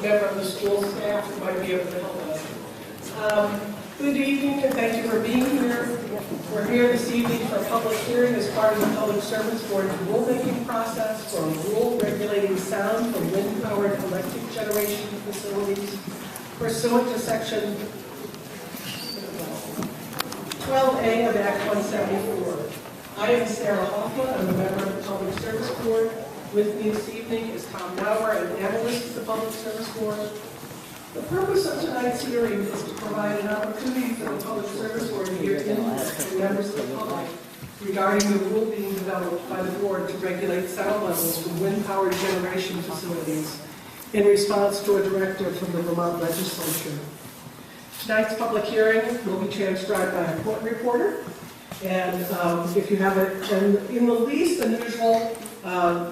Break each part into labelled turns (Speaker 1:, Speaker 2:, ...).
Speaker 1: member of the school staff who might be able to help us. Good evening and thank you for being here. We're here this evening for a public hearing as part of the Public Service Board's rulemaking process for a rule regulating sound from wind-powered electric generation facilities pursuant to Section 12A of Act 174. I am Sarah Hoffman. I'm a member of the Public Service Board. With me this evening is Tom Nauer, an analyst at the Public Service Board. The purpose of tonight's hearing is to provide an opportunity for the Public Service Board to hear input from members of the public regarding the rule being developed by the board to regulate sound levels from wind-powered generation facilities in response to a directive from the Vermont legislature. Tonight's public hearing will be transcribed by a court reporter, and if you have it in the least unusual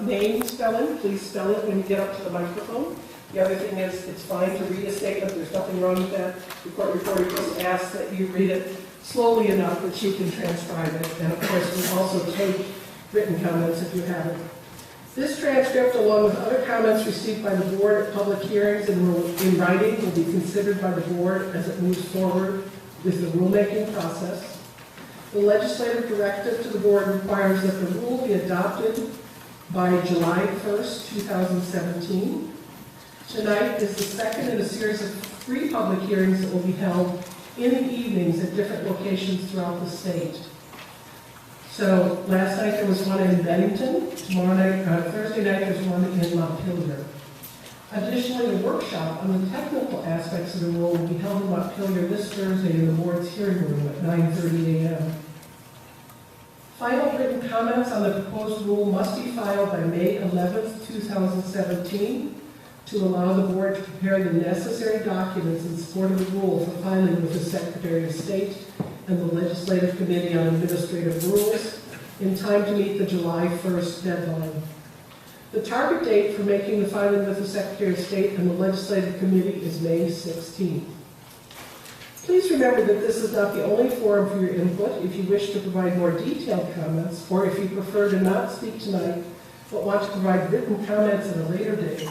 Speaker 1: name spelling, please spell it when you get up to the microphone. The other thing is, it's fine to read a statement. There's nothing wrong with that. The court reporter just asks that you read it slowly enough that she can transcribe it. And of course, we also take written comments if you have it. This transcript, along with other comments received by the board at public hearings in writing, will be considered by the board as it moves forward with the rulemaking process. The legislative directive to the board requires that the rule be adopted by July 1st, 2017. Tonight is the second in a series of 3 public hearings that will be held in the evenings at different locations throughout the state. So last night there was one in Bennington. Thursday night there's one in Montpelier. Additionally, a workshop on the technical aspects of the rule will be held in Montpelier this Thursday in the board's hearing room at 9:30 a.m. Final written comments on the proposed rule must be filed by May 11th, 2017 to allow the board to prepare the necessary documents in support of the rule for filing with the Secretary of State and the Legislative Committee on Administrative Rules in time to meet the July 1st deadline. The target date for making the filing with the Secretary of State and the Legislative Committee is May 16th. Please remember that this is not the only forum for your input. If you wish to provide more detailed comments, or if you prefer to not speak tonight but want to provide written comments at a later date,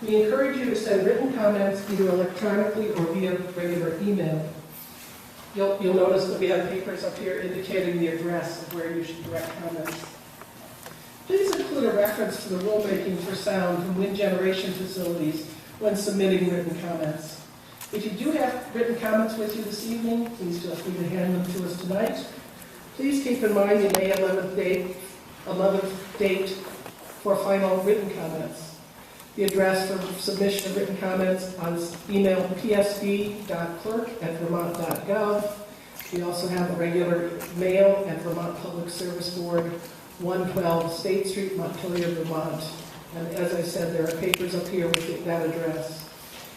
Speaker 1: we encourage you to send written comments either electronically or via regular email. You'll notice that we have papers up here indicating the address of where you should direct comments. Please include a reference to the rulemaking for sound from wind generation facilities when submitting written comments. If you do have written comments with you this evening, please feel free to hand them to us tonight. Please keep in mind the May 11th date for final written comments. The address for submission of written comments on email psb.clerk@vermont.gov. We also have a regular mail at Vermont Public Service Board, 112 State Street, Montpelier, Vermont. And as I said, there are papers up here with that address.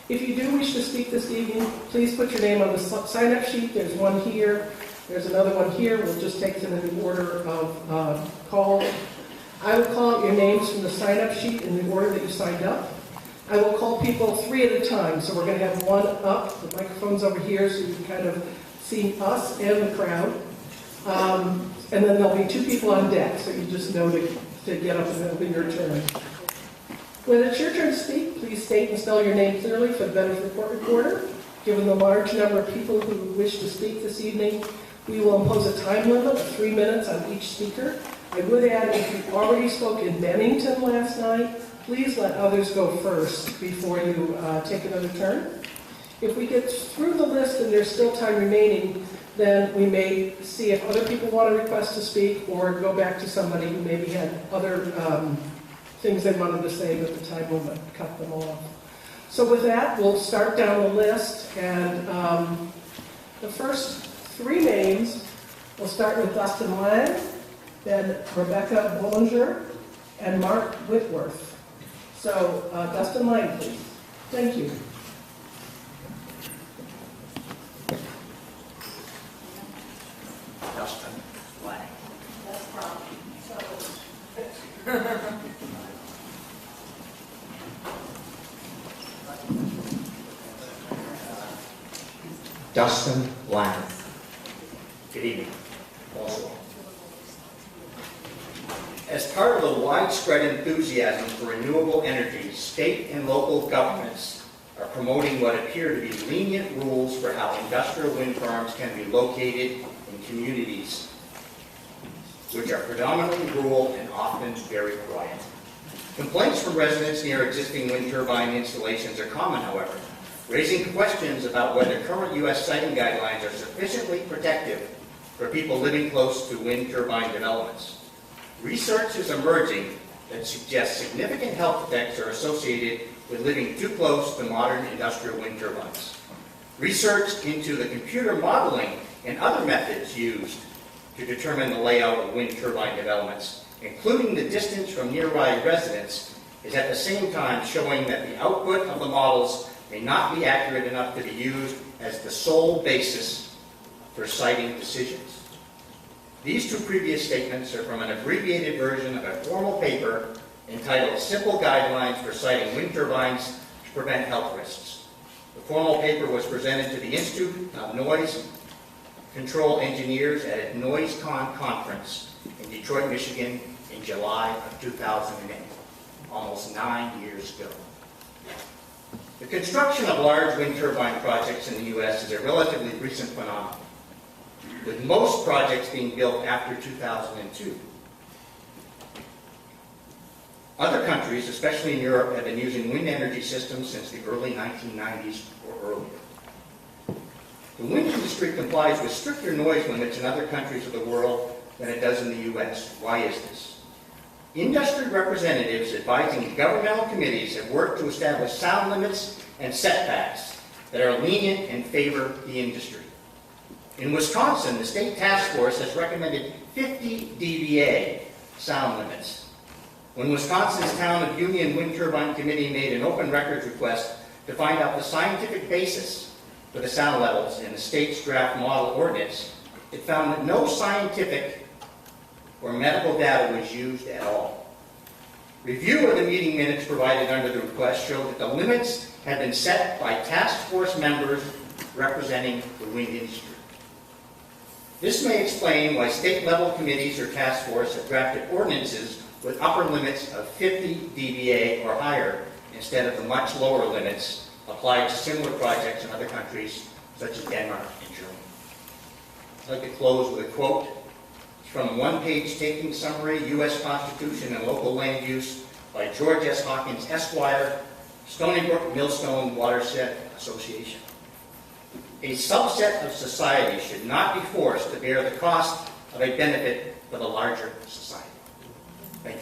Speaker 1: If you do wish to speak this evening, please put your name on the sign-up sheet. There's one here. There's another one here. We'll just take them in the order of call. I will call out your names from the sign-up sheet in the order that you signed up. I will call people 3 at a time, so we're going to have one up. The microphone's over here, so you can kind of see us and the crowd. And then there'll be 2 people on deck, so you just know to get up and it'll be your turn. When it's your turn to speak, please state and spell your name clearly for the benefit of the court reporter. Given the large number of people who wish to speak this evening, we will impose a time limit of 3 minutes on each speaker. I would add, if you already spoke in Bennington last night, please let others go first before you take another turn. If we get through the list and there's still time remaining, then we may see if other people want to request to speak or go back to somebody who maybe had other things they wanted to say, but the time will cut them off. So with that, we'll start down the list, and the first 3 names, we'll start with Dustin Lang, then Rebecca Bollinger, and Mark Whitworth. So, Dustin Lang, please. Thank you.
Speaker 2: Dustin.
Speaker 1: Lang. That's problem.
Speaker 2: Dustin Lang. Good evening. Also. As part of the widespread enthusiasm for renewable energy, state and local governments promoting what appear to be lenient rules for how industrial wind farms can be located in communities which are predominantly rural and often very quiet. Complaints from residents near existing wind turbine installations are common, however, raising questions about whether current U.S. siting guidelines are sufficiently protective for people living close to wind turbine developments. Research is emerging that suggests significant health effects are associated with living too close to modern industrial wind turbines. Research into the computer modeling and other methods used to determine the layout of wind turbine developments, including the distance from nearby residents, is at the same time showing that the output of the models may not be accurate enough to be used as the sole basis for siting decisions. These two previous statements are from an abbreviated version of a formal paper entitled Simple Guidelines for Siting Wind Turbines to Prevent Health Risks. The formal paper was presented to the Institute of Noise Control Engineers at a NoiseCon conference in Detroit, Michigan in July of 2008, almost 9 years ago. The construction of large wind turbine projects in the U.S. is a relatively recent phenomenon, with most projects being built after 2002. Other countries, especially in Europe, have been using wind energy systems since the early 1990s or earlier. The wind industry complies with stricter noise limits in other countries of the world than it does in the U.S. Why is this? Industry representatives advising governmental committees have worked to establish sound limits and setbacks that are lenient and favor the industry. In Wisconsin, the state task force has recommended 50 dBA sound limits. When Wisconsin's Town of Union Wind Turbine Committee made an open records request to find out the scientific basis for the sound levels in the state's draft model ordinance, it found that no scientific or medical data was used at all. Review of the meeting minutes provided under the request showed that the limits had been set by task force members representing the wind industry. This may explain why state-level committees or task force have drafted ordinances with upper limits of 50 dBA or higher instead of the much lower limits applied to similar projects in other countries such as Denmark and Germany. I'd like to close with a quote. It's from a one-page taking summary, U.S. Constitution and Local Land Use by George S. Hawkins, Esquire, Stony Brook Millstone Watershed Association. A subset of society should not be forced to bear the cost of a benefit for the larger society. Thank you.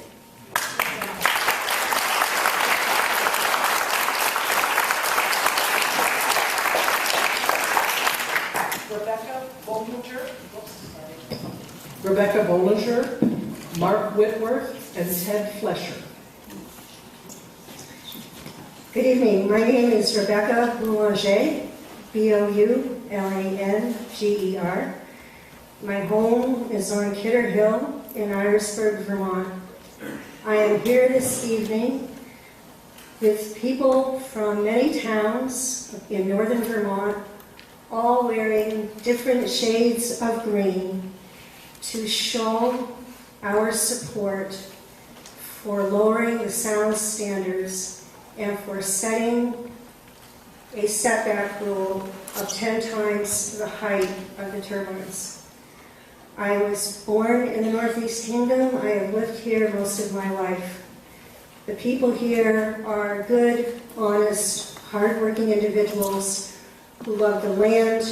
Speaker 1: Rebecca Bollinger, Mark Whitworth, and Ted Flesher.
Speaker 3: Good evening. My name is Rebecca Boulanger, B-O-U-L-A-N-G-E-R. My home is on Kidder Hill in Irisburg, Vermont. I am here this evening with people from many towns in northern Vermont, all wearing different shades of green, to show our support for lowering the sound standards and for setting a setback rule of 10 times the height of the turbines. I was born in the Northeast Kingdom. I have lived here most of my life. The people here are good, honest, hardworking individuals who love the land,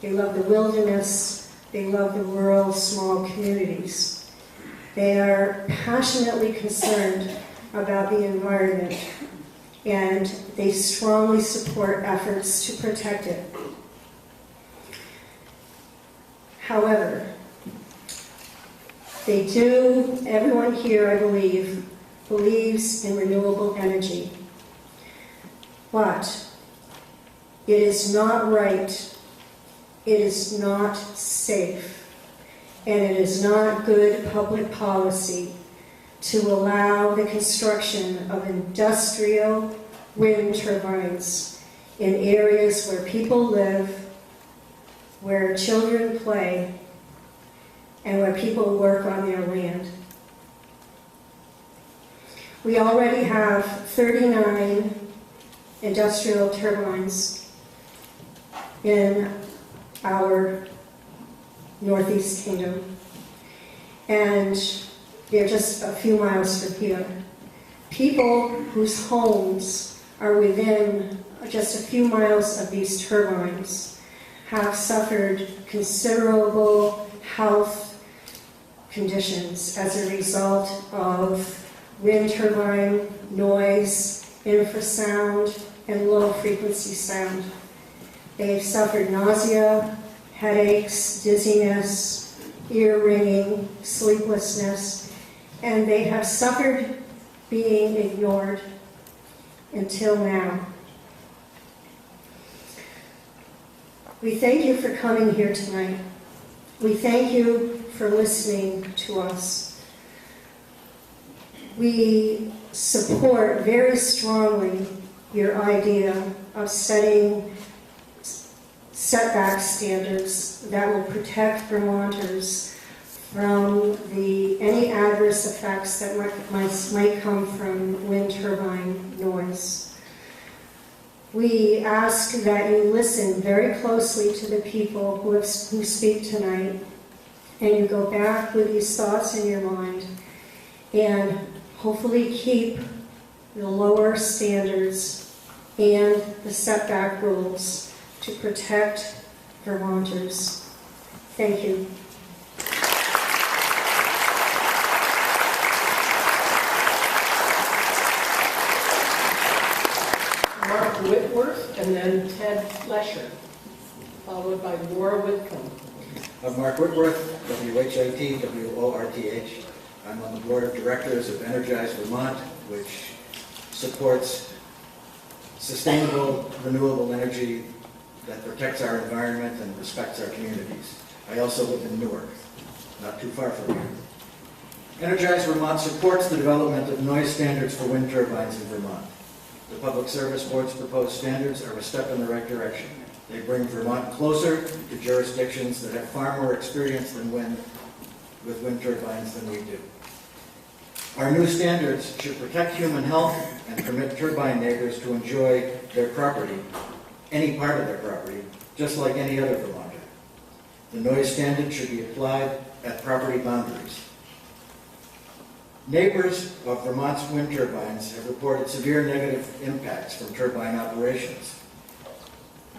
Speaker 3: they love the wilderness, they love the rural, small communities. They are passionately concerned about the environment, and they strongly support efforts to protect it. However, everyone here, I believe, believes in renewable energy. But it is not right, it is not safe, and it is not good public policy to allow the construction of industrial wind turbines in areas where people live, where children play, and where people work on their land. We already have 39 industrial turbines in our Northeast Kingdom. And they're just a few miles from here. People whose homes are within just a few miles of these turbines have suffered considerable health conditions as a result of wind turbine noise, infrasound, and low-frequency sound. They've suffered nausea, headaches, dizziness, ear ringing, sleeplessness, and they have suffered being ignored until now. We thank you for coming here tonight. We thank you for listening to us. We support very strongly your idea of setting setback standards that will protect Vermonters from any adverse effects that might come from wind turbine noise. We ask that you listen very closely to the people who speak tonight, and you go back with these thoughts in your mind, and hopefully keep the lower standards and the setback rules to protect Vermonters. Thank you.
Speaker 1: Mark Whitworth, and then Ted Flesher, followed by Laura Whitcomb.
Speaker 4: I'm Mark Whitworth, W-H-I-T-W-O-R-T-H. I'm on the board of directors of Energize Vermont, which supports sustainable, renewable energy that protects our environment and respects our communities. I also live in Newark, not too far from here. Energize Vermont supports the development of noise standards for wind turbines in Vermont. The Public Service Board's proposed standards are a step in the right direction. They bring Vermont closer to jurisdictions that have far more experience with wind turbines than we do. Our new standards should protect human health and permit turbine neighbors to enjoy their property, any part of their property, just like any other Vermonter. The noise standard should be applied at property boundaries. Neighbors of Vermont's wind turbines have reported severe negative impacts from turbine operations.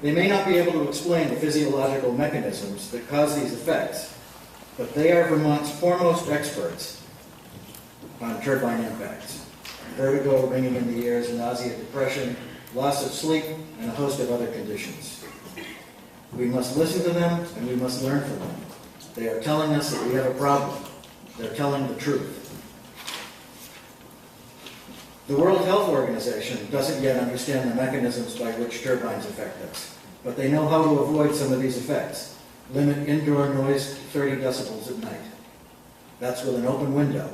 Speaker 4: They may not be able to explain the physiological mechanisms that cause these effects, but they are Vermont's foremost experts on turbine impacts. Vertigo, ringing in the ears, nausea, depression, loss of sleep, and a host of other conditions. We must listen to them and we must learn from them. They are telling us that we have a problem. They're telling the truth. The World Health Organization doesn't yet understand the mechanisms by which turbines affect us, but they know how to avoid some of these effects. Limit indoor noise to 30 decibels at night. That's with an open window.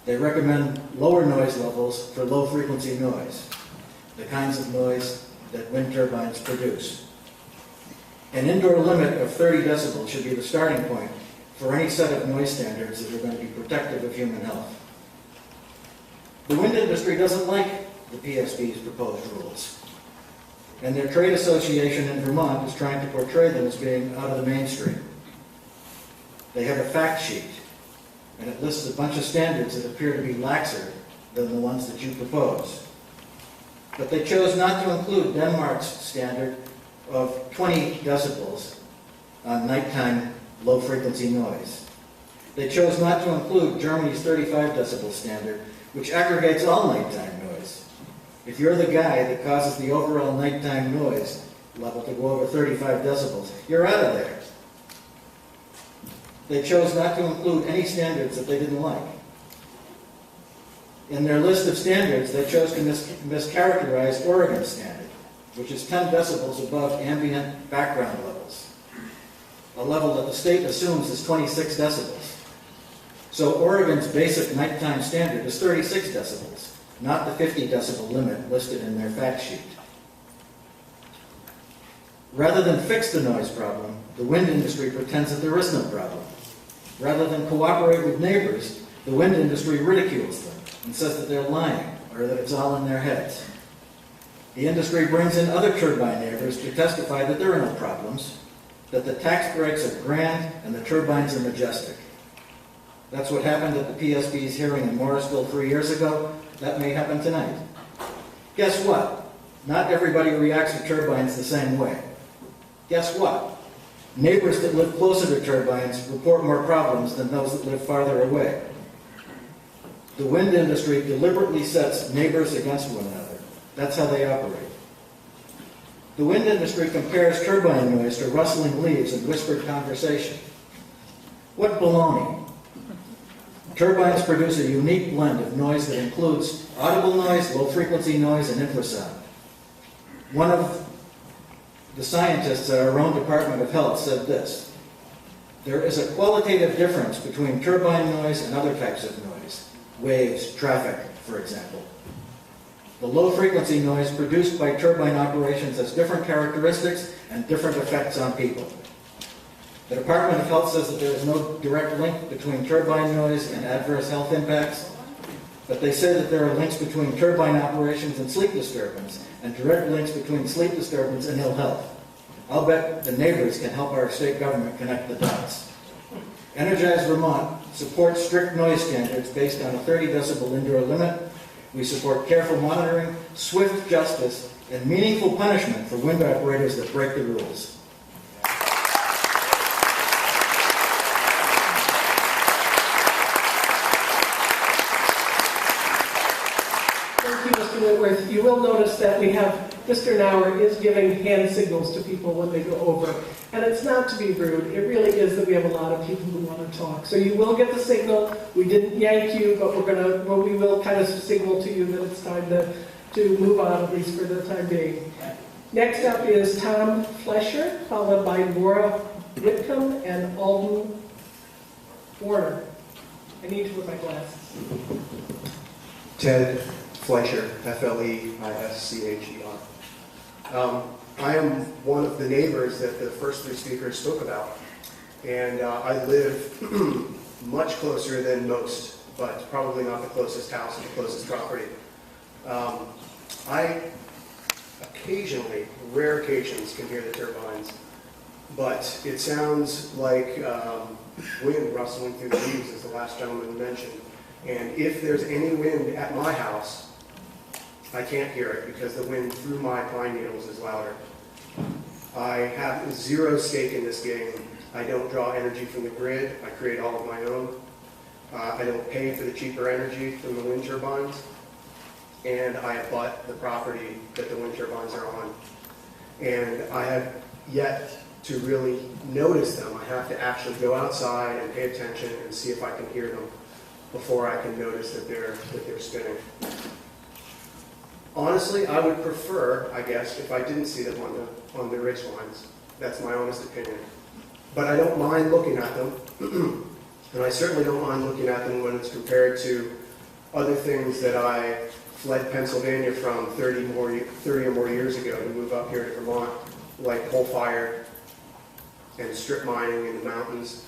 Speaker 4: They recommend lower noise levels for low-frequency noise, the kinds of noise that wind turbines produce. An indoor limit of 30 decibels should be the starting point for any set of noise standards that are going to be protective of human health. The wind industry doesn't like the PSB's proposed rules, and their trade association in Vermont is trying to portray them as being out of the mainstream. They have a fact sheet, and it lists a bunch of standards that appear to be laxer than the ones that you propose. But they chose not to include Denmark's standard of 20 decibels on nighttime low-frequency noise. They chose not to include Germany's 35 decibel standard, which aggregates all nighttime noise. If you're the guy that causes the overall nighttime noise level to go over 35 decibels, you're out of there. They chose not to include any standards that they didn't like. In their list of standards, they chose to mischaracterize Oregon's standard, which is 10 decibels above ambient background levels, a level that the state assumes is 26 decibels. So Oregon's basic nighttime standard is 36 decibels, not the 50 decibel limit listed in their fact sheet. Rather than fix the noise problem, the wind industry pretends that there is no problem. Rather than cooperate with neighbors, the wind industry ridicules them and says that they're lying or that it's all in their heads. The industry brings in other turbine neighbors to testify that there are no problems, that the tax breaks are grand and the turbines are majestic. That's what happened at the PSB's hearing in Morrisville 3 years ago. That may happen tonight. Guess what? Not everybody reacts to turbines the same way. Guess what? Neighbors that live closer to turbines report more problems than those that live farther away. The wind industry deliberately sets neighbors against one another. That's how they operate. The wind industry compares turbine noise to rustling leaves and whispered conversation. What baloney! Turbines produce a unique blend of noise that includes audible noise, low-frequency noise, and infrasound. One of the scientists at our own Department of Health said this: there is a qualitative difference between turbine noise and other types of noise, waves, traffic, for example. The low-frequency noise produced by turbine operations has different characteristics and different effects on people. The Department of Health says that there is no direct link between turbine noise and adverse health impacts, but they say that there are links between turbine operations and sleep disturbance, and direct links between sleep disturbance and ill health. I'll bet the neighbors can help our state government connect the dots. Energize Vermont supports strict noise standards based on a 30 decibel indoor limit. We support careful monitoring, swift justice, and meaningful punishment for wind operators that break the rules.
Speaker 1: Thank you, Mr. Whitworth. You will notice that we have, Mr. Nauer is giving hand signals to people when they go over. And it's not to be rude. It really is that we have a lot of people who want to talk. So you will get the signal. We didn't yank you, but we will kind of signal to you that it's time to move on, at least for the time being. Next up is Tom Flesher, followed by Laura Whitcomb and Alden Warner. I need to put my glasses.
Speaker 5: Ted Fleischer, F-L-E-I-S-C-H-E-R. I am one of the neighbors that the first three speakers spoke about, and I live much closer than most, but probably not the closest house and the closest property. I occasionally, rare occasions, can hear the turbines, but it sounds like wind rustling through the leaves, as the last gentleman mentioned. And if there's any wind at my house, I can't hear it because the wind through my pine needles is louder. I have zero stake in this game. I don't draw energy from the grid. I create all of my own. I don't pay for the cheaper energy from the wind turbines. And I abut the property that the wind turbines are on. And I have yet to really notice them. I have to actually go outside and pay attention and see if I can hear them before I can notice that they're spinning. Honestly, I would prefer, I guess, if I didn't see them on the ridge lines. That's my honest opinion. But I don't mind looking at them, and I certainly don't mind looking at them when it's compared to other things that I fled Pennsylvania from 30 or more years ago to move up here to Vermont, like coal-fired and strip mining in the mountains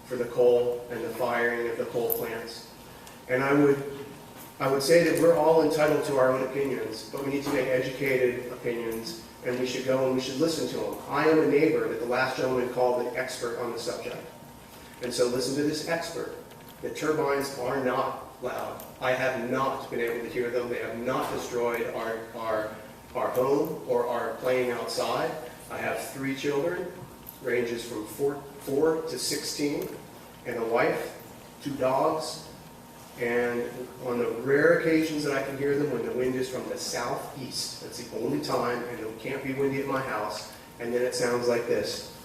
Speaker 5: for the coal and the firing of the coal plants. And I would say that we're all entitled to our own opinions, but we need to make educated opinions, and we should go and we should listen to them. I am a neighbor that the last gentleman called an expert on the subject. And so listen to this expert. The turbines are not loud. I have not been able to hear them. They have not destroyed our home or our playing outside. I have 3 children, ranges from 4 to 16, and a wife, 2 dogs. And on the rare occasions that I can hear them, when the wind is from the southeast, that's the only time, and it can't be windy at my house, and then it sounds like this.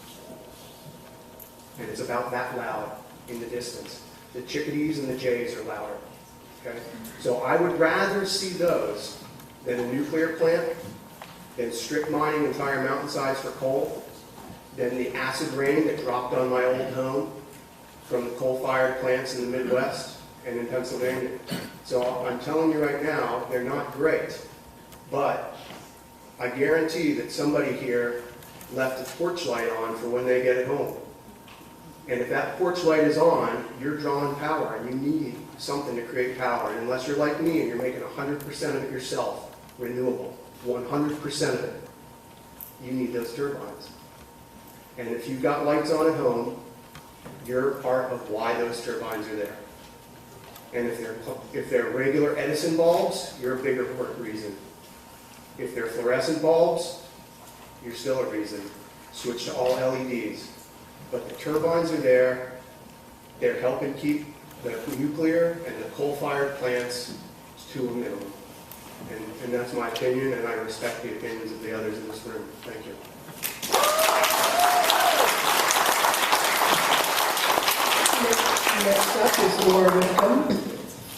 Speaker 5: And it's about that loud in the distance. The chickadees and the jays are louder. Okay? So I would rather see those than a nuclear plant, than strip mining entire mountainsides for coal, than the acid rain that dropped on my old home from the coal-fired plants in the Midwest and in Pennsylvania. So I'm telling you right now, they're not great, but I guarantee that somebody here left a porch light on for when they get at home. And if that porch light is on, you're drawing power, and you need something to create power. And unless you're like me and you're making 100% of it yourself, renewable, 100% of it, you need those turbines. And if you've got lights on at home, you're part of why those turbines are there. And if they're regular Edison bulbs, you're a bigger reason. If they're fluorescent bulbs, you're still a reason. Switch to all LEDs. But the turbines are there. They're helping keep the nuclear and the coal-fired plants to a minimum. And that's my opinion, and I respect the opinions of the others in this room. Thank you.
Speaker 1: Next up is Laura Whitcomb,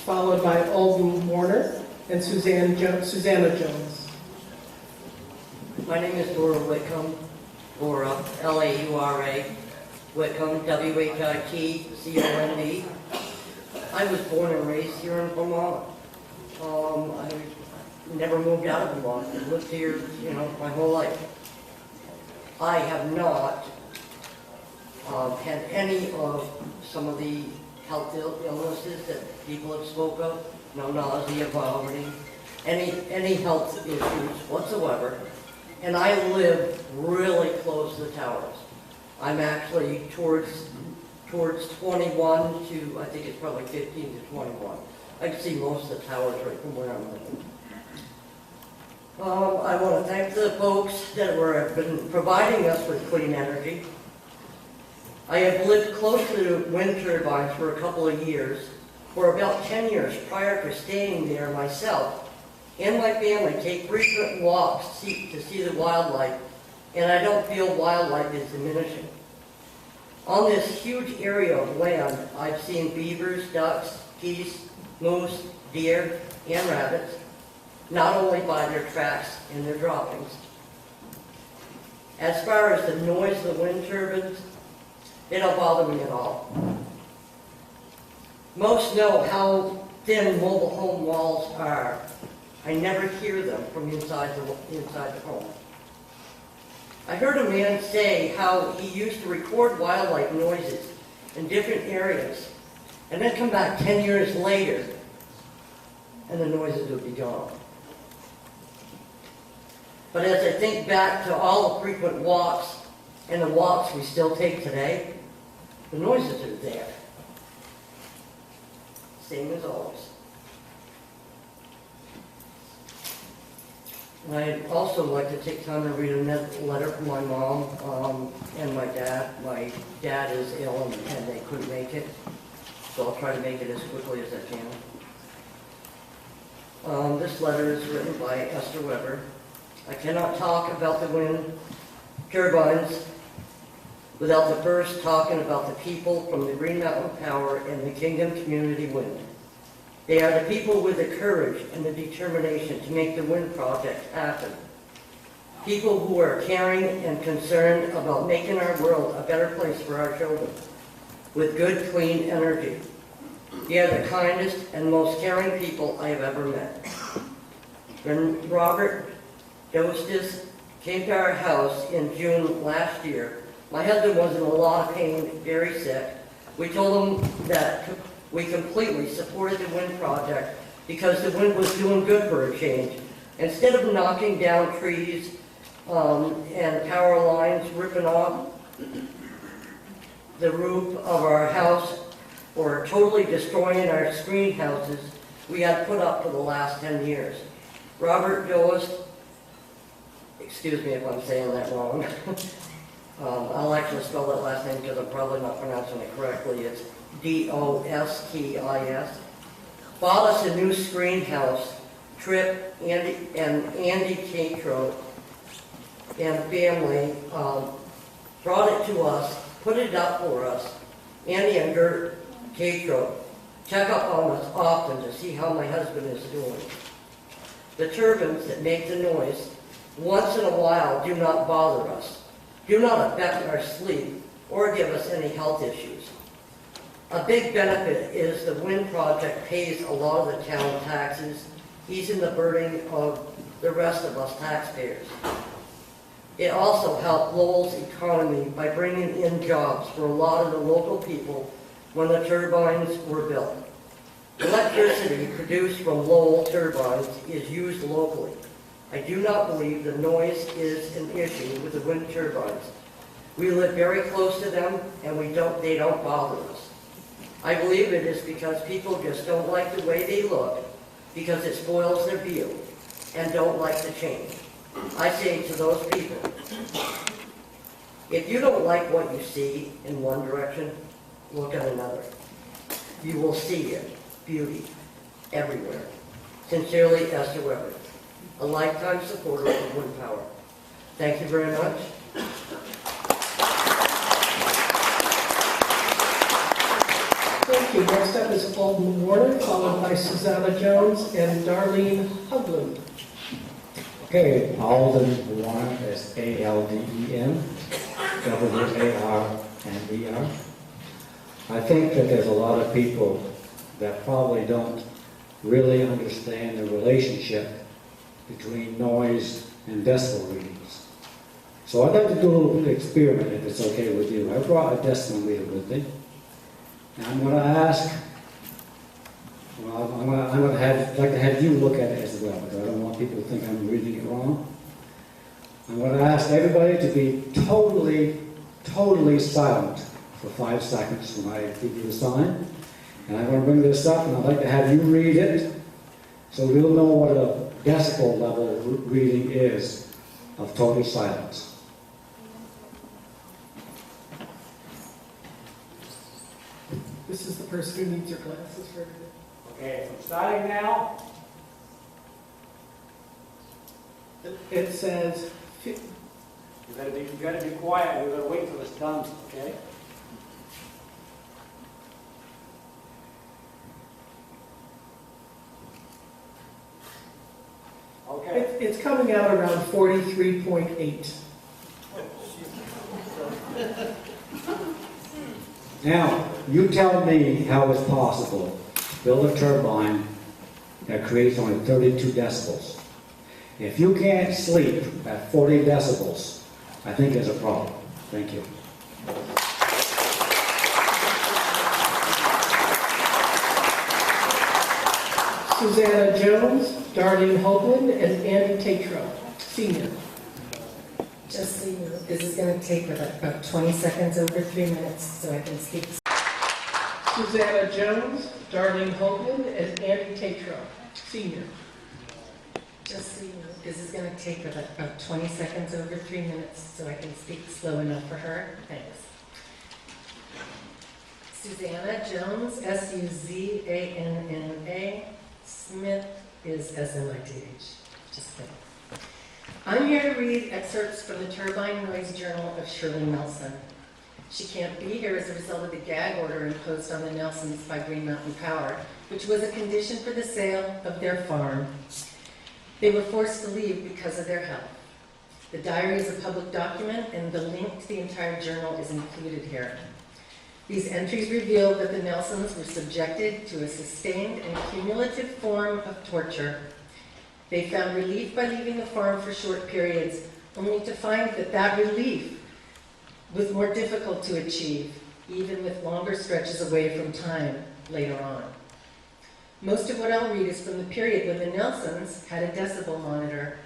Speaker 1: followed by Alden Warner and Susanna Jones.
Speaker 6: My name is Laura Whitcomb, Laura, L-A-U-R-A, Whitcomb, W-H-I-T-C-O-M-B. I was born and raised here in Vermont. I never moved out of Vermont. I lived here, my whole life. I have not had any of some of the health illnesses that people have spoke of. No nausea, vomiting, any health issues whatsoever. And I live really close to the towers. I'm actually towards 21 to, I think it's probably 15 to 21. I can see most of the towers right from where I'm living. I want to thank the folks that have been providing us with clean energy. I have lived close to the wind turbines for a couple of years. For about 10 years prior to staying there myself, and my family take frequent walks to see the wildlife, and I don't feel wildlife is diminishing. On this huge area of land, I've seen beavers, ducks, geese, moose, deer, and rabbits, not only by their tracks and their droppings. As far as the noise of the wind turbines, they don't bother me at all. Most know how thin mobile home walls are. I never hear them from inside the home. I heard a man say how he used to record wildlife noises in different areas and then come back 10 years later and the noises would be gone. But as I think back to all the frequent walks and the walks we still take today, the noises are there. Same as always. And I'd also like to take time to read a letter from my mom and my dad. My dad is ill and they couldn't make it, so I'll try to make it as quickly as I can. This letter is written by Esther Weber. I cannot talk about the wind turbines without the first talking about the people from the Green Mountain Power and the Kingdom Community Wind. They are the people with the courage and the determination to make the wind project happen. People who are caring and concerned about making our world a better place for our children with good, clean energy. They are the kindest and most caring people I have ever met. When Robert Dostis came to our house in June last year, my husband was in a lot of pain, very sick. We told him that we completely supported the wind project because the wind was doing good for a change. Instead of knocking down trees and power lines, ripping off the roof of our house, or totally destroying our screen houses we had put up for the last 10 years. Robert Doist, excuse me if I'm saying that wrong. I'll actually spell that last name because I'm probably not pronouncing it correctly. It's D-O-S-T-I-S. Bought us a new screen house. Trip and Andy Catro and family brought it to us, put it up for us. Andy and Gert Catro check up on us often to see how my husband is doing. The turbines that make the noise once in a while do not bother us, do not affect our sleep, or give us any health issues. A big benefit is the wind project pays a lot of the town taxes, easing the burden of the rest of us taxpayers. It also helped Lowell's economy by bringing in jobs for a lot of the local people when the turbines were built. Electricity produced from Lowell turbines is used locally. I do not believe the noise is an issue with the wind turbines. We live very close to them, and they don't bother us. I believe it is because people just don't like the way they look, because it spoils their view, and don't like the change. I say to those people, if you don't like what you see in one direction, look at another. You will see it, beauty, everywhere. Sincerely, Esther Weber, a lifetime supporter of wind power. Thank you very much.
Speaker 1: Thank you. Next up is Alden Warner, followed by Susanna Jones and Darlene Hugland.
Speaker 7: Okay, Alden Warner is A-L-D-E-N, W-A-R-N-E-R. I think that there's a lot of people that probably don't really understand the relationship between noise and decibel readings. So I'd like to do a little experiment, if it's okay with you. I brought a decibel reader with me. And I'm going to ask, well, I'm going to like to have you look at it as well, because I don't want people to think I'm reading it wrong. I'm going to ask everybody to be totally silent for 5 seconds when I give you the sign. And I'm going to bring this up, and I'd like to have you read it, so we'll know what a decibel level reading is of total silence.
Speaker 1: This is the person who needs her glasses for everything.
Speaker 8: Okay, I'm starting now.
Speaker 1: It says,
Speaker 8: You gotta be quiet. We're gonna wait till it's done, okay? Okay.
Speaker 1: it's coming out around 43.8.
Speaker 7: Now, you tell me how it's possible to build a turbine that creates only 32 decibels. If you can't sleep at 40 decibels, I think there's a problem. Thank you.
Speaker 1: Susanna Jones, Darlene Hoagland, and Andy Tatro, Senior.
Speaker 3: Just so you know, this is going to take about 20 seconds over 3 minutes, so I can speak.
Speaker 1: Susanna Jones, Darlene Hoagland, and Andy Tatro, Senior.
Speaker 3: Just so you know, this is going to take about 20 seconds over 3 minutes, so I can speak slow enough for her. Thanks. Susanna Jones, S-U-Z-A-N-N-A. Smith is S-M-I-T-H. Just kidding. I'm here to read excerpts from the Turbine Noise Journal of Shirley Nelson. She can't be here as a result of the gag order imposed on the Nelsons by Green Mountain Power, which was a condition for the sale of their farm. They were forced to leave because of their health. The diary is a public document, and the link to the entire journal is included here. These entries reveal that the Nelsons were subjected to a sustained and cumulative form of torture. They found relief by leaving the farm for short periods, only to find that that relief was more difficult to achieve, even with longer stretches away from time later on. Most of what I'll read is from the period when the Nelsons had a decibel monitor.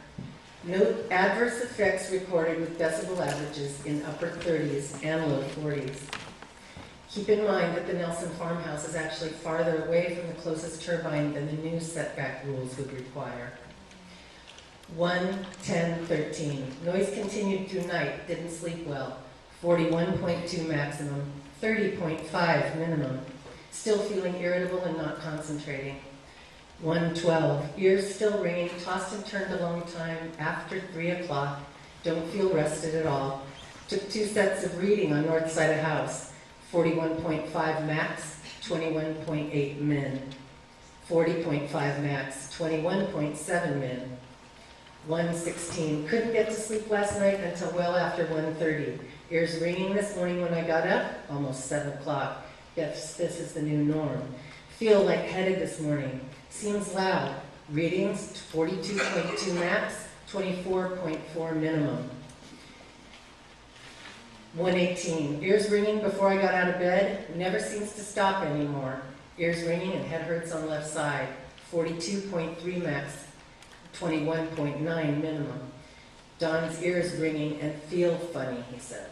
Speaker 3: Note adverse effects recorded with decibel averages in upper 30s and low 40s. Keep in mind that the Nelson farmhouse is actually farther away from the closest turbine than the new setback rules would require. 1:10:13. Noise continued through night, didn't sleep well. 41.2 maximum, 30.5 minimum. Still feeling irritable and not concentrating. 1:12. Ears still ringing, tossed and turned a long time after 3 o'clock. Don't feel rested at all. Took 2 sets of reading on north side of house. 41.5 max, 21.8 min. 40.5 max, 21.7 min. 1:16. Couldn't get to sleep last night until well after 1:30. Ears ringing this morning when I got up, almost 7 o'clock. Guess this is the new norm. Feel lightheaded this morning. Seems loud. Readings 42.2 max, 24.4 minimum. 1:18. Ears ringing before I got out of bed. Never seems to stop anymore. Ears ringing and head hurts on left side. 42.3 max.
Speaker 9: 21.9 minimum. Don's ears ringing and feel funny, he says.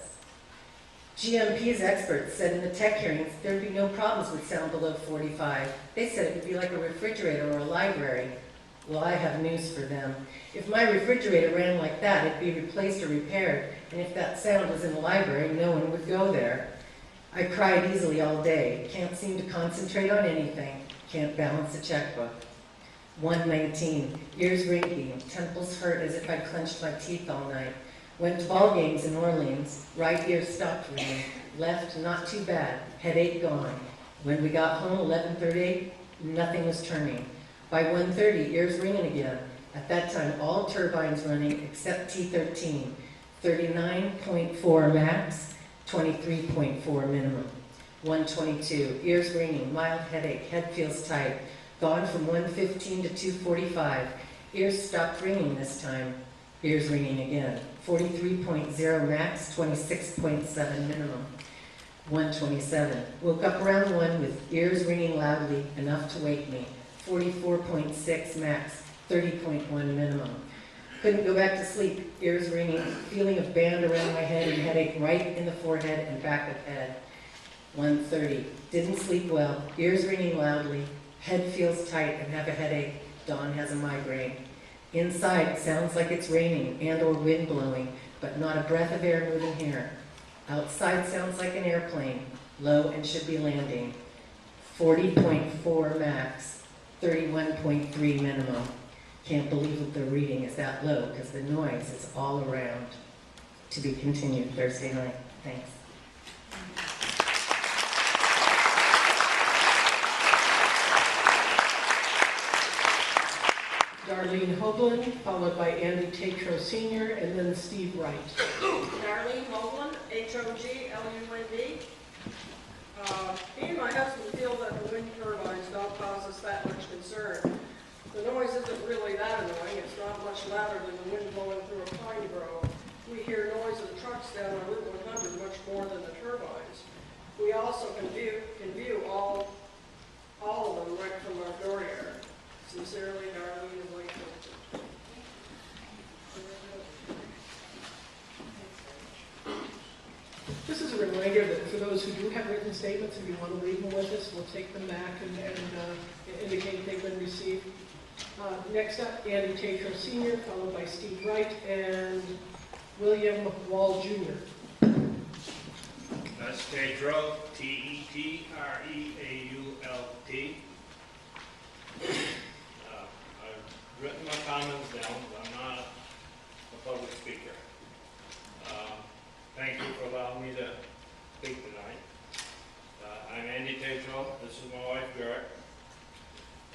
Speaker 9: GMP's experts said in the tech hearings there'd be no problems with sound below 45. They said it would be like a refrigerator or a library. Well, I have news for them. If my refrigerator ran like that, it'd be replaced or repaired, and if that sound was in the library, no one would go there. I cried easily all day, can't seem to concentrate on anything, can't balance a checkbook. 119, ears ringing, temples hurt as if I'd clenched my teeth all night. Went to ball games in Orleans, right ear stopped ringing, left not too bad, headache gone. When we got home, 11:38, nothing was turning. By 1:30, ears ringing again. At that time, all turbines running except T13, 39.4 max, 23.4 minimum. 122, ears ringing, mild headache, head feels tight. Gone from 1:15 to 2:45. Ears stopped ringing this time. Ears ringing again. 43.0 max, 26.7 minimum. 127. Woke up around 1 with ears ringing loudly, enough to wake me. 44.6 max, 30.1 minimum. Couldn't go back to sleep. Ears ringing, feeling of band around my head and headache right in the forehead and back of head. 130. Didn't sleep well. Ears ringing loudly. Head feels tight and have a headache. Dawn has a migraine. Inside, sounds like it's raining and or wind blowing, but not a breath of air moving here. Outside sounds like an airplane, low and should be landing. 40.4 max, 31.3 minimum. Can't believe that the reading is that low because the noise is all around. To be continued Thursday night. Thanks.
Speaker 1: Darlene Hoagland, followed by Andy Tatro Sr., and then Steve Wright.
Speaker 10: Darlene Hoagland, H-O-G-L-U-N-D. Me and my husband feel that the wind turbines don't cause us that much concern. The noise isn't really that annoying. It's not much louder than the wind blowing through a pine grove. We hear noise of the trucks down on Route 100 much more than the turbines. We also can view all of them right from our door yard. Sincerely, Darlene and Wade.
Speaker 1: This is a reminder that for those who do have written statements, if you want to leave them with us, we'll take them back and indicate they've been received. Next up, Andy Tatro Sr., followed by Steve Wright and William Wall Jr.
Speaker 11: That's Tetreault, T-E-T-R-E-A-U-L-T. I've written my comments down, but I'm not a public speaker. Thank you for allowing me to speak tonight. I'm Andy Tetreault. This is my wife, Garrett,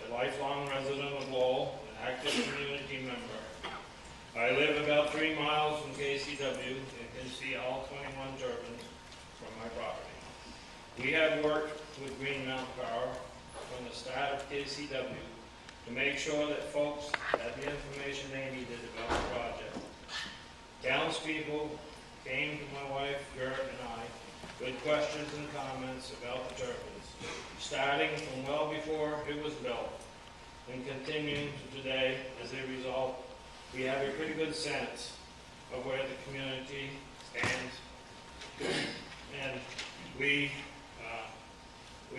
Speaker 11: a lifelong resident of Lowell, an active community member. I live about 3 miles from KCW and can see all 21 turbines from my property. We have worked with Green Mountain Power from the start of KCW to make sure that folks had the information they needed about the project. Townspeople came to my wife, Garrett, and I with questions and comments about the turbines, starting from well before it was built and continuing to today. As a result, we have a pretty good sense of where the community stands, and we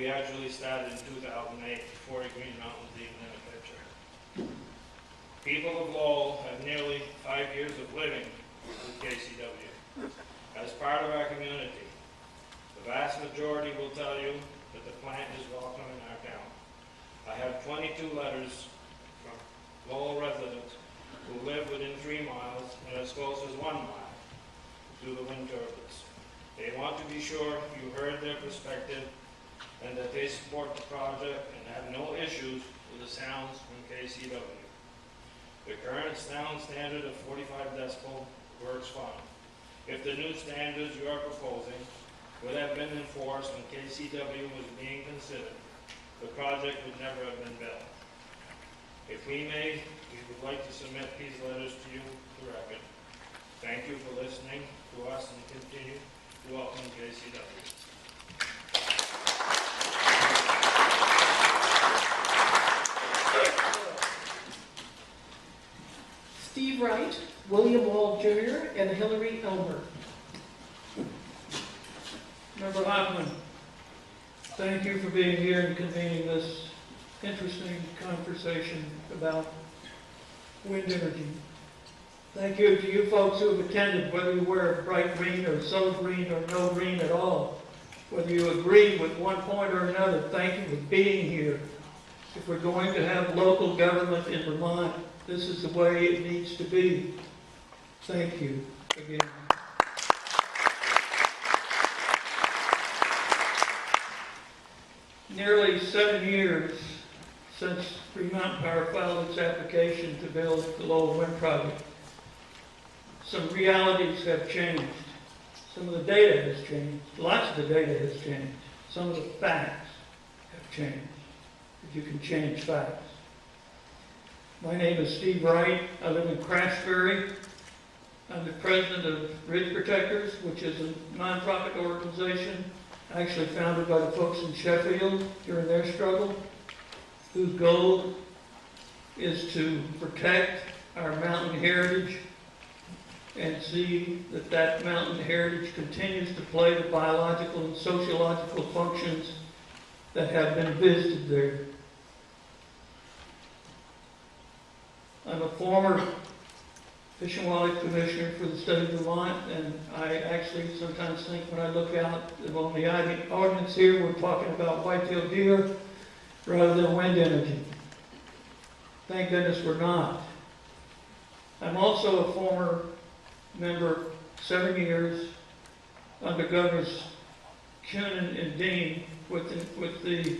Speaker 11: actually started in 2008 before Green Mountain was even in the picture. People of Lowell have nearly 5 years of living with KCW as part of our community. The vast majority will tell you that the plant is welcome in our town. I have 22 letters from Lowell residents who live within 3 miles and as close as 1 mile to the wind turbines. They want to be sure you heard their perspective and that they support the project and have no issues with the sounds from KCW. The current sound standard of 45 decibel works fine. If the new standards you are proposing would have been enforced when KCW was being considered, the project would never have been built. If we may, we would like to submit these letters to you for record. Thank you for listening to us and continue to welcome KCW.
Speaker 1: Steve Wright, William Wall Jr., and Hillary Elmer.
Speaker 12: Member Hoffman, thank you for being here and convening this interesting conversation about wind energy. Thank you to you folks who have attended, whether you wear bright green or so green or no green at all. Whether you agree with one point or another, thank you for being here. If we're going to have local government in Vermont, this is the way it needs to be. Thank you again. Nearly 7 years since Green Mountain Power filed its application to build the Lowell Wind Project. Some realities have changed. Some of the data has changed. Lots of the data has changed. Some of the facts have changed. If you can change facts. My name is Steve Wright. I live in Craftsbury. I'm the president of Ridge Protectors, which is a nonprofit organization actually founded by the folks in Sheffield during their struggle, whose goal is to protect our mountain heritage and see that that mountain heritage continues to play the biological and sociological functions that have been visited there. I'm a former Fish and Wildlife Commissioner for the state of Vermont, and I actually sometimes think when I look out on the audience here, we're talking about white-tailed deer rather than wind energy. Thank goodness we're not. I'm also a former member, 7 years, under Governors Kunin and Dean with the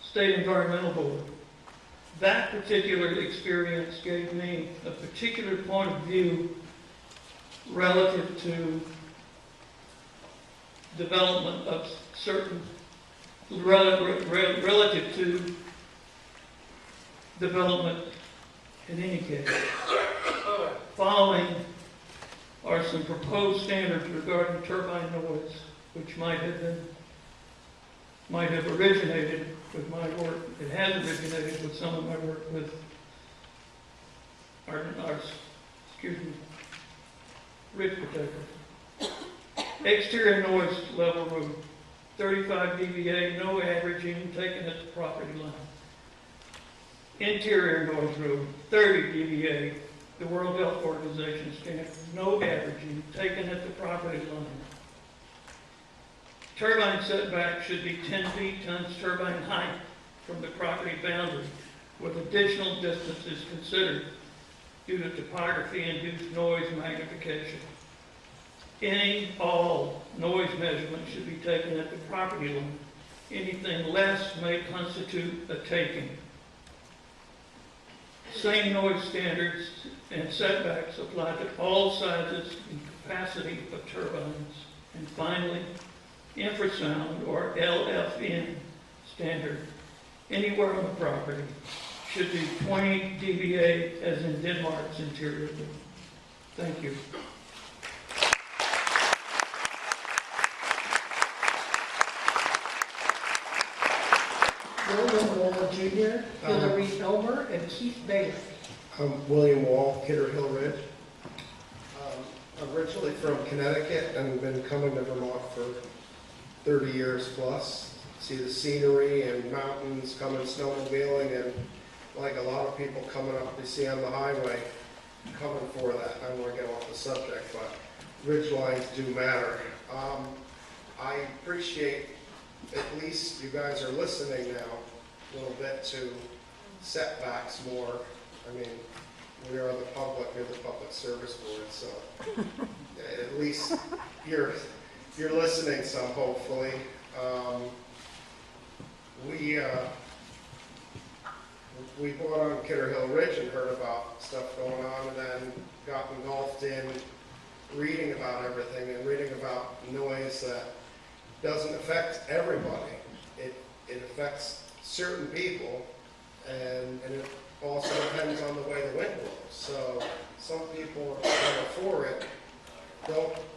Speaker 12: State Environmental Board. That particular experience gave me a particular point of view relative to development of certain, relative to development in any case. Following are some proposed standards regarding turbine noise, which might have originated with my work. It has originated with some of my work with our ridge protectors. Exterior noise level room, 35 dBA, no averaging taken at the property line. Interior noise room, 30 dBA, the World Health Organization standard, no averaging taken at the property line. Turbine setback should be 10 feet times turbine height from the property boundary, with additional distances considered due to topography-induced noise magnification. All noise measurements should be taken at the property line. Anything less may constitute a taking. Same noise standards and setbacks apply to all sizes and capacity of turbines. And finally, infrasound, or LFN standard, anywhere on the property should be 20 dBA, as in Denmark's interior room. Thank you.
Speaker 1: William Wall Jr., Hillary Elmer, and Keith Bailey.
Speaker 5: I'm William Wall, Kidder Hill Ridge. Originally from Connecticut and been coming to Vermont for 30 years plus. See the scenery and mountains, coming snowmobiling, and like a lot of people coming up we see on the highway, coming for that. I don't want to get off the subject, but ridge lines do matter. I appreciate at least you guys are listening now a little bit to setbacks more. I mean, we are the public, we're the public service board, so at least you're listening some, hopefully. We bought on Kidder Hill Ridge and heard about stuff going on, and then got engulfed in reading about everything and reading about noise that doesn't affect everybody. It affects certain people, and it also depends on the way the wind blows. So some people are kind of for it.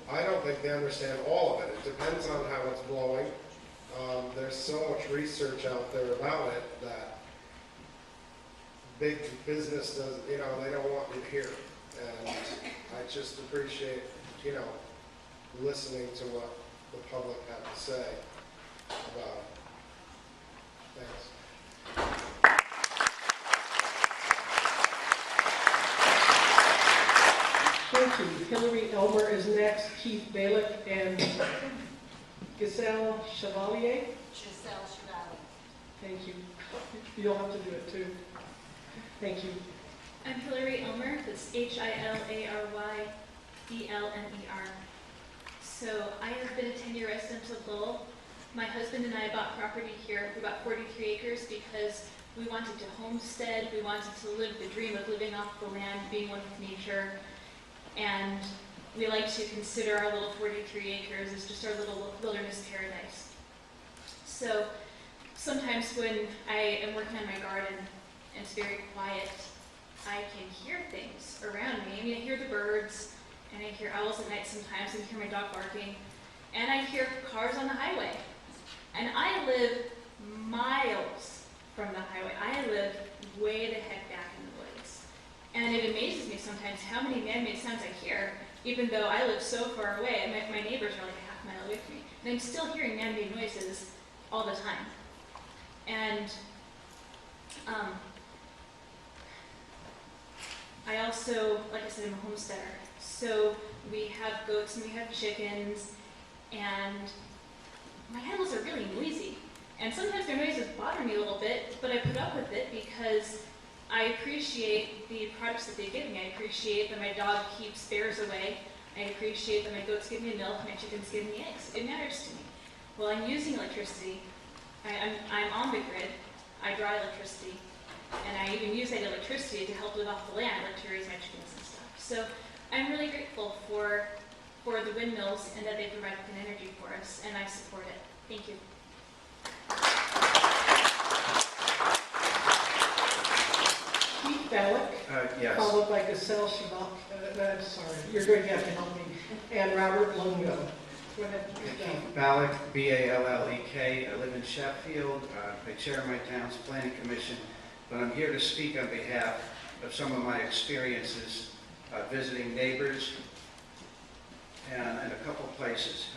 Speaker 5: I don't think they understand all of it. It depends on how it's blowing. There's so much research out there about it that
Speaker 13: big business doesn't, they don't want you here. And I just appreciate, listening to what the public had to say about it. Thanks.
Speaker 1: Thank you. Hillary Elmer is next, Keith Balick, and Giselle Chevalier.
Speaker 14: Giselle Chevalier.
Speaker 1: Thank you. You'll have to do it too. Thank you.
Speaker 14: I'm Hillary Elmer. That's HILARYELMER. So I have been a 10-year resident of Lowell. My husband and I bought property here. We bought 43 acres because we wanted to homestead. We wanted to live the dream of living off the land, being one with nature. And we like to consider our little 43 acres as just our little wilderness paradise. So sometimes when I am working on my garden and it's very quiet, I can hear things around me. I mean, I hear the birds, and I hear owls at night sometimes, and I hear my dog barking, and I hear cars on the highway. And I live miles from the highway. I live way the heck back in the woods. And it amazes me sometimes how many man-made sounds I hear, even though I live so far away, and my neighbors are like a half mile away from me. And I'm still hearing man-made noises all the time. And I also, like I said, I'm a homesteader. So we have goats and we have chickens, and my animals are really noisy. And sometimes their noises bother me a little bit, but I put up with it because I appreciate the products that they give me. I appreciate that my dog keeps bears away. I appreciate that my goats give me milk, my chickens give me eggs. It matters to me. Well, I'm using electricity. I'm on the grid. I draw electricity. And I even use that electricity to help live off the land, like to raise my chickens and stuff. So I'm really grateful for the windmills and that they provide clean energy for us, and I support it. Thank you.
Speaker 1: Keith Balick,
Speaker 2: Yes.
Speaker 1: followed by Giselle Chevalier. Sorry, you're going to have to help me. And Robert Longo. Go ahead.
Speaker 15: Keith Balick, B-A-L-L-E-K. I live in Sheffield. I chair my town's planning commission, but I'm here to speak on behalf of some of my experiences visiting neighbors and a couple places.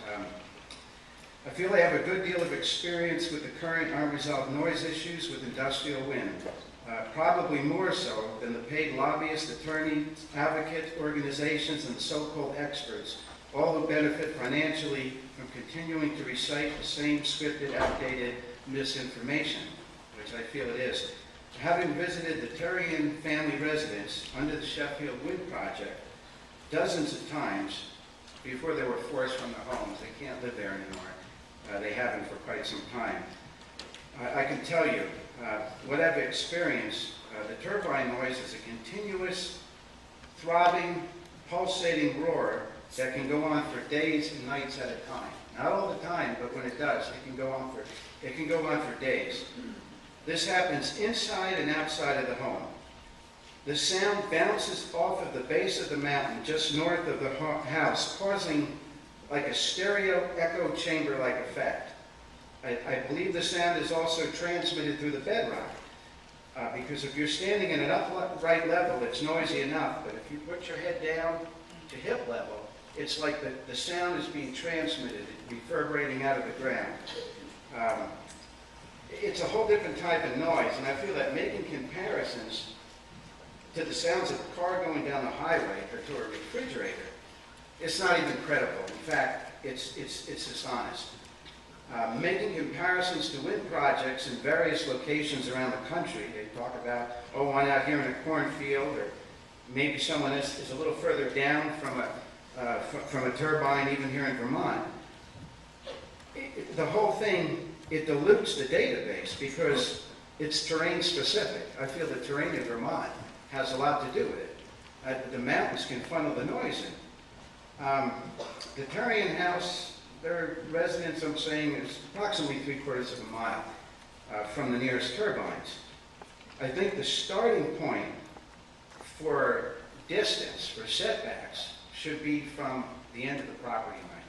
Speaker 15: I feel I have a good deal of experience with the current unresolved noise issues with industrial wind, probably more so than the paid lobbyists, attorneys, advocate organizations, and so-called experts, all who benefit financially from continuing to recite the same scripted, outdated misinformation, which I feel it is. Having visited the Terrian family residence under the Sheffield Wind Project dozens of times before they were forced from their homes, they can't live there anymore. They haven't for quite some time. I can tell you, what I've experienced, the turbine noise is a continuous, throbbing, pulsating roar that can go on for days and nights at a time. Not all the time, but when it does, it can go on for days. This happens inside and outside of the home. The sound bounces off of the base of the mountain just north of the house, causing like a stereo echo chamber-like effect. I believe the sound is also transmitted through the bedrock, because if you're standing at an upright level, it's noisy enough, but if you put your head down to hip level, it's like the sound is being transmitted, reverberating out of the ground. It's a whole different type of noise, and I feel that making comparisons to the sounds of a car going down the highway or to a refrigerator, it's not even credible. In fact, it's dishonest. Making comparisons to wind projects in various locations around the country, they talk about, oh, one out here in a cornfield, or maybe someone is a little further down from a turbine, even here in Vermont. The whole thing, it dilutes the database because it's terrain specific. I feel the terrain in Vermont has a lot to do with it. The mountains can funnel the noise in. The Terrian house, their residence, I'm saying, is approximately 3/4 of a mile from the nearest turbines. I think the starting point for distance, for setbacks, should be from the end of the property line.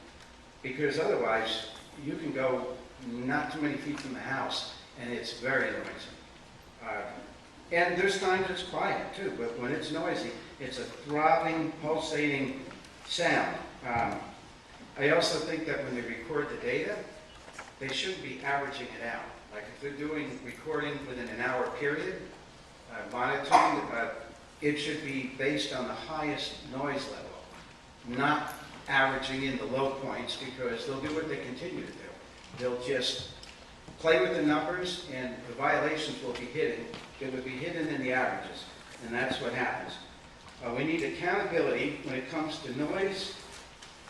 Speaker 15: Because otherwise, you can go not too many feet from the house, and it's very noisy. And there's times it's quiet too, but when it's noisy, it's a throbbing, pulsating sound. I also think that when they record the data, they shouldn't be averaging it out. Like if they're doing recording within an hour period, monitoring, it should be based on the highest noise level, not averaging in the low points, because they'll do what they continue to do. They'll just play with the numbers and the violations will be hidden. It would be hidden in the averages, and that's what happens. We need accountability when it comes to noise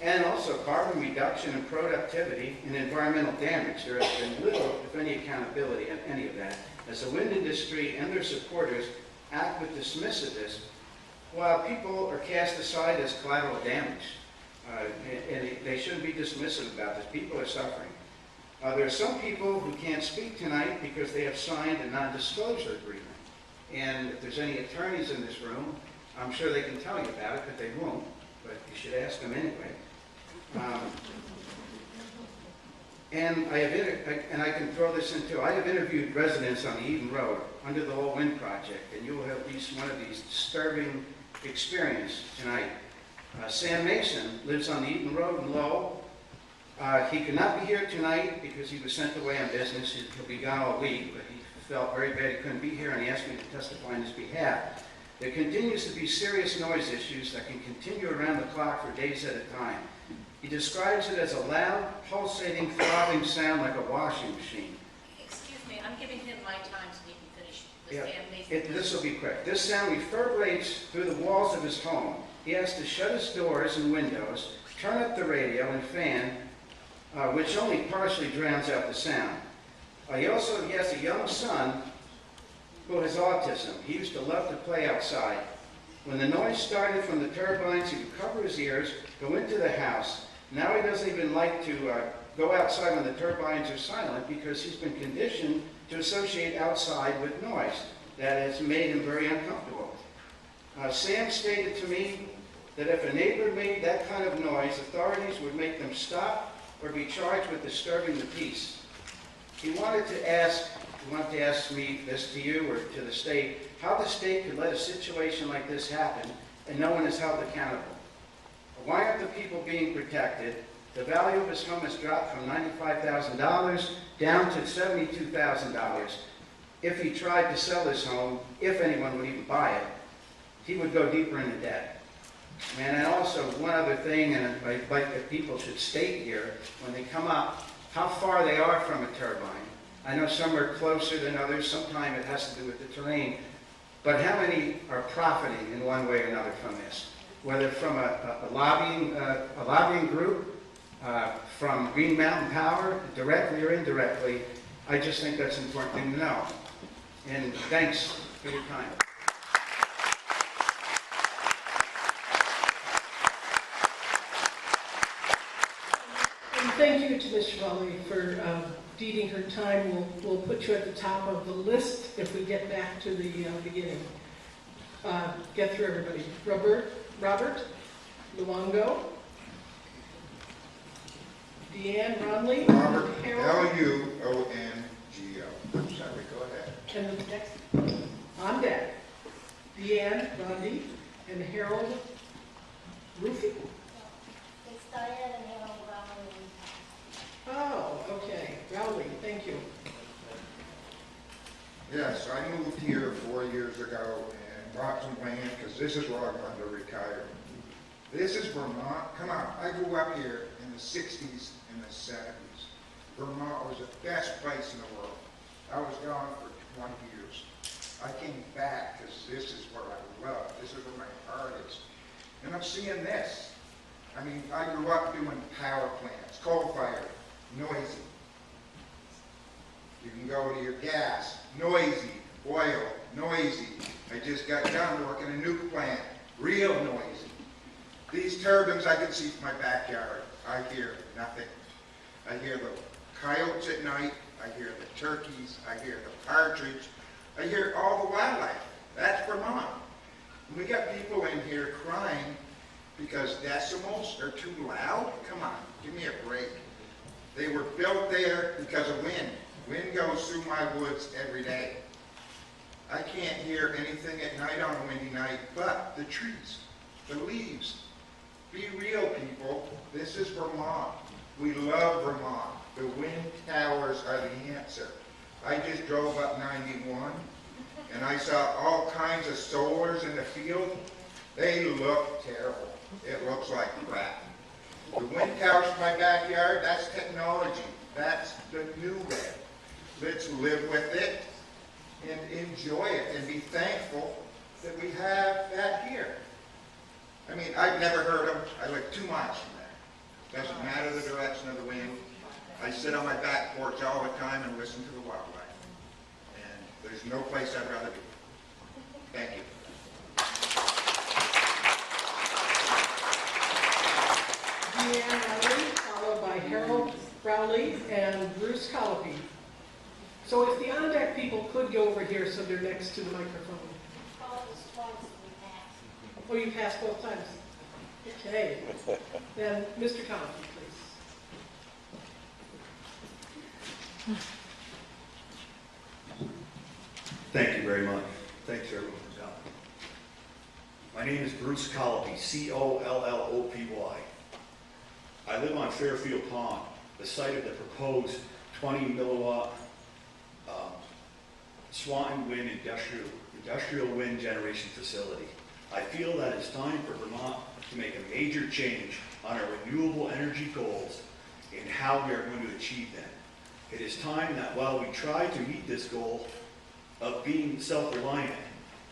Speaker 15: and also carbon reduction and productivity and environmental damage. There has been little, if any, accountability of any of that. As the wind industry and their supporters act with dismissiveness, while people are cast aside as collateral damage, and they shouldn't be dismissive about this. People are suffering. There are some people who can't speak tonight because they have signed a non-disclosure agreement. And if there's any attorneys in this room, I'm sure they can tell you about it, but they won't. But you should ask them anyway. And I can throw this in too. I have interviewed residents on the Eden Road under the Lowell Wind Project, and you will have at least one of these disturbing experiences tonight. Sam Mason lives on the Eden Road in Lowell. He could not be here tonight because he was sent away on business. He'll be gone all week, but he felt very bad he couldn't be here, and he asked me to testify on his behalf. There continues to be serious noise issues that can continue around the clock for days at a time. He describes it as a loud, pulsating, throbbing sound like a washing machine.
Speaker 16: Excuse me, I'm giving him my time so he can finish this
Speaker 15: Yeah,
Speaker 16: damn amazing.
Speaker 15: this will be quick. This sound reverberates through the walls of his home. He has to shut his doors and windows, turn up the radio and fan, which only partially drowns out the sound. He has a young son who has autism. He used to love to play outside. When the noise started from the turbines, he would cover his ears, go into the house. Now he doesn't even like to go outside when the turbines are silent because he's been conditioned to associate outside with noise. That has made him very uncomfortable. Sam stated to me that if a neighbor made that kind of noise, authorities would make them stop or be charged with disturbing the peace. He wanted to ask me this to you or to the state, how the state could let a situation like this happen and no one is held accountable. Why aren't the people being protected? The value of his home has dropped from $95,000 down to $72,000. If he tried to sell his home, if anyone would even buy it, he would go deeper into debt. And also one other thing, and I'd like that people should state here, when they come up, how far they are from a turbine. I know some are closer than others, sometimes it has to do with the terrain, but how many are profiting in one way or another from this? Whether from a lobbying group, from Green Mountain Power, directly or indirectly, I just think that's an important thing to know. And thanks for your time.
Speaker 1: And thank you to Ms. Chevalier for deeding her time. We'll put you at the top of the list if we get back to the beginning. Get through everybody. Robert Luongo, Deanne Ronley,
Speaker 17: Robert,
Speaker 1: Harold,
Speaker 17: L-U-O-N-G-O. Sorry, go ahead.
Speaker 1: and the next on deck, Deanne Ronley and Harold Rufy.
Speaker 3: It's Diane and Harold Rowley.
Speaker 1: Oh, okay, Rowley, thank you.
Speaker 17: Yes, I moved here 4 years ago and bought some land because this is where I wanted to retire. This is Vermont. Come on, I grew up here in the 60s and the 70s. Vermont was the best place in the world. I was gone for 20 years. I came back because this is where I love. This is where my heart is. And I'm seeing this. I mean, I grew up doing power plants, coal-fired, noisy. You can go to your gas, noisy, oil, noisy. I just got done working a nuke plant, real noisy. These turbines I can see from my backyard. I hear nothing. I hear the coyotes at night. I hear the turkeys. I hear the partridge. I hear all the wildlife. That's Vermont. And we got people in here crying because decimals are too loud. Come on, give me a break. They were built there because of wind. Wind goes through my woods every day. I can't hear anything at night on a windy night but the trees, the leaves. Be real, people. This is Vermont. We love Vermont. The wind towers are the answer. I just drove up 91 and I saw all kinds of solars in the field. They look terrible. It looks like crap. The wind towers in my backyard, that's technology. That's the new way. Let's live with it and enjoy it and be thankful that we have that here. I mean, I've never heard them. I live 2 miles from there. Doesn't matter the direction of the wind. I sit on my back porch all the time and listen to the wildlife. And there's no place I'd rather be. Thank you.
Speaker 1: Deanne Rowley, followed by Harold Rowley and Bruce Colopy. So if the on-deck people could go over here so they're next to the microphone. Oh, you passed both times? Okay. Then Mr. Colopy, please.
Speaker 18: Thank you very much. Thanks everyone for coming. My name is Bruce Colopy, C-O-L-L-O-P-Y. I live on Fairfield Pond, the site of the proposed 20 milliwatt Swanton Wind industrial wind generation facility. I feel that it's time for Vermont to make a major change on our renewable energy goals and how we are going to achieve them. It is time that while we try to meet this goal of being self-reliant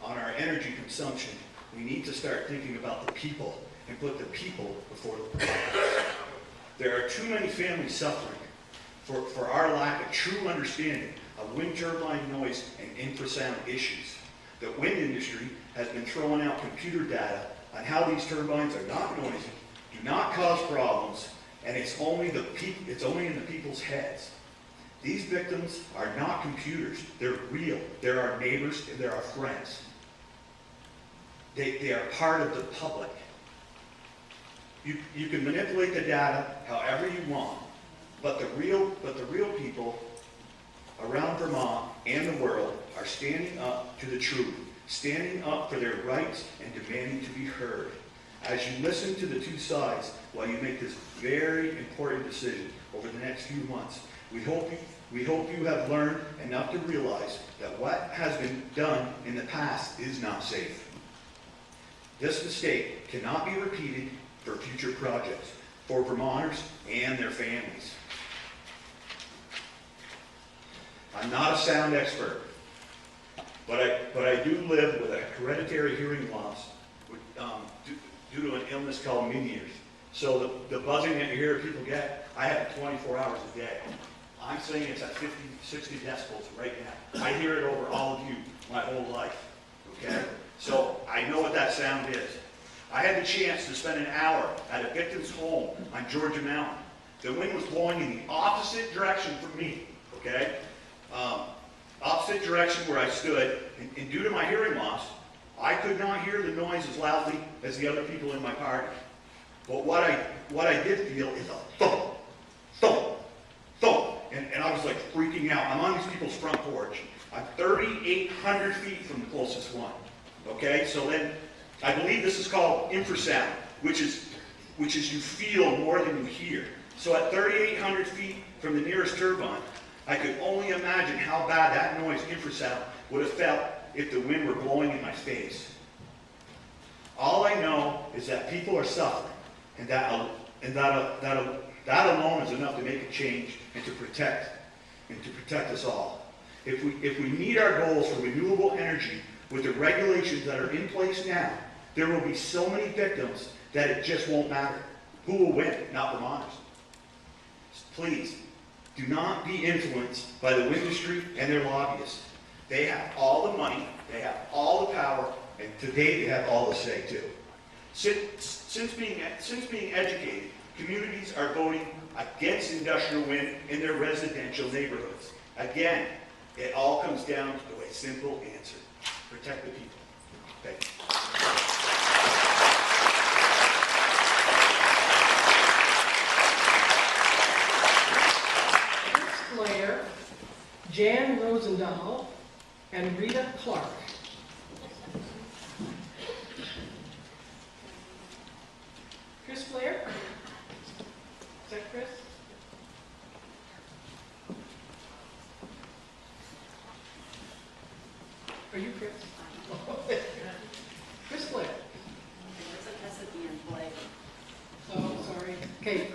Speaker 18: on our energy consumption, we need to start thinking about the people and put the people before the profits. There are too many families suffering for our lack of true understanding of wind turbine noise and infrasound issues. The wind industry has been throwing out computer data on how these turbines are not noisy, do not cause problems, and it's only in the people's heads. These victims are not computers. They're real. They're our neighbors and they're our friends. They are part of the public. You can manipulate the data however you want, but the real people around Vermont and the world are standing up to the truth, standing up for their rights and demanding to be heard. As you listen to the two sides while you make this very important decision over the next few months, we hope you have learned enough to realize that what has been done in the past is not safe. This mistake cannot be repeated for future projects, for Vermonters and their families. I'm not a sound expert, but I do live with a hereditary hearing loss due to an illness called Meniere's. So the buzzing that you hear people get, I have it 24 hours a day. I'm saying it's at 50, 60 decibels right now. I hear it over all of you my whole life, okay? So I know what that sound is. I had the chance to spend an hour at a victim's home on Georgia Mountain. The wind was blowing in the opposite direction from me, okay? Opposite direction where I stood, and due to my hearing loss, I could not hear the noise as loudly as the other people in my party. But what I did feel is a thump, thump, thump, and I was like freaking out. I'm on these people's front porch. I'm 3,800 feet from the closest one. Okay, so then I believe this is called infrasound, which is you feel more than you hear. So at 3,800 feet from the nearest turbine, I could only imagine how bad that noise, infrasound, would have felt if the wind were blowing in my face. All I know is that people are suffering, and that alone is enough to make a change and to protect us all. If we meet our goals for renewable energy with the regulations that are in place now, there will be so many victims that it just won't matter. Who will win? Not Vermonters. Please, do not be influenced by the wind industry and their lobbyists. They have all the money, they have all the power, and today they have all the say too. Since being educated, communities are voting against industrial wind in their residential neighborhoods. Again, it all comes down to a simple answer. Protect the people. Thank you.
Speaker 1: Jan Rosendahl and Rita Clark.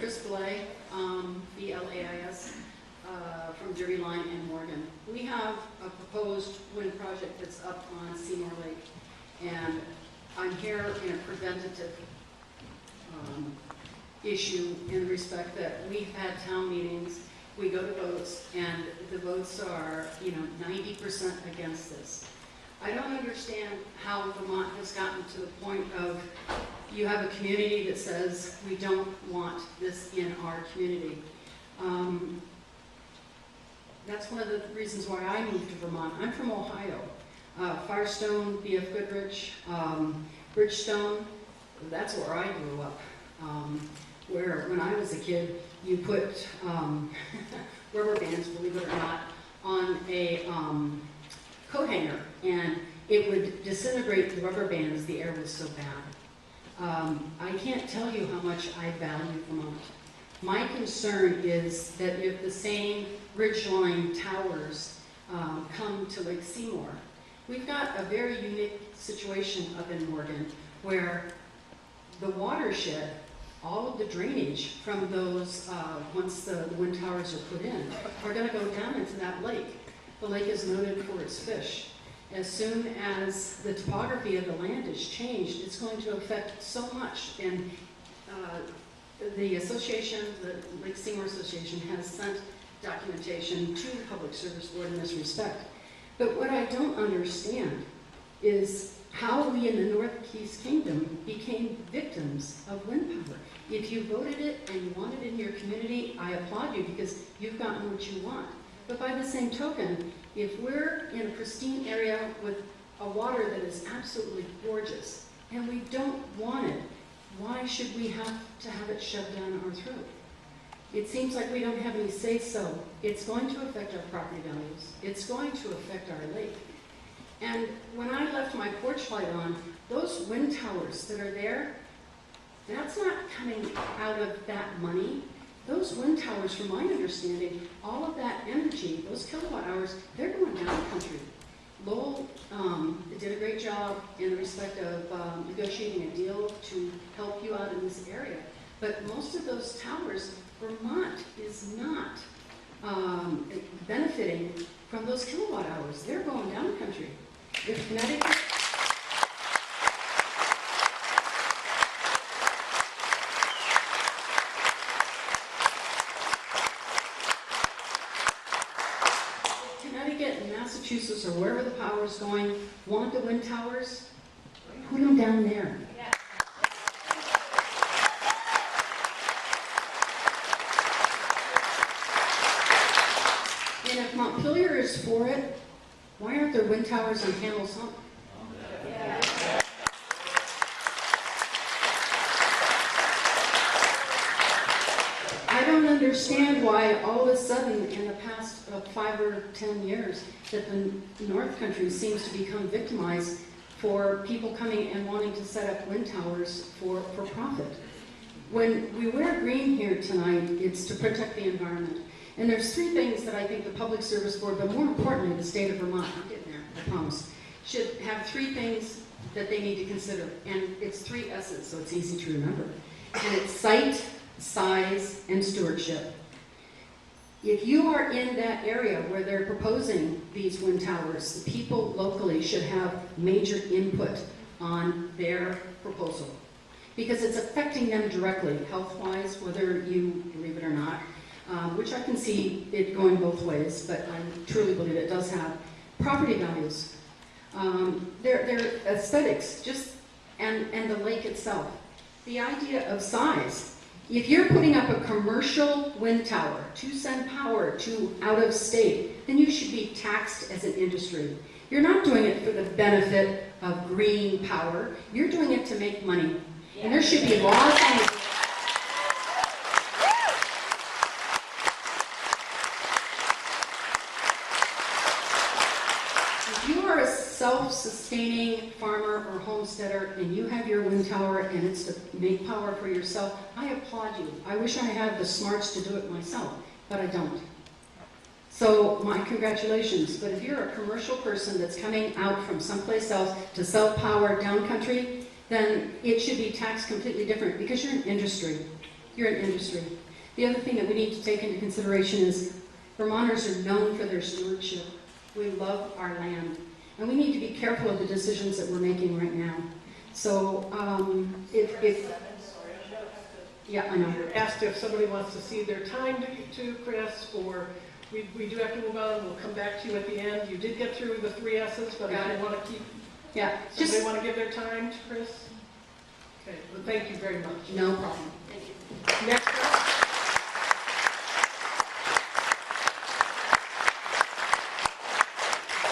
Speaker 19: Chris Blais, B-L-A-I-S, from Derby Line and Morgan. We have a proposed wind project that's up on Seymour Lake, and I'm here in a preventative issue in the respect that we've had town meetings, we go to votes, and the votes are, 90% against this. I don't understand how Vermont has gotten to the point of you have a community that says we don't want this in our community. That's one of the reasons why I moved to Vermont. I'm from Ohio. Firestone, B.F. Goodrich, Bridgestone, that's where I grew up. Where when I was a kid, you put rubber bands, believe it or not, on a coat hanger, and it would disintegrate the rubber bands. The air was so bad. I can't tell you how much I value Vermont. My concern is that if the same ridgeline towers come to Lake Seymour, we've got a very unique situation up in Morgan where the watershed, all of the drainage from those, once the wind towers are put in, are going to go down into that lake. The lake is noted for its fish. As soon as the topography of the land is changed, it's going to affect so much. And the association, the Lake Seymour Association, has sent documentation to the Public Service Board in this respect. But what I don't understand is how we in the Northeast Kingdom became victims of wind power. If you voted it and you want it in your community, I applaud you because you've gotten what you want. But by the same token, if we're in a pristine area with a water that is absolutely gorgeous and we don't want it, why should we have to have it shoved down our throat? It seems like we don't have any say-so. It's going to affect our property values. It's going to affect our lake. And when I left my porch light on, those wind towers that are there, that's not coming out of that money. Those wind towers, from my understanding, all of that energy, those kilowatt hours, they're going down the country. Lowell did a great job in respect of negotiating a deal to help you out in this area. But most of those towers, Vermont is not benefiting from those kilowatt hours. They're going down the country. If Connecticut and Massachusetts or wherever the power is going want the wind towers, put them down there.
Speaker 14: Yeah.
Speaker 19: And if Montpelier is for it, why aren't there wind towers on Camel's Hump? I don't understand why all of a sudden in the past 5 or 10 years that the North Country seems to become victimized for people coming and wanting to set up wind towers for profit. When we wear green here tonight, it's to protect the environment. And there's 3 things that I think the Public Service Board, but more importantly the state of Vermont, I'm getting there, I promise, should have 3 things that they need to consider. And it's 3 S's, so it's easy to remember. And it's site, size, and stewardship. If you are in that area where they're proposing these wind towers, the people locally should have major input on their proposal. Because it's affecting them directly, health-wise, whether you believe it or not, which I can see it going both ways, but I truly believe it does have property values. Their aesthetics, and the lake itself. The idea of size. If you're putting up a commercial wind tower to send power to out of state, then you should be taxed as an industry. You're not doing it for the benefit of green power. You're doing it to make money. And there should be laws on the self-sustaining farmer or homesteader and you have your wind tower and it's to make power for yourself, I applaud you. I wish I had the smarts to do it myself, but I don't. So my congratulations. But if you're a commercial person that's coming out from someplace else to sell power down country, then it should be taxed completely different because you're an industry. you're an industry. The other thing that we need to take into consideration is Vermonters are known for their stewardship. We love our land. And we need to be careful of the decisions that we're making right now. So yeah, I know.
Speaker 1: You're asked if somebody wants to cede their time to Chris, or we do have to move on. We'll come back to you at the end. You did get through the 3 S's, but if you want to keep, somebody want to give their time to Chris? Okay, well, thank you very much.
Speaker 19: No problem.
Speaker 1: Thank you. Next up.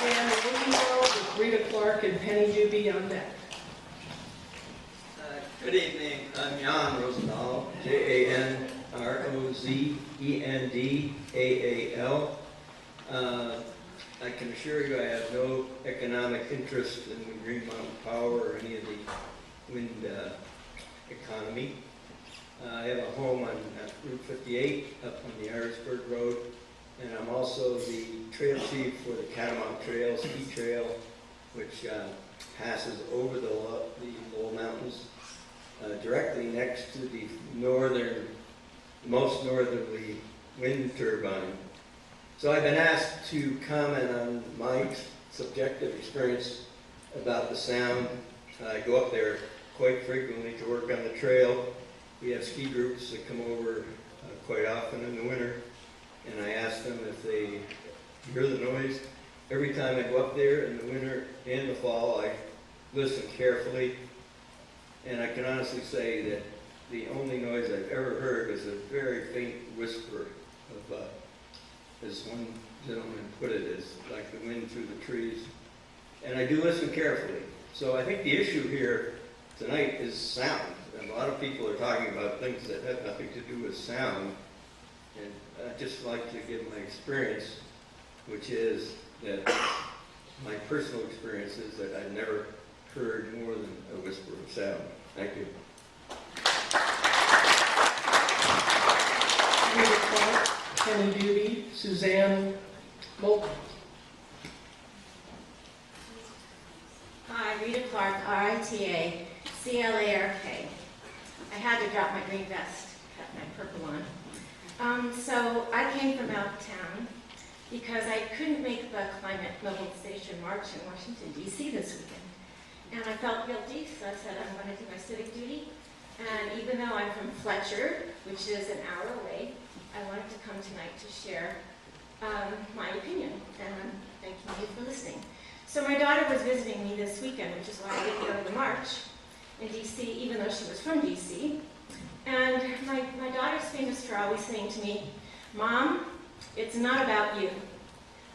Speaker 1: And Rosenthal with Rita Clark and Penny Doobie on deck.
Speaker 20: Good evening. I'm Jan Rosendahl, J-A-N-R-O-Z-E-N-D-A-A-L. I can assure you I have no economic interest in the Green Mountain Power or any of the wind economy. I have a home on Route 58 up on the Irisburg Road, and I'm also the trail chief for the Catamount Trail, ski trail, which passes over the Lowell Mountains, directly next to the most northerly wind turbine. So I've been asked to comment on my subjective experience about the sound. I go up there quite frequently to work on the trail. We have ski groups that come over quite often in the winter, and I ask them if they hear the noise. Every time I go up there in the winter and the fall, I listen carefully, and I can honestly say that the only noise I've ever heard is a very faint whisper of, as one gentleman put it, is like the wind through the trees. And I do listen carefully. So I think the issue here tonight is sound. And a lot of people are talking about things that have nothing to do with sound. And I'd just like to give my experience, which is that my personal experience is that I've never heard more than a whisper of sound. Thank you.
Speaker 1: Rita Clark, Penny Doobie, Suzanne Moulton.
Speaker 21: Hi, Rita Clark, R-I-T-A-C-L-A-R-K. I had to drop my green vest, got my purple on. So I came from out of town because I couldn't make the climate mobilization march in Washington, D.C. this weekend. And I felt guilty, so I said I'm going to do my civic duty. And even though I'm from Fletcher, which is an hour away, I wanted to come tonight to share my opinion, and I'm thanking you for listening. So my daughter was visiting me this weekend, which is why I didn't go to the march in D.C., even though she was from D.C. And my daughter's famous for always saying to me, "Mom, it's not about you."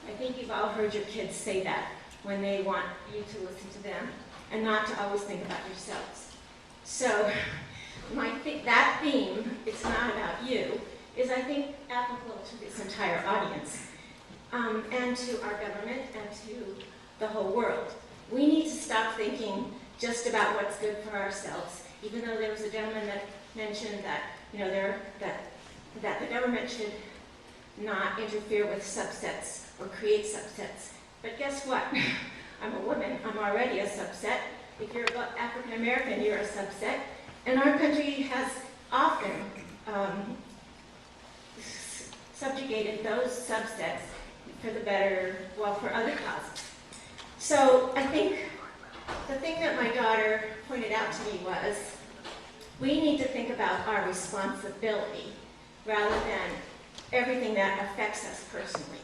Speaker 21: I think you've all heard your kids say that when they want you to listen to them and not to always think about yourselves. So that theme, "It's not about you," is, I think, applicable to this entire audience, and to our government and to the whole world. We need to stop thinking just about what's good for ourselves, even though there was a gentleman that mentioned that, that the government should not interfere with subsets or create subsets. But guess what? I'm a woman. I'm already a subset. If you're African American, you're a subset. And our country has often subjugated those subsets for the better, well, for other causes. So I think the thing that my daughter pointed out to me was, we need to think about our responsibility rather than everything that affects us personally.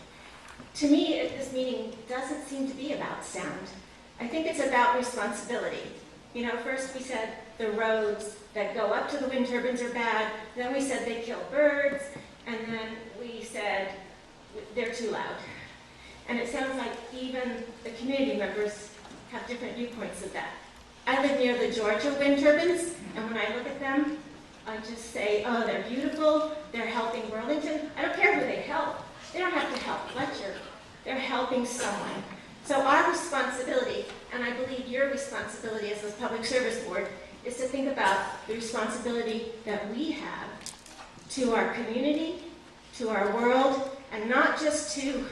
Speaker 21: To me, this meeting doesn't seem to be about sound. I think it's about responsibility. First we said the roads that go up to the wind turbines are bad, then we said they kill birds, and then we said they're too loud. And it sounds like even the community members have different viewpoints of that. I live near the Georgia wind turbines, and when I look at them, I just say, oh, they're beautiful, they're helping Burlington. I don't care who they help. They don't have to help Fletcher. They're helping someone. So our responsibility, and I believe your responsibility as a public service board, is to think about the responsibility that we have to our community, to our world, and not just to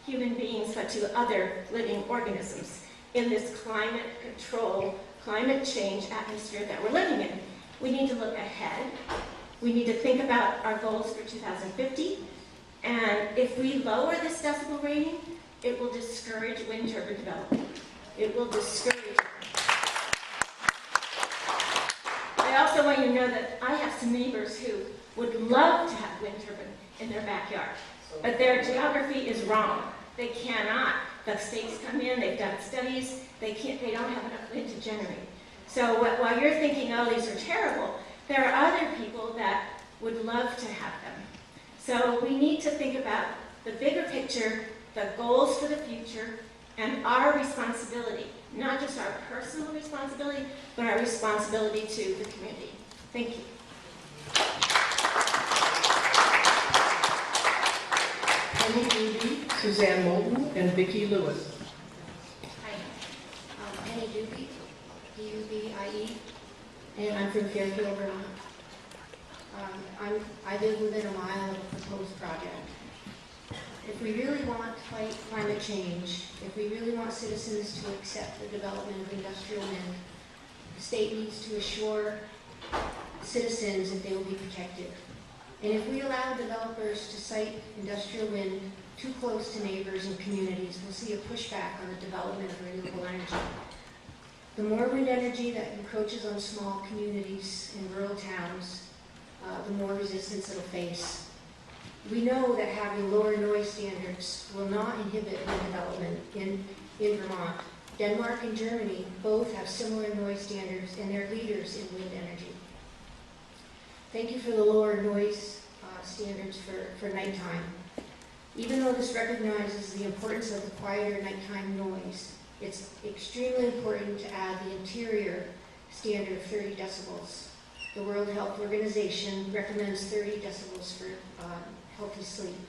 Speaker 21: human beings, but to other living organisms in this climate control, climate change atmosphere that we're living in. We need to look ahead. We need to think about our goals for 2050. And if we lower this decibel rating, it will discourage wind turbine development. It will discourage. I also want you to know that I have some neighbors who would love to have wind turbine in their backyard, but their geography is wrong. They cannot. The states come in, they've done studies, they don't have enough wind to generate. So while you're thinking, oh, these are terrible, there are other people that would love to have them. So we need to think about the bigger picture, the goals for the future, and our responsibility, not just our personal responsibility, but our responsibility to the community. Thank you.
Speaker 1: Penny Doobie, Suzanne Moulton, and Vicki Lewis.
Speaker 4: Hi, Penny Doobie, D-U-B-I-E, and I'm from Fairfield, Vermont. I live within a mile of a proposed project. If we really want to fight climate change, if we really want citizens to accept the development of industrial wind, the state needs to assure citizens that they will be protected. And if we allow developers to site industrial wind too close to neighbors and communities, we'll see a pushback on the development of renewable energy. The more wind energy that encroaches on small communities and rural towns, the more resistance it'll face. We know that having lower noise standards will not inhibit wind development in Vermont. Denmark and Germany both have similar noise standards, and they're leaders in wind energy. Thank you for the lower noise standards for nighttime. Even though this recognizes the importance of the quieter nighttime noise, it's extremely important to add the interior standard of 30 decibels. The World Health Organization recommends 30 decibels for healthy sleep.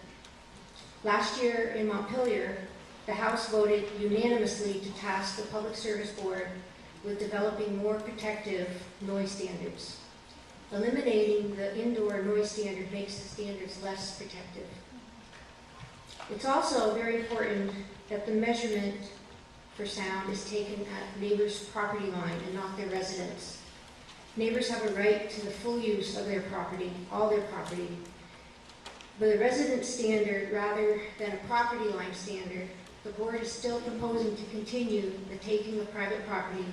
Speaker 4: Last year in Montpelier, the House voted unanimously to task the Public Service Board with developing more protective noise standards. Eliminating the indoor noise standard makes the standards less protective. It's also very important that the measurement for sound is taken at neighbors' property line and not their residence. Neighbors have a right to the full use of their property, all their property. With a resident standard rather than a property line standard, the board is still proposing to continue the taking of private property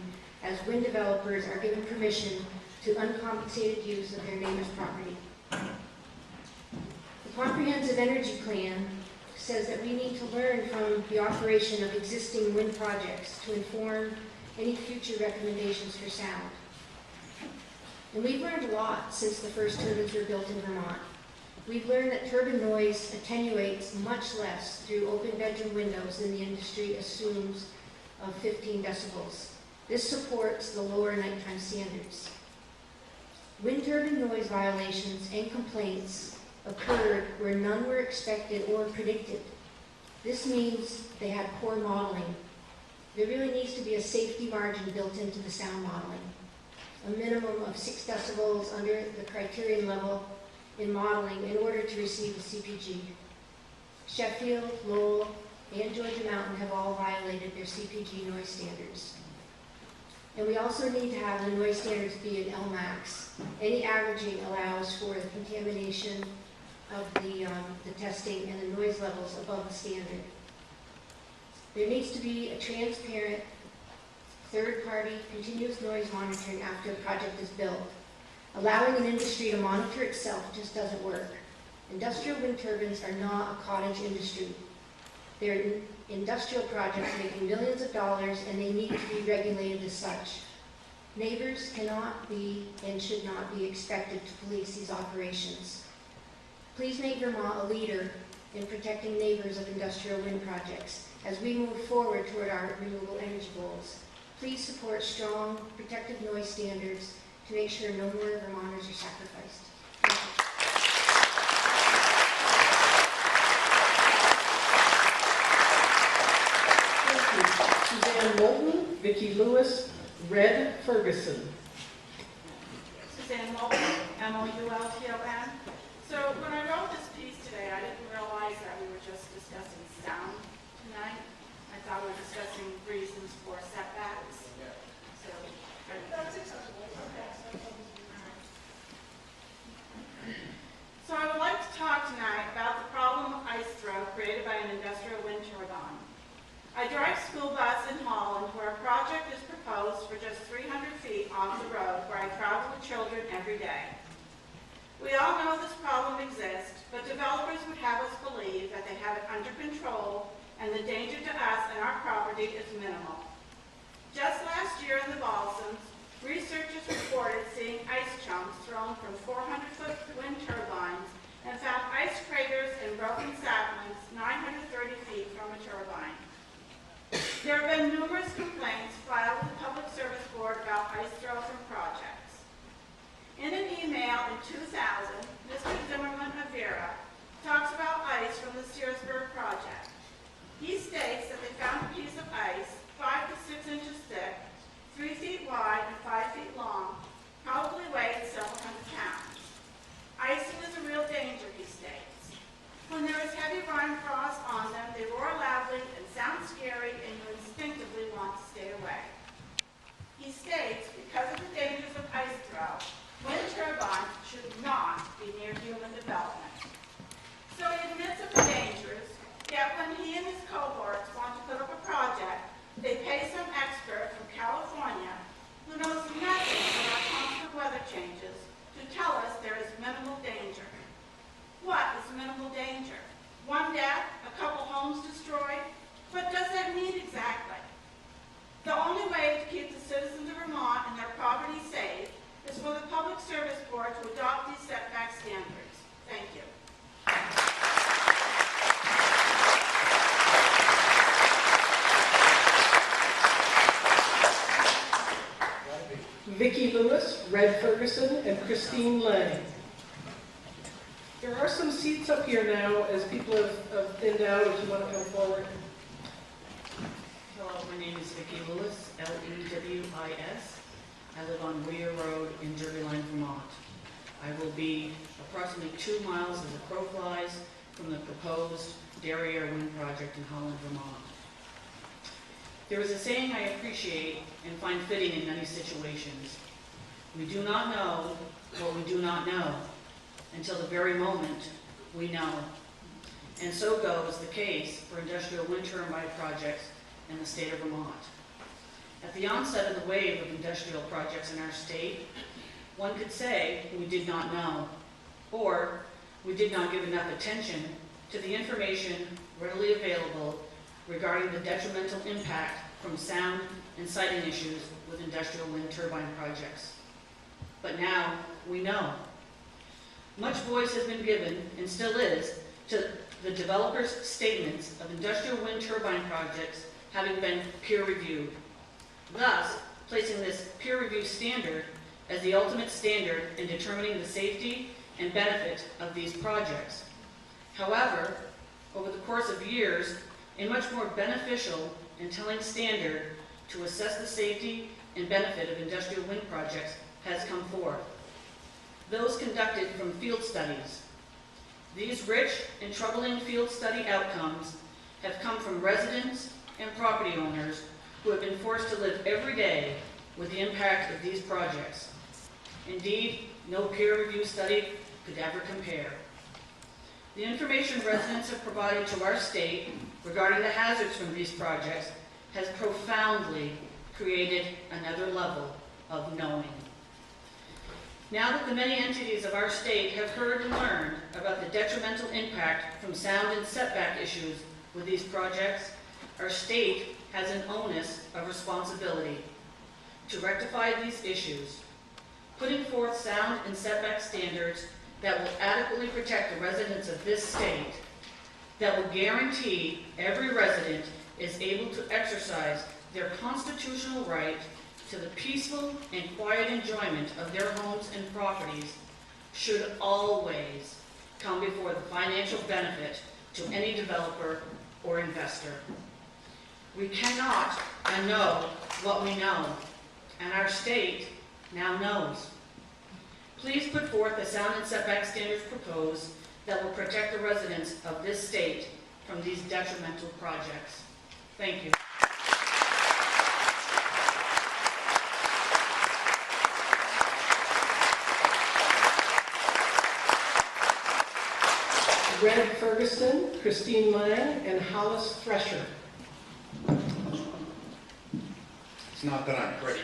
Speaker 4: as wind developers are given permission to uncompensated use of their neighbor's property. The Comprehensive Energy Plan says that we need to learn from the operation of existing wind projects to inform any future recommendations for sound. And we've learned a lot since the first turbines were built in Vermont. We've learned that turbine noise attenuates much less through open bedroom windows than the industry assumes of 15 decibels. This supports the lower nighttime standards. Wind turbine noise violations and complaints occurred where none were expected or predicted. This means they had poor modeling. There really needs to be a safety margin built into the sound modeling. A minimum of 6 decibels under the criterion level in modeling in order to receive the CPG. Sheffield, Lowell, and Georgia Mountain have all violated their CPG noise standards. And we also need to have the noise standards be an LMAX. Any averaging allows for the contamination of the testing and the noise levels above the standard. There needs to be a transparent third-party continuous noise monitoring after a project is built. Allowing an industry to monitor itself just doesn't work. Industrial wind turbines are not a cottage industry. They're industrial projects making millions of dollars, and they need to be regulated as such. Neighbors cannot be and should not be expected to police these operations. Please make Vermont a leader in protecting neighbors of industrial wind projects as we move forward toward our renewable energy goals. Please support strong, protective noise standards to make sure no more Vermonters are sacrificed.
Speaker 1: Suzanne Moulton, Vicki Lewis, Red Ferguson.
Speaker 22: Suzanne Moulton, M-O-U-L-T-O-N. So when I wrote this piece today, I didn't realize that we were just discussing sound tonight. I thought we were discussing reasons for setbacks. So, that's acceptable. Okay. for just 300 feet off the road where I travel with children every day. We all know this problem exists, but developers would have us believe that they have it under control and the danger to us and our property is minimal. Just last year in the Balsams, researchers reported seeing ice chunks thrown from 400-foot wind turbines and found ice craters and broken saplings 930 feet from a turbine. There have been numerous complaints filed with the Public Service Board about ice throw from projects. In an email in 2000, Mr. Zimmerman of Vera talks about ice from the Searsburg project. He states that they found a piece of ice 5 to 6 inches thick, 3 feet wide and 5 feet long, probably weighed several hundred pounds. Icing is a real danger, he states. When there is heavy rime frost on them, they roar loudly and sound scary and you instinctively want to stay away. He states, because of the dangers of ice throw, wind turbines should not be near human development. So he admits of the dangers, yet when he and his cohorts want to put up a project, they pay some expert from California who knows nothing about constant weather changes to tell us there is minimal danger. What is minimal danger? One death, a couple homes destroyed? What does that mean exactly? The only way to keep the citizens of Vermont and their property safe is for the Public Service Board to adopt these setback standards. Thank you.
Speaker 1: Vicki Lewis, Red Ferguson, and Christine Lang. There are some seats up here now as people have thinned out, if you want to come forward.
Speaker 6: Hello, my name is Vicki Lewis, L-E-W-I-S. I live on Weir Road in Turbine, Vermont. I will be approximately 2 miles as a crow flies from the proposed Derriere Wind Project in Holland, Vermont. There is a saying I appreciate and find fitting in many situations. We do not know what we do not know until the very moment we know. And so goes the case for industrial wind turbine projects in the state of Vermont. At the onset of the wave of industrial projects in our state, one could say we did not know, or we did not give enough attention to the information readily available regarding the detrimental impact from sound and siting issues with industrial wind turbine projects. But now we know. Much voice has been given, and still is, to the developers' statements of industrial wind turbine projects having been peer-reviewed, thus placing this peer review standard as the ultimate standard in determining the safety and benefit of these projects. However, over the course of years, a much more beneficial and telling standard to assess the safety and benefit of industrial wind projects has come forth. Those conducted from field studies. These rich and troubling field study outcomes have come from residents and property owners who have been forced to live every day with the impact of these projects. Indeed, no peer review study could ever compare. The information residents have provided to our state regarding the hazards from these projects has profoundly created another level of knowing. Now that the many entities of our state have heard and learned about the detrimental impact from sound and setback issues with these projects, our state has an onus of responsibility to rectify these issues, putting forth sound and setback standards that will adequately protect the residents of this state, that will guarantee every resident is able to exercise their constitutional right to the peaceful and quiet enjoyment of their homes and properties, should always come before the financial benefit to any developer or investor. We cannot unknow what we know, and our state now knows. Please put forth the sound and setback standards proposed that will protect the residents of this state from these detrimental projects. Thank you.
Speaker 1: Red Ferguson, Christine Lang, and Hollis Thresher.
Speaker 7: It's not that I'm pretty,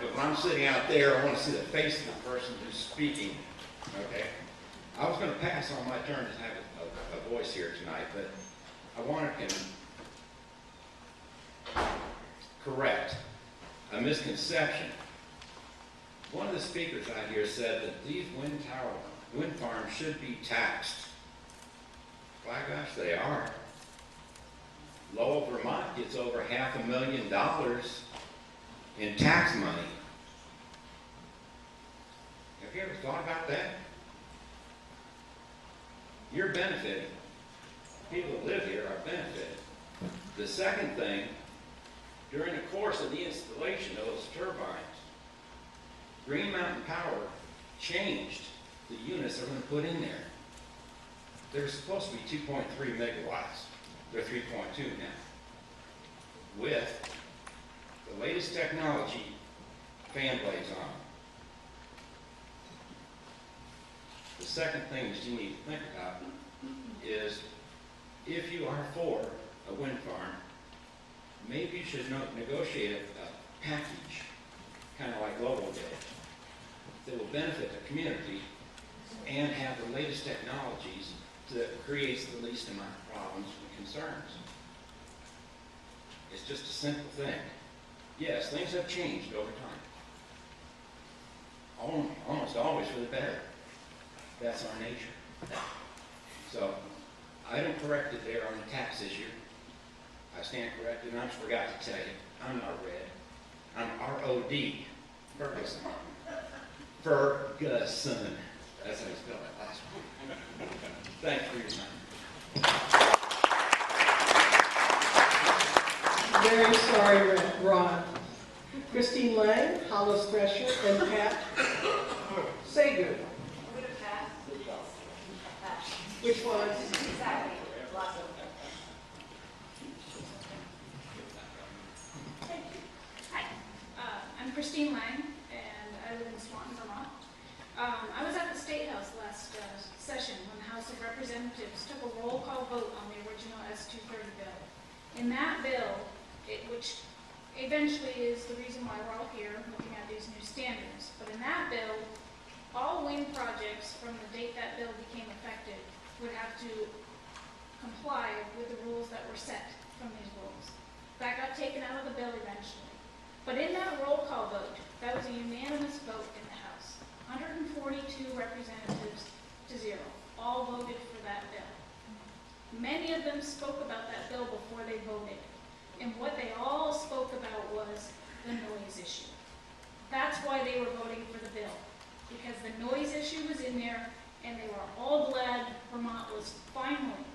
Speaker 7: but when I'm sitting out there, I want to see the face of the person who's speaking, okay? I was going to pass on my turn to have a voice here tonight, but I wanted to correct a misconception. One of the speakers out here said that these wind farms should be taxed. By gosh, they are. Lowell, Vermont gets over $500,000 in tax money. Have you ever thought about that? You're benefiting. People that live here are benefiting. The second thing, during the course of the installation of those turbines, Green Mountain Power changed the units they're going to put in there. They were supposed to be 2.3 megawatts. They're 3.2 now. With the latest technology, fan blades on them. The second thing that you need to think about is if you are for a wind farm, maybe you should negotiate a package, kind of like Lowell did, that will benefit the community and have the latest technologies that creates the least amount of problems and concerns. It's just a simple thing. Yes, things have changed over time. Almost always for the better. That's our nature. So, I don't correct it there on the tax issue. I stand corrected, and I forgot to tell you, I'm not red. I'm R-O-D, Ferguson. Ferguson. That's how you spell that last one. Thanks for your time.
Speaker 1: Very sorry, Ron. Christine Lang, Hollis Thresher, and Pat Sager. Which was?
Speaker 8: Exactly.
Speaker 14: Hi, I'm Christine Lang, and I live in Swanton, Vermont. I was at the State House last session when the House of Representatives took a roll call vote on the original S-230 bill. In that bill, which eventually is the reason why we're all here looking at these new standards, but in that bill, all wind projects from the date that bill became effective would have to comply with the rules that were set from these rules. That got taken out of the bill eventually. But in that roll call vote, that was a unanimous vote in the House. 142 representatives to 0, all voted for that bill. Many of them spoke about that bill before they voted. And what they all spoke about was the noise issue. That's why they were voting for the bill, because the noise issue was in there, and they were all glad Vermont was finally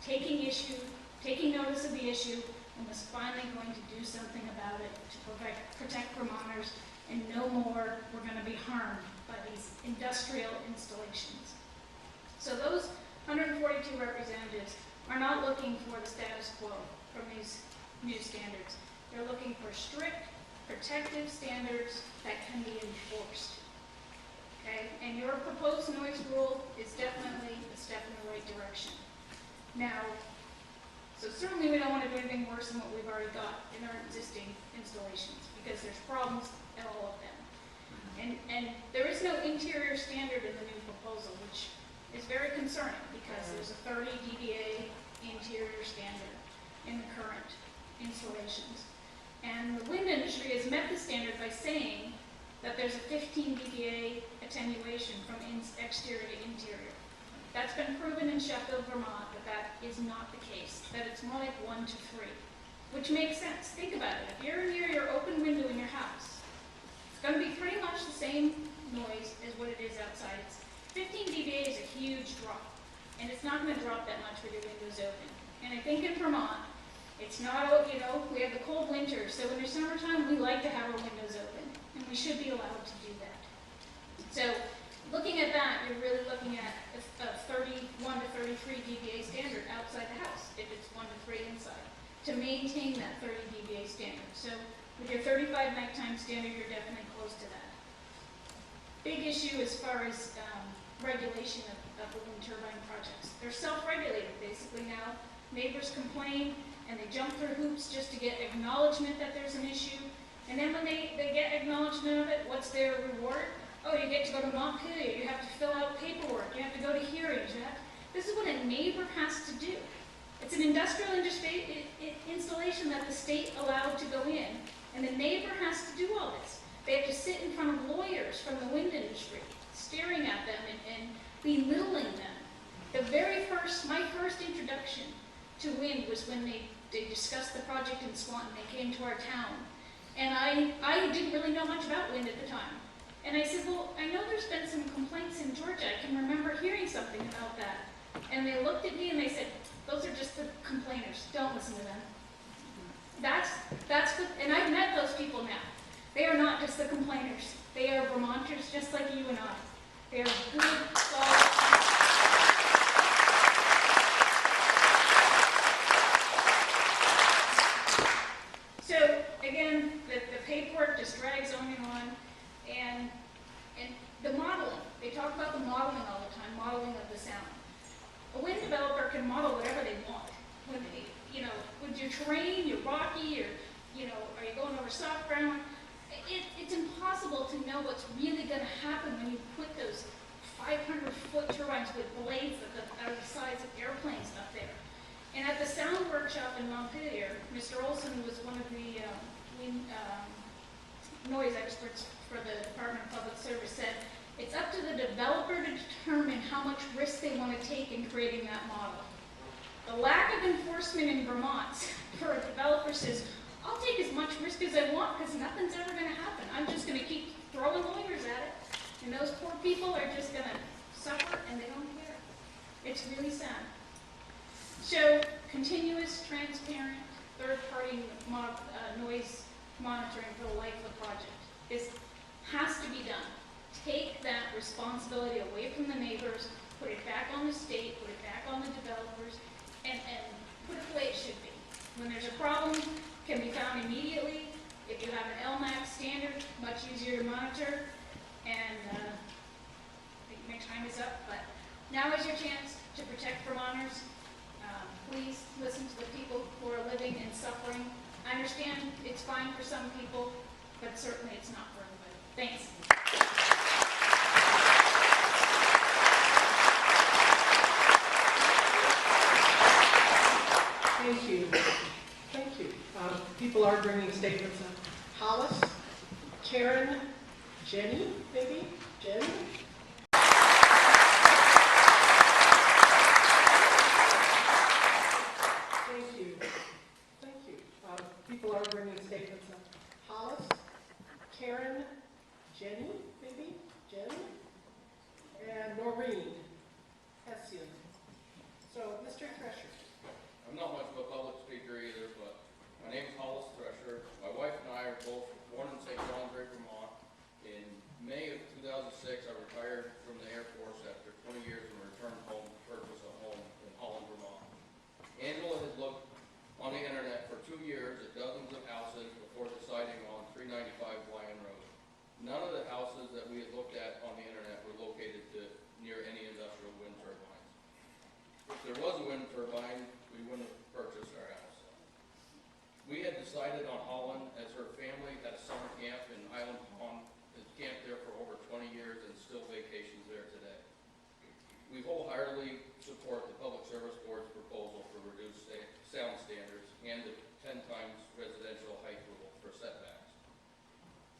Speaker 14: taking notice of the issue and was finally going to do something about it to protect Vermonters, and no more were going to be harmed by these industrial installations. So those 142 representatives are not looking for the status quo from these new standards. They're looking for strict, protective standards that can be enforced. Okay? And your proposed noise rule is definitely a step in the right direction. Now, so certainly we don't want to do anything worse than what we've already got in our existing installations, because there's problems at all of them. And there is no interior standard in the new proposal, which is very concerning, because there's a 30 dBA interior standard in the current installations. And the wind industry has met the standard by saying that there's a 15 dBA attenuation from exterior to interior. That's been proven in Sheffield, Vermont, that is not the case, that it's more like 1 to 3, which makes sense. Think about it. If you're near your open window in your house, it's going to be pretty much the same noise as what it is outside. 15 dBA is a huge drop, and it's not going to drop that much with your windows open. And I think in Vermont, it's not, we have the cold winters, so in the summertime, we like to have our windows open, and we should be allowed to do that. So looking at that, you're really looking at a 31 to 33 dBA standard outside the house, if it's 1 to 3 inside, to maintain that 30 dBA standard. So with your 35 nighttime standard, you're definitely close to that. Big issue as far as regulation of the wind turbine projects. They're self-regulated basically now. Neighbors complain, and they jump through hoops just to get acknowledgement that there's an issue, And then when they get acknowledgement of it, what's their reward? Oh, you get to go to Montpelier, you have to fill out paperwork, you have to go to hearings. This is what a neighbor has to do. It's an industrial installation that the state allowed to go in, and the neighbor has to do all this. They have to sit in front of lawyers from the wind industry, staring at them and belittling them. My first introduction to wind was when they discussed the project in Swanton. They came to our town. And I didn't really know much about wind at the time. And I said, well, I know there's been some complaints in Georgia. I can remember hearing something about that. And they looked at me and they said, those are just the complainers. Don't listen to them. That's what, and I've met those people now. They are not just the complainers. They are Vermonters just like you and I. They are good, solid people. So again, the paperwork just drags on and on, and the modeling. They talk about the modeling all the time, modeling of the sound. A wind developer can model whatever they want. When they, with your terrain, you're rocky, or are you going over soft ground? It's impossible to know what's really going to happen when you put those 500-foot turbines with blades that are the size of airplanes up there. And at the sound workshop in Montpelier, Mr. Olson was one of the noise experts for the Department of Public Service, said it's up to the developer to determine how much risk they want to take in creating that model. The lack of enforcement in Vermont for a developer says, I'll take as much risk as I want because nothing's ever going to happen. I'm just going to keep throwing lawyers at it, and those poor people are just going to suffer and they don't care. It's really sad. So, continuous, transparent, third-party noise monitoring for the life of the project. This has to be done. Take that responsibility away from the neighbors, put it back on the state, put it back on the developers, and put it the way it should be. When there's a problem, it can be found immediately. If you have an LMAX standard, much easier to monitor. And I think my time is up, but now is your chance to protect Vermonters. Please listen to the people who are living and suffering. I understand it's fine for some people, but certainly it's not for everybody. Thanks.
Speaker 1: Thank you. Thank you. People are bringing statements up. Hollis, Karen, Jenny, maybe? Jen? Thank you. Thank you. People are bringing statements up. Hollis, Karen, Jenny, maybe? Jen? And Noreen Hessian. So, Mr. Thresher.
Speaker 8: I'm not much of a public speaker either, but my name is Hollis Thresher. My wife and I are both born in St. Johnsbury, Vermont. In May of 2006, I retired from the Air Force after 20 years and returned home to purchase a home in Holland, Vermont. Angela had looked on the internet for 2 years at dozens of houses before deciding on 395 Lyon Road. None of the houses that we had looked at on the internet were located near any industrial wind turbines. If there was a wind turbine, we wouldn't have purchased our house. We had decided on Holland as her family had a summer camp in Island Pond, has camped there for over 20 years and still vacations there today. We wholeheartedly support the Public Service Board's proposal for reduced sound standards and the 10 times residential height rule for setbacks.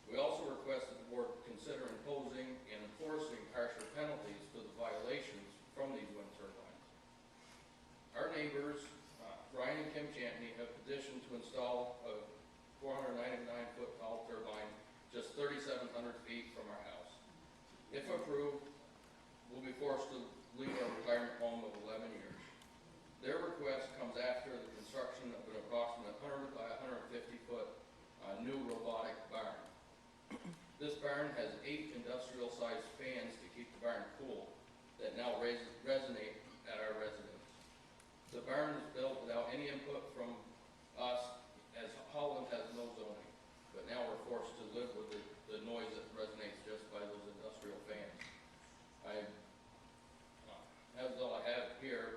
Speaker 8: We also request that the board consider imposing and enforcing harsher penalties for the violations from these wind turbines. Our neighbors, Ryan and Kim Champney, have petitioned to install a 499-foot tall turbine just 3,700 feet from our house. If approved, we'll be forced to leave our retirement home of 11 years. Their request comes after the construction of an approximate 100 by 150-foot new robotic barn. This barn has 8 industrial-sized fans to keep the barn cool that now resonate at our residence. The barn is built without any input from us, as Holland has no zoning, but now we're forced to live with the noise that resonates just by those industrial fans. That's all I have here,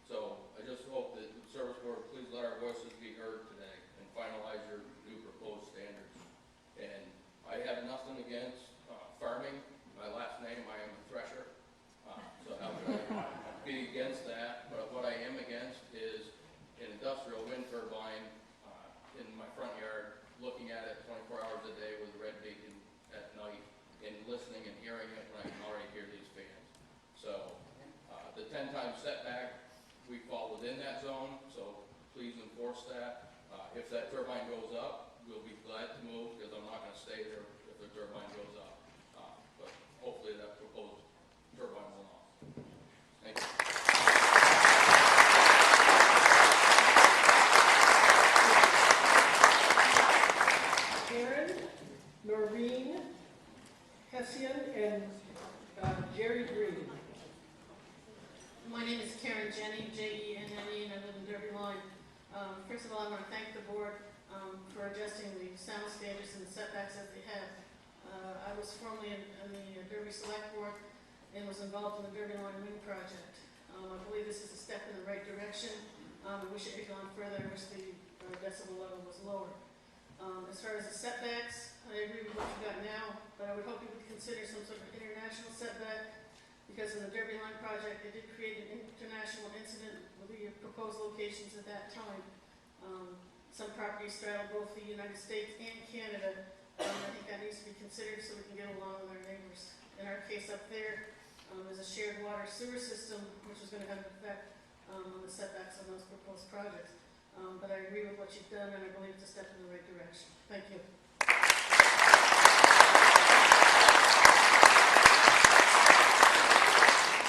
Speaker 8: so I just hope that the Service Board please let our voices be heard today and finalize your new proposed standards.
Speaker 1: Noreen Hessian and Jerry Green.
Speaker 9: My name is Karen Jenny, J-E-N-N-E, and I live in Derby Line. First of all, I want to thank the board for adjusting the sound standards and the setbacks that they have. I was formerly in the Derby Select Board and was involved in the Derby Line Wind Project. I believe this is a step in the right direction. I wish it had gone further. I wish the decibel level was lower. As far as the setbacks, I agree with what you got now, but I would hope you would consider some sort of international setback, because in the Derby Line project, they did create an international incident with the proposed locations at that time. Some properties straddle both the United States and Canada. I think that needs to be considered so we can get along with our neighbors. In our case up there, there's a shared water sewer system, which is going to have an effect on the setbacks on those proposed projects. But I agree with what you've done, and I believe it's a step in the right direction. Thank you.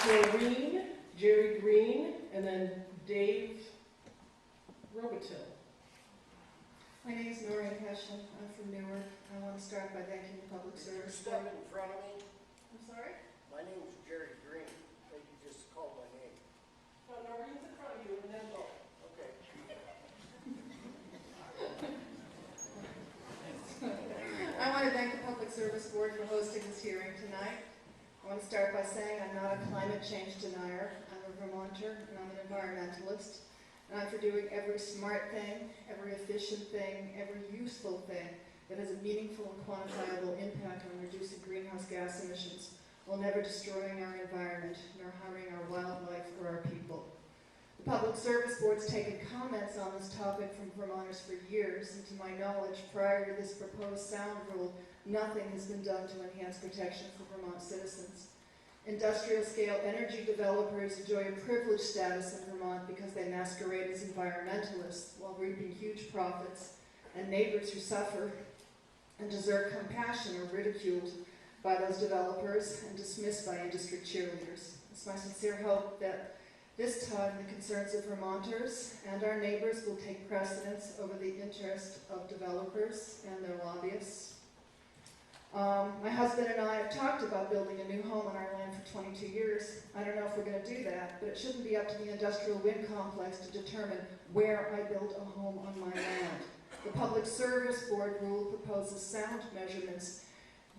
Speaker 1: Noreen, Jerry Green, and then Dave Robitil.
Speaker 10: My name is Noreen Hessian. I'm from Newark. I want to start by thanking the Public Service
Speaker 23: Step
Speaker 10: Board.
Speaker 23: in front of me.
Speaker 10: I'm sorry?
Speaker 23: My name is Jerry Green. I think you just called my name.
Speaker 1: So Noreen's in front of you, and then go.
Speaker 23: Okay.
Speaker 10: I want to thank the Public Service Board for hosting this hearing tonight. I want to start by saying I'm not a climate change denier. I'm a Vermonter, and I'm an environmentalist. And I'm for doing every smart thing, every efficient thing, every useful thing that has a meaningful and quantifiable impact on reducing greenhouse gas emissions, while never destroying our environment, nor harming our wildlife or our people. The Public Service Board's taken comments on this topic from Vermonters for years, and to my knowledge, prior to this proposed sound rule, nothing has been done to enhance protection for Vermont citizens. Industrial-scale energy developers enjoy a privileged status in Vermont because they masquerade as environmentalists while reaping huge profits, and neighbors who suffer and deserve compassion are ridiculed by those developers and dismissed by industry cheerleaders. It's my sincere hope that this time the concerns of Vermonters and our neighbors will take precedence over the interest of developers and their lobbyists. My husband and I have talked about building a new home on our land for 22 years. I don't know if we're going to do that, but it shouldn't be up to the industrial wind complex to determine where I build a home on my land. The Public Service Board rule proposes sound measurements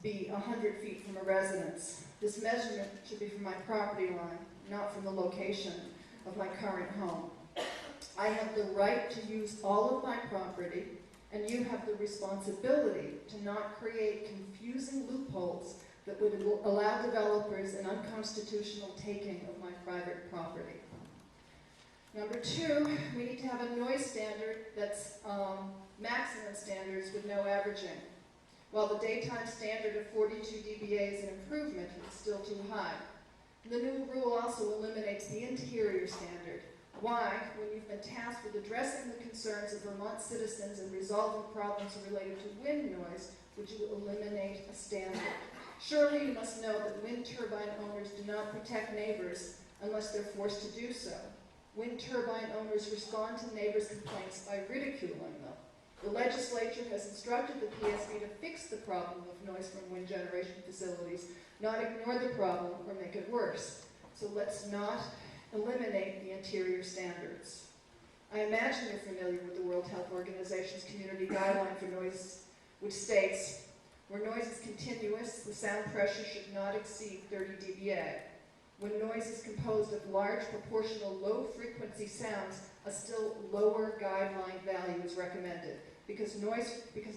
Speaker 10: be 100 feet from a residence. This measurement should be from my property line, not from the location of my current home. I have the right to use all of my property, and you have the responsibility to not create confusing loopholes that would allow developers an unconstitutional taking of my private property. Number two, we need to have a noise standard that's maximum standards with no averaging. While the daytime standard of 42 dBA is an improvement, it's still too high. The new rule also eliminates the interior standard. Why, when you've been tasked with addressing the concerns of Vermont citizens and resolving problems related to wind noise, would you eliminate a standard? Surely you must know that wind turbine owners do not protect neighbors unless they're forced to do so. Wind turbine owners respond to neighbors' complaints by ridiculing them. The legislature has instructed the PSB to fix the problem of noise from wind generation facilities, not ignore the problem or make it worse. So let's not eliminate the interior standards. I imagine you're familiar with the World Health Organization's community guideline for noise, which states, where noise is continuous, the sound pressure should not exceed 30 dBA. When noise is composed of large proportional low-frequency sounds, a still lower guideline value is recommended, because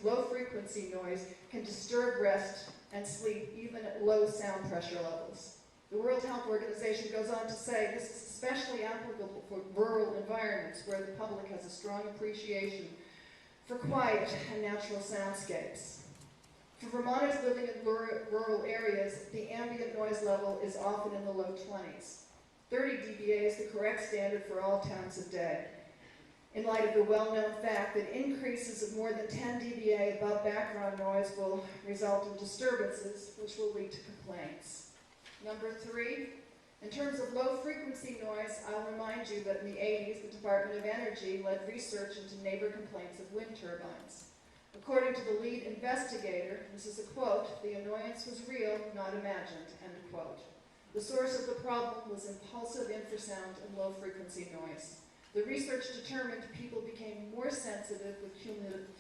Speaker 10: low-frequency noise can disturb rest and sleep even at low sound pressure levels. The World Health Organization goes on to say this is especially applicable for rural environments where the public has a strong appreciation for quiet and natural soundscapes. For Vermonters living in rural areas, the ambient noise level is often in the low 20s. 30 dBA is the correct standard for all times of day, in light of the well-known fact that increases of more than 10 dBA above background noise will result in disturbances, which will lead to complaints. Number three, in terms of low-frequency noise, I'll remind you that in the 80s, the Department of Energy led research into neighbor complaints of wind turbines. According to the lead investigator, this is a quote, "The annoyance was real, not imagined," end quote. The source of the problem was impulsive infrasound and low-frequency noise. The research determined people became more sensitive with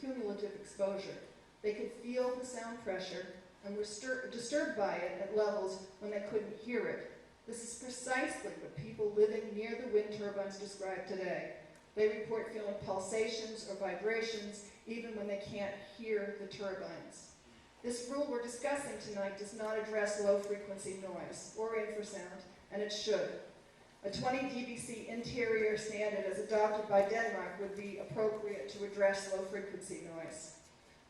Speaker 10: cumulative exposure. They could feel the sound pressure and were disturbed by it at levels when they couldn't hear it. This is precisely what people living near the wind turbines describe today. They report feeling pulsations or vibrations even when they can't hear the turbines. This rule we're discussing tonight does not address low-frequency noise or infrasound, and it should. A 20 dBc interior standard as adopted by Denmark would be appropriate to address low-frequency noise.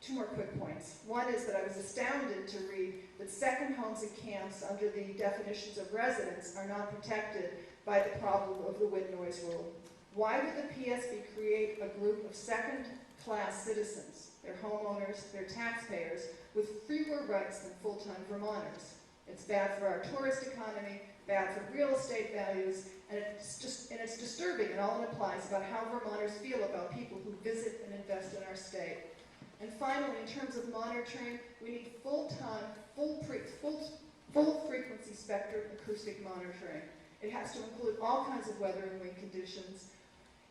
Speaker 10: Two more quick points. One is that I was astounded to read that second homes and camps under the definitions of residence are not protected by the problem of the wind noise rule. Why would the PSB create a group of second-class citizens, their homeowners, their taxpayers, with fewer rights than full-time Vermonters? It's bad for our tourist economy, bad for real estate values, and it's disturbing in all it implies about how Vermonters feel about people who visit and invest in our state. And finally, in terms of monitoring, we need full-time, full-frequency spectrum acoustic monitoring. It has to include all kinds of weather and wind conditions.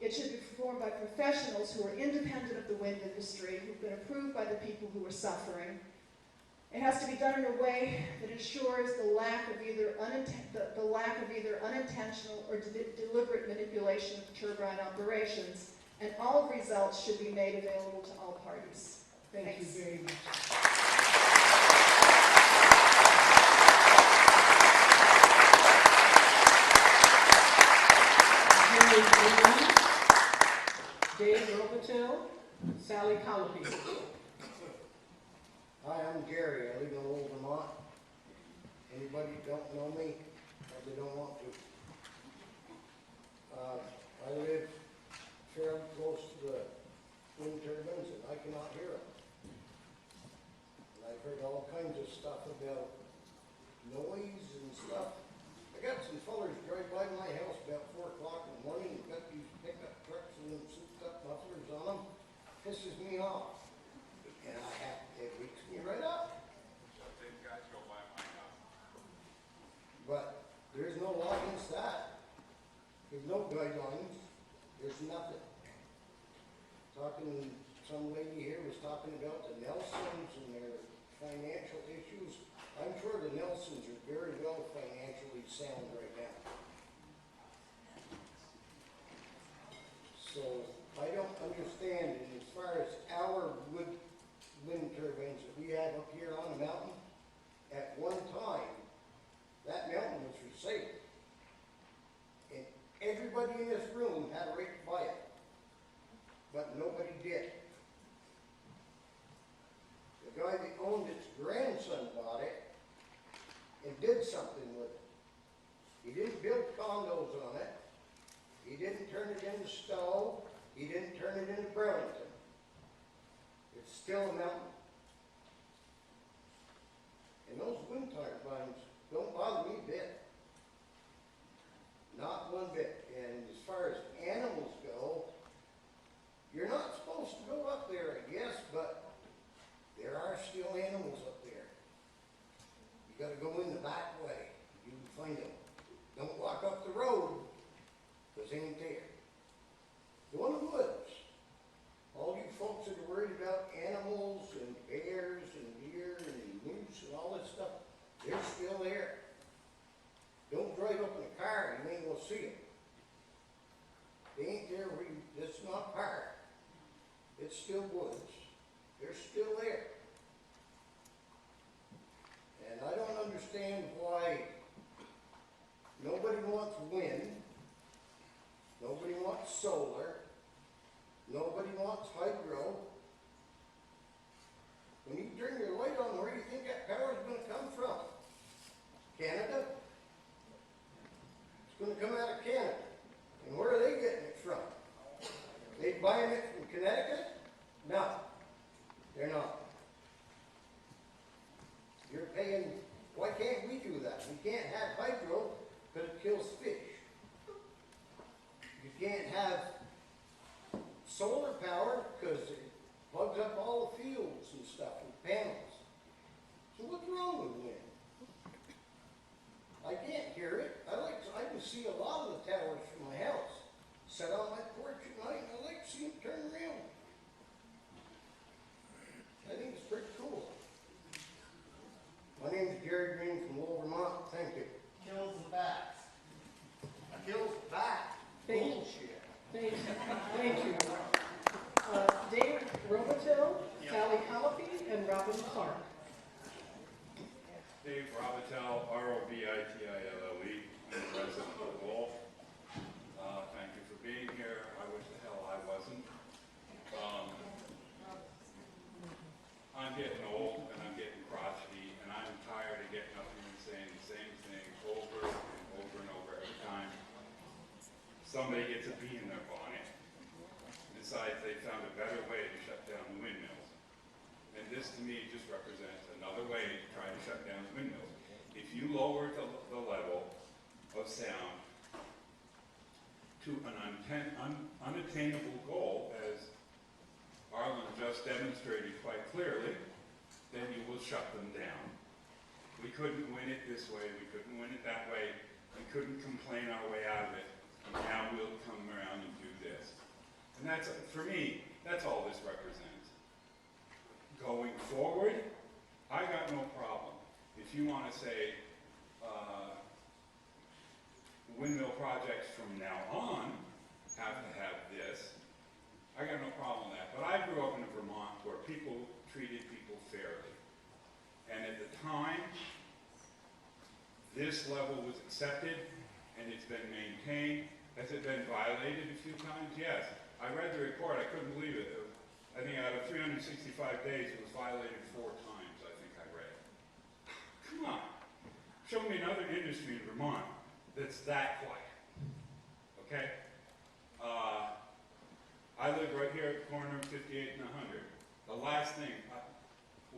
Speaker 10: It should be performed by professionals who are independent of the wind industry, who've been approved by the people who are suffering. It has to be done in a way that ensures the lack of either unintentional or deliberate manipulation of turbine operations, and all results should be made available to all parties.
Speaker 1: Thank you very much. Dave Robitel, Sally Colopy.
Speaker 5: Hi, I'm Gary. I live in Lowell, Vermont. Anybody don't know me, probably don't want to. I live fairly close to the wind turbines, and I cannot hear them. And I've heard all kinds of stuff about noise and stuff. I got some fellers drive by my house about 4 o'clock in the morning and got these pickup trucks and them souped-up mufflers on them. Pisses me off. And it wakes me right up. But there's no law against that. There's no guidelines. There's nothing. Some lady here was talking about the Nelsons and their financial issues. I'm sure the Nelsons are very well financially sound right now. So I don't understand, and as far as our wind turbines that we have up here on the mountain, at one time, that mountain was for sale. And everybody in this room had a right to buy it. But nobody did. The guy that owned its grandson bought it and did something with it. He didn't build condos on it. He didn't turn it into Stowe. He didn't turn it into Burlington. It's still a mountain. And those wind turbines don't bother me a bit. Not one bit. And as far as animals go, you're not supposed to go up there, I guess, but there are still animals up there. You gotta go in the back way. You can find them. Don't walk up the road, because they ain't there. Go in the woods. All you folks that are worried about animals and bears and deer and moose and all that stuff, they're still there. Don't drive up in a car, you ain't gonna see them. They ain't there where it's not park. It's still woods. They're still there. And I don't understand why nobody wants wind, nobody wants solar, nobody wants hydro. When you turn your light on, where do you think that power is going to come from? Canada? It's going to come out of Canada. And where are they getting it from? They buying it from Connecticut? No, they're not. You're paying, why can't we do that? We can't have hydro because it kills fish. You can't have solar power because plugs up all the fields and stuff with panels. So what's wrong with wind? I can't hear it. I can see a lot of the towers from my house. Sit on my porch at night and I like to see them turn around. I think it's pretty cool. My name is Jerry Green from Lowell, Vermont. Thank you. Kills the bats. Kills the bat. Bullshit.
Speaker 1: Thank you. David Robitel, Sally Callipy, and Robin Clark.
Speaker 11: Dave Robitel, R-O-B-I-T-I-L-L-E. I'm a resident of Lowell. Thank you for being here. I wish the hell I wasn't. I'm getting old and I'm getting crotchety and I'm tired of getting up here and saying the same thing over and over and over every time somebody gets a bee in their bonnet. Besides, they found a better way to shut down the windmills. And this, to me, just represents another way to try to shut down the windmills. If you lower the level of sound to an unattainable goal, as Arlen just demonstrated quite clearly, then you will shut them down. We couldn't win it this way, we couldn't win it that way, we couldn't complain our way out of it, and now we'll come around and do this. And that's, for me, that's all this represents. Going forward, I got no problem. If you want to say windmill projects from now on have to have this, I got no problem with that. But I grew up in Vermont where people treated people fairly. And at the time, this level was accepted and it's been maintained. Has it been violated a few times? Yes. I read the report, I couldn't believe it. I think out of 365 days, it was violated 4 times, I think I read. Come on. Show me another industry in Vermont that's that quiet. Okay? I live right here at the corner of 58 and 100. The last thing,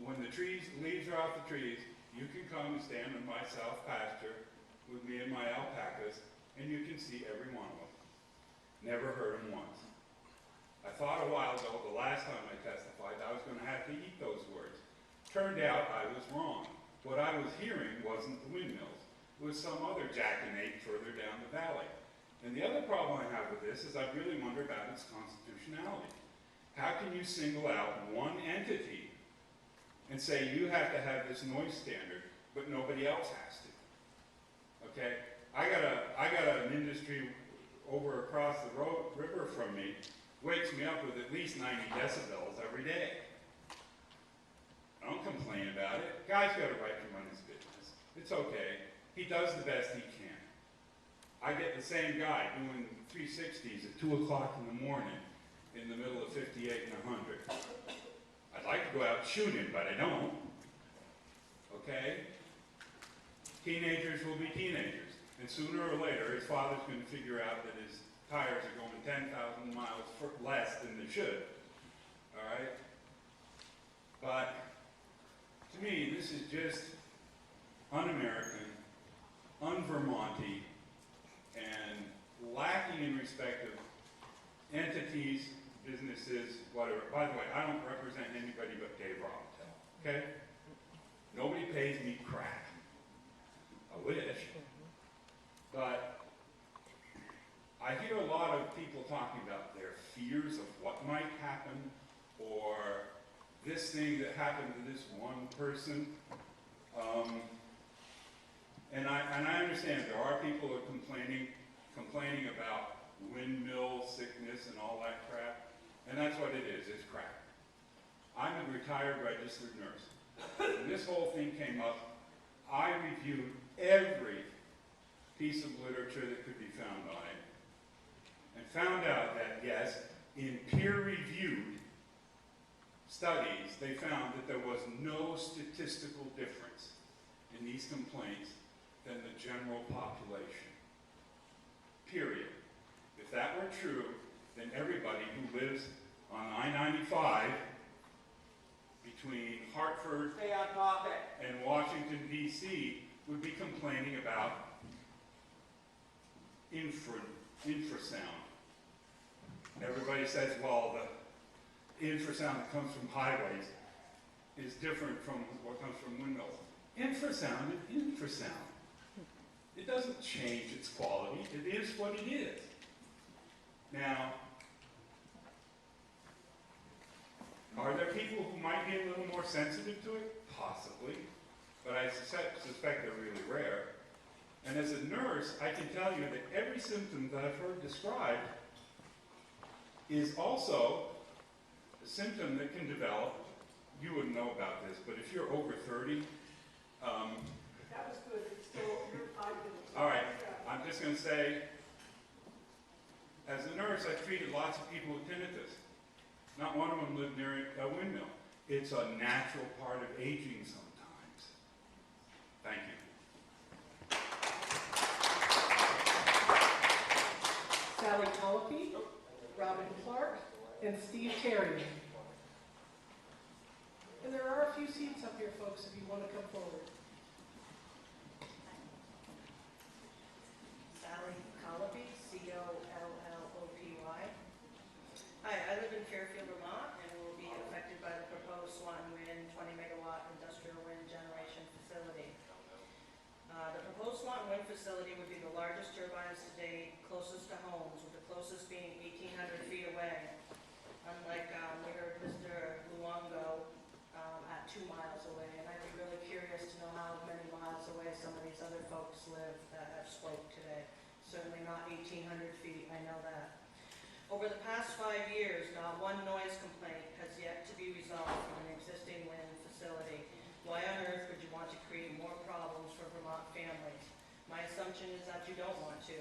Speaker 11: when the leaves are off the trees, you can come and stand in my south pasture with me and my alpacas, and you can see every one of them. Never heard them once. I thought a while ago, the last time I testified, I was going to have to eat those words. Turned out I was wrong. What I was hearing wasn't the windmills. It was some other jackanate further down the valley. And the other problem I have with this is I really wonder about its constitutionality. How can you single out one entity and say you have to have this noise standard, but nobody else has to? Okay? I got an industry over across the river from me, wakes me up with at least 90 decibels every day. I don't complain about it. Guy's got a right to run his business. It's okay. He does the best he can. I get the same guy doing 360s at 2 o'clock in the morning in the middle of 58 and 100. I'd like to go out and shoot him, but I don't. Okay? Teenagers will be teenagers. And sooner or later, his father's going to figure out that his tires are going 10,000 miles less than they should. All right? But to me, this is just un-American, un-Vermonty, and lacking in respect of entities, businesses, whatever. By the way, I don't represent anybody but Dave Robitel, okay? Nobody pays me crap. I wish. But I hear a lot of people talking about their fears of what might happen, or this thing that happened to this one person. And I understand there are people who are complaining about windmill sickness and all that crap. And that's what it is, it's crap. I'm a retired registered nurse. When this whole thing came up, I reviewed every piece of literature that could be found on it, and found out that, yes, in peer-reviewed studies, they found that there was no statistical difference in these complaints than the general population. Period. If that were true, then everybody who lives on I-95 between Hartford and Washington, D.C. would be complaining about infrasound. Everybody says, well, infrasound that comes from highways is different from what comes from windmills. Infrasound is infrasound. It doesn't change its quality. It is what it is. Now, are there people who might be a little more sensitive to it? Possibly. But I suspect they're really rare. And as a nurse, I can tell you that every symptom that I've heard described is also a symptom that can develop. You wouldn't know about this, but if you're over 30,
Speaker 1: That was good. It's still, you're 5 minutes.
Speaker 11: all right, I'm just going to say, as a nurse, I've treated lots of people with tinnitus. Not one of them lived near a windmill. It's a natural part of aging sometimes. Thank you.
Speaker 1: Sally Colopy, Robin Clark, and Steve Terry. And there are a few seats up here, folks, if you want to come forward.
Speaker 2: Sally Colopy, C-O-L-L-O-P-Y. Hi, I live in Fairfield, Vermont, and will be affected by the proposed Swanton Wind 20-megawatt industrial wind generation facility. The proposed Swanton Wind facility would be the largest turbines to date, closest to homes, with the closest being 1,800 feet away. Unlike we heard Mr. Luongo at 2 miles away, and I'd be really curious to know how many miles away some of these other folks live that have spoke today. Certainly not 1,800 feet, I know that. Over the past 5 years, not one noise complaint has yet to be resolved from an existing wind facility. Why on earth would you want to create more problems for Vermont families? My assumption is that you don't want to,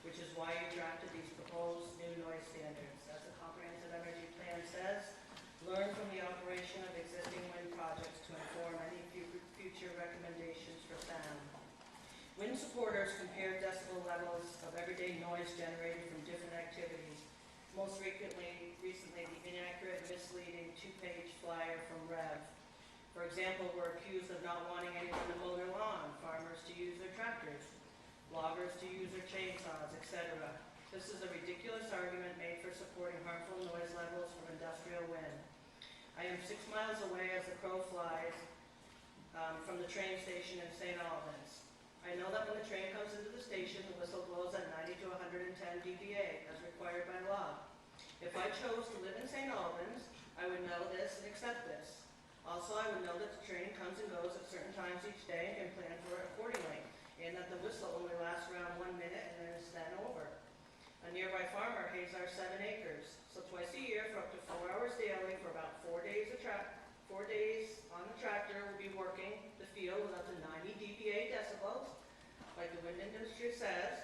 Speaker 2: which is why you drafted these proposed new noise standards. As the Comprehensive Energy Plan says, learn from the operation of existing wind projects to inform any future recommendations for sound. Wind supporters compare decibel levels of everyday noise generated from different activities. Most recently, the inaccurate, misleading 2-page flyer from REV. For example, we're accused of not wanting anyone to mow their lawn, farmers to use their tractors, loggers to use their chainsaws, etc. This is a ridiculous argument made for supporting harmful noise levels from industrial wind. I am 6 miles away as the crow flies from the train station in St. Albans. I know that when the train comes into the station, the whistle blows at 90 to 110 dBA, as required by law. If I chose to live in St. Albans, I would know this and accept this. Also, I would know that the train comes and goes at certain times each day and can plan for it accordingly, and that the whistle only lasts around 1 minute and then is then over. A nearby farmer has our 7 acres, so twice a year for up to 4 hours daily for about 4 days 4 days on the tractor will be working the field with up to 90 dBA decibels, like the wind industry says,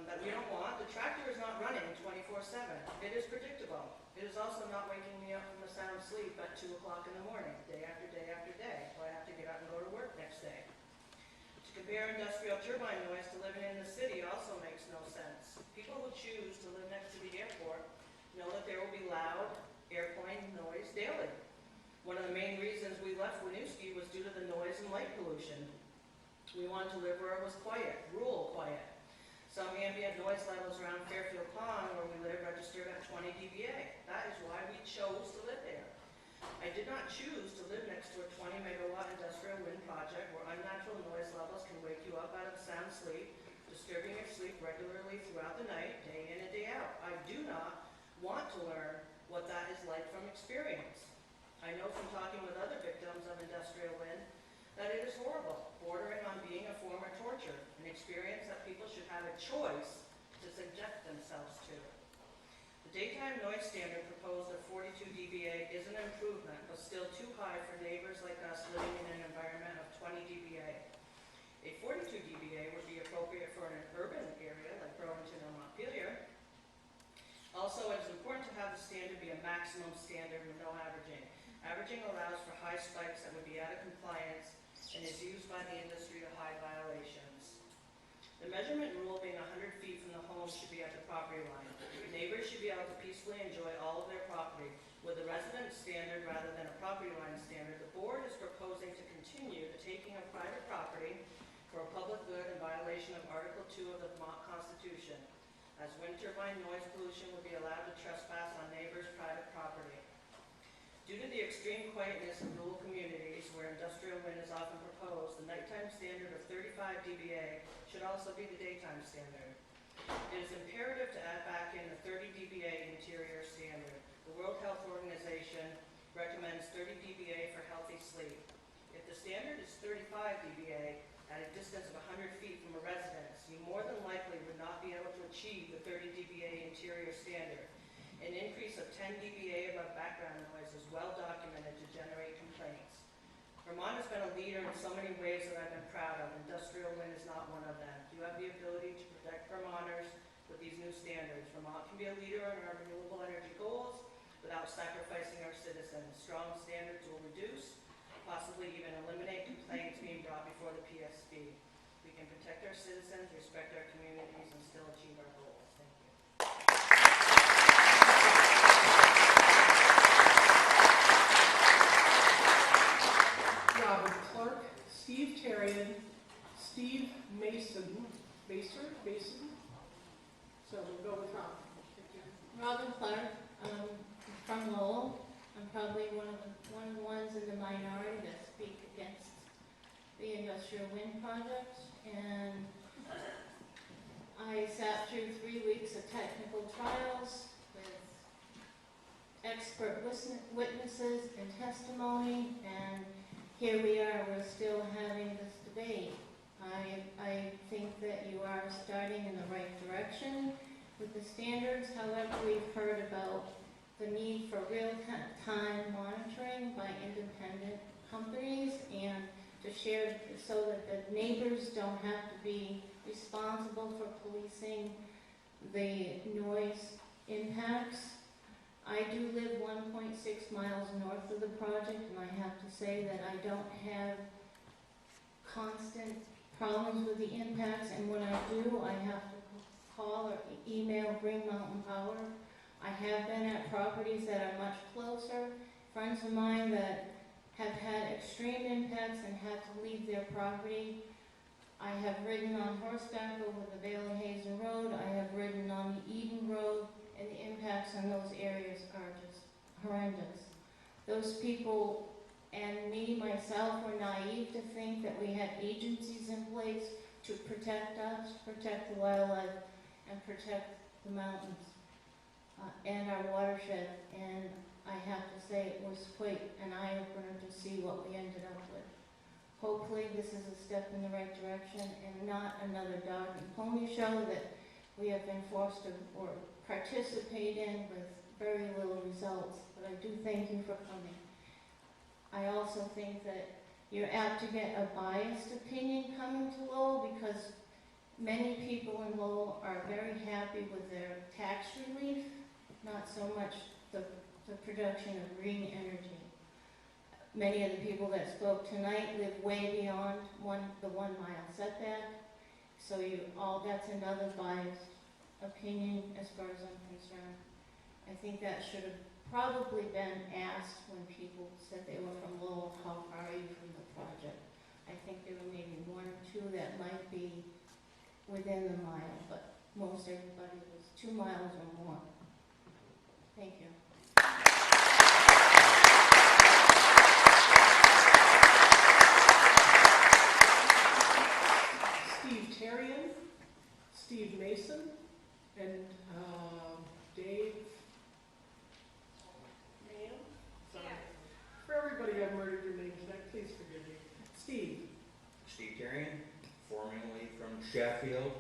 Speaker 2: that we don't want. The tractor is not running 24/7. It is predictable. It is also not waking me up from a sound sleep at 2 o'clock in the morning, day after day after day, so I have to get up and go to work next day. To compare industrial turbine noise to living in the city also makes no sense. People who choose to live next to the airport know that there will be loud airplane noise daily. One of the main reasons we left Winooski was due to the noise and light pollution. We wanted to live where it was quiet, rural quiet. Some ambient noise levels around Fairfield Pond, where we live, registered at 20 dBA. That is why we chose to live there. I did not choose to live next to a 20-megawatt industrial wind project where unnatural noise levels can wake you up out of sound sleep, disturbing your sleep regularly throughout the night, day in and day out. I do not want to learn what that is like from experience. I know from talking with other victims of industrial wind that it is horrible, bordering on being a form of torture, an experience that people should have a choice to subject themselves to. The daytime noise standard proposed of 42 dBA is an improvement, but still too high for neighbors like us living in an environment of 20 dBA. A 42 dBA would be appropriate for an urban area like Burlington or Montpelier. Also, it is important to have the standard be a maximum standard with no averaging. Averaging allows for high spikes that would be out of compliance and is used by the industry to hide violations. The measurement rule being 100 feet from the home should be at the property line. Neighbors should be able to peacefully enjoy all of their property. With a resident standard rather than a property line standard, the board is proposing to continue the taking of private property for a public good in violation of Article 2 of the Vermont Constitution, as wind turbine noise pollution would be allowed to trespass on neighbors' private property. Due to the extreme quietness of rural communities where industrial wind is often proposed, the nighttime standard of 35 dBA should also be the daytime standard. It is imperative to add back in the 30 dBA interior standard. The World Health Organization recommends 30 dBA for healthy sleep. If the standard is 35 dBA at a distance of 100 feet from a residence, you more than likely would not be able to achieve the 30 dBA interior standard. An increase of 10 dBA above background noise is well documented to generate complaints. Vermont has been a leader in so many ways that I've been proud of. Industrial wind is not one of them. You have the ability to protect Vermonters with these new standards. Vermont can be a leader in our renewable energy goals without sacrificing our citizens. Strong standards will reduce, possibly even eliminate complaints being brought before the PSB. We can protect our citizens, respect our communities, and still achieve our goals. Thank you.
Speaker 1: Robert Clark, Steve Terrian, Steve Mason. So we'll go with Rob.
Speaker 4: Robin Clark, from Lowell. I'm probably one of the ones in the minority that speak against the industrial wind project, and I sat through 3 weeks of technical trials with expert witnesses and testimony, and here we are, we're still having this debate. I think that you are starting in the right direction with the standards. However, we've heard about the need for real-time monitoring by independent companies and to share so that the neighbors don't have to be responsible for policing the noise impacts. I do live 1.6 miles north of the project, and I have to say that I don't have constant problems with the impacts, and when I do, I have to call or email Green Mountain Power. I have been at properties that are much closer, friends of mine that have had extreme impacts and had to leave their property. I have ridden on horseback over the Bailey Hazen Road. I have ridden on the Eden Road, and the impacts on those areas are just horrendous. Those people and me, myself, were naive to think that we had agencies in place to protect us, protect the wildlife, and protect the mountains and our watershed. And I have to say it was quite an eye-opener to see what we ended up with. Hopefully this is a step in the right direction and not another dog and pony show that we have been forced to or participate in with very little results. But I do thank you for coming. I also think that you're apt to get a biased opinion coming to Lowell because many people in Lowell are very happy with their tax relief, not so much the production of green energy. Many of the people that spoke tonight live way beyond the 1 mile setback, so that's another biased opinion as far as I'm concerned. I think that should have probably been asked when people said they were from Lowell, how far are you from the project? I think there were maybe 1 or 2 that might be within the mile, but most everybody was 2 miles or more. Thank you.
Speaker 1: Steve Terrian, Steve Mason, and Dave. Ma'am? Sorry. For everybody I've murdered your name tonight, please forgive me. Steve.
Speaker 12: Steve Terrian, formerly from Sheffield,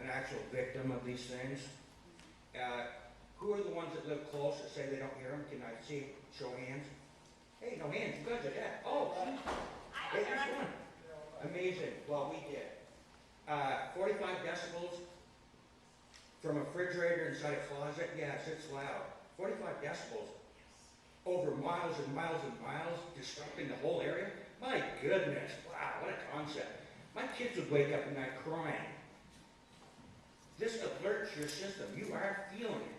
Speaker 12: an actual victim of these things. Who are the ones that live close that say they don't hear them? Can I see? Show hands. Hey, no hands. You guys are dead. Oh, hey, there's one. Amazing. Well, we did. 45 decibels from a refrigerator inside a closet. Yes, it's loud. 45 decibels over miles and miles and miles, disrupting the whole area. My goodness. Wow, what a concept. My kids would wake up at night crying. This alerts your system. You are feeling it.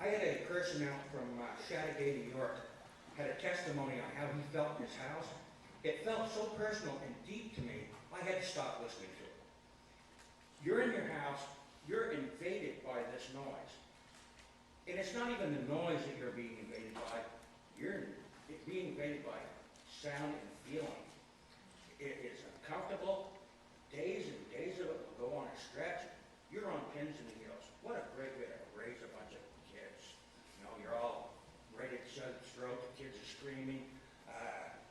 Speaker 12: I had a person out from Chateaugay, New York, had a testimony on how he felt in his house. It felt so personal and deep to me, I had to stop listening to it. You're in your house, you're invaded by this noise. And it's not even the noise that you're being invaded by, you're being invaded by sound and feeling. It is uncomfortable. Days and days of it will go on a stretch. You're on pins and needles. What a great way to raise a bunch of kids. You know, you're all ready to shut its throat. The kids are screaming.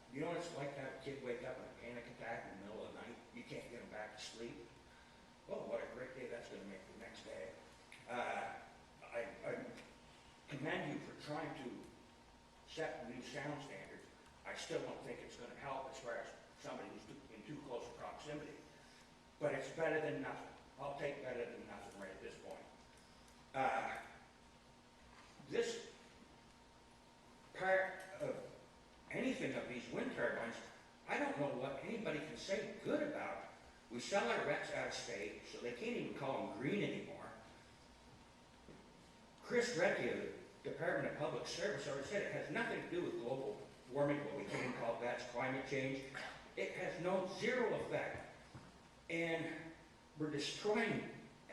Speaker 12: You know what it's like to have a kid wake up in a panic attack in the middle of the night? You can't get them back to sleep. Oh, what a great day that's going to make the next day. I commend you for trying to set new sound standards. I still don't think it's going to help as far as somebody who's in too close proximity. But it's better than nothing. I'll take better than nothing right at this point. This part of anything of these wind turbines, I don't know what anybody can say good about. We sell our RECs out of state, so they can't even call them green anymore. Chris Recchia, the Department of Public Service, already said it has nothing to do with global warming, what we can call that's climate change. It has zero effect. And we're destroying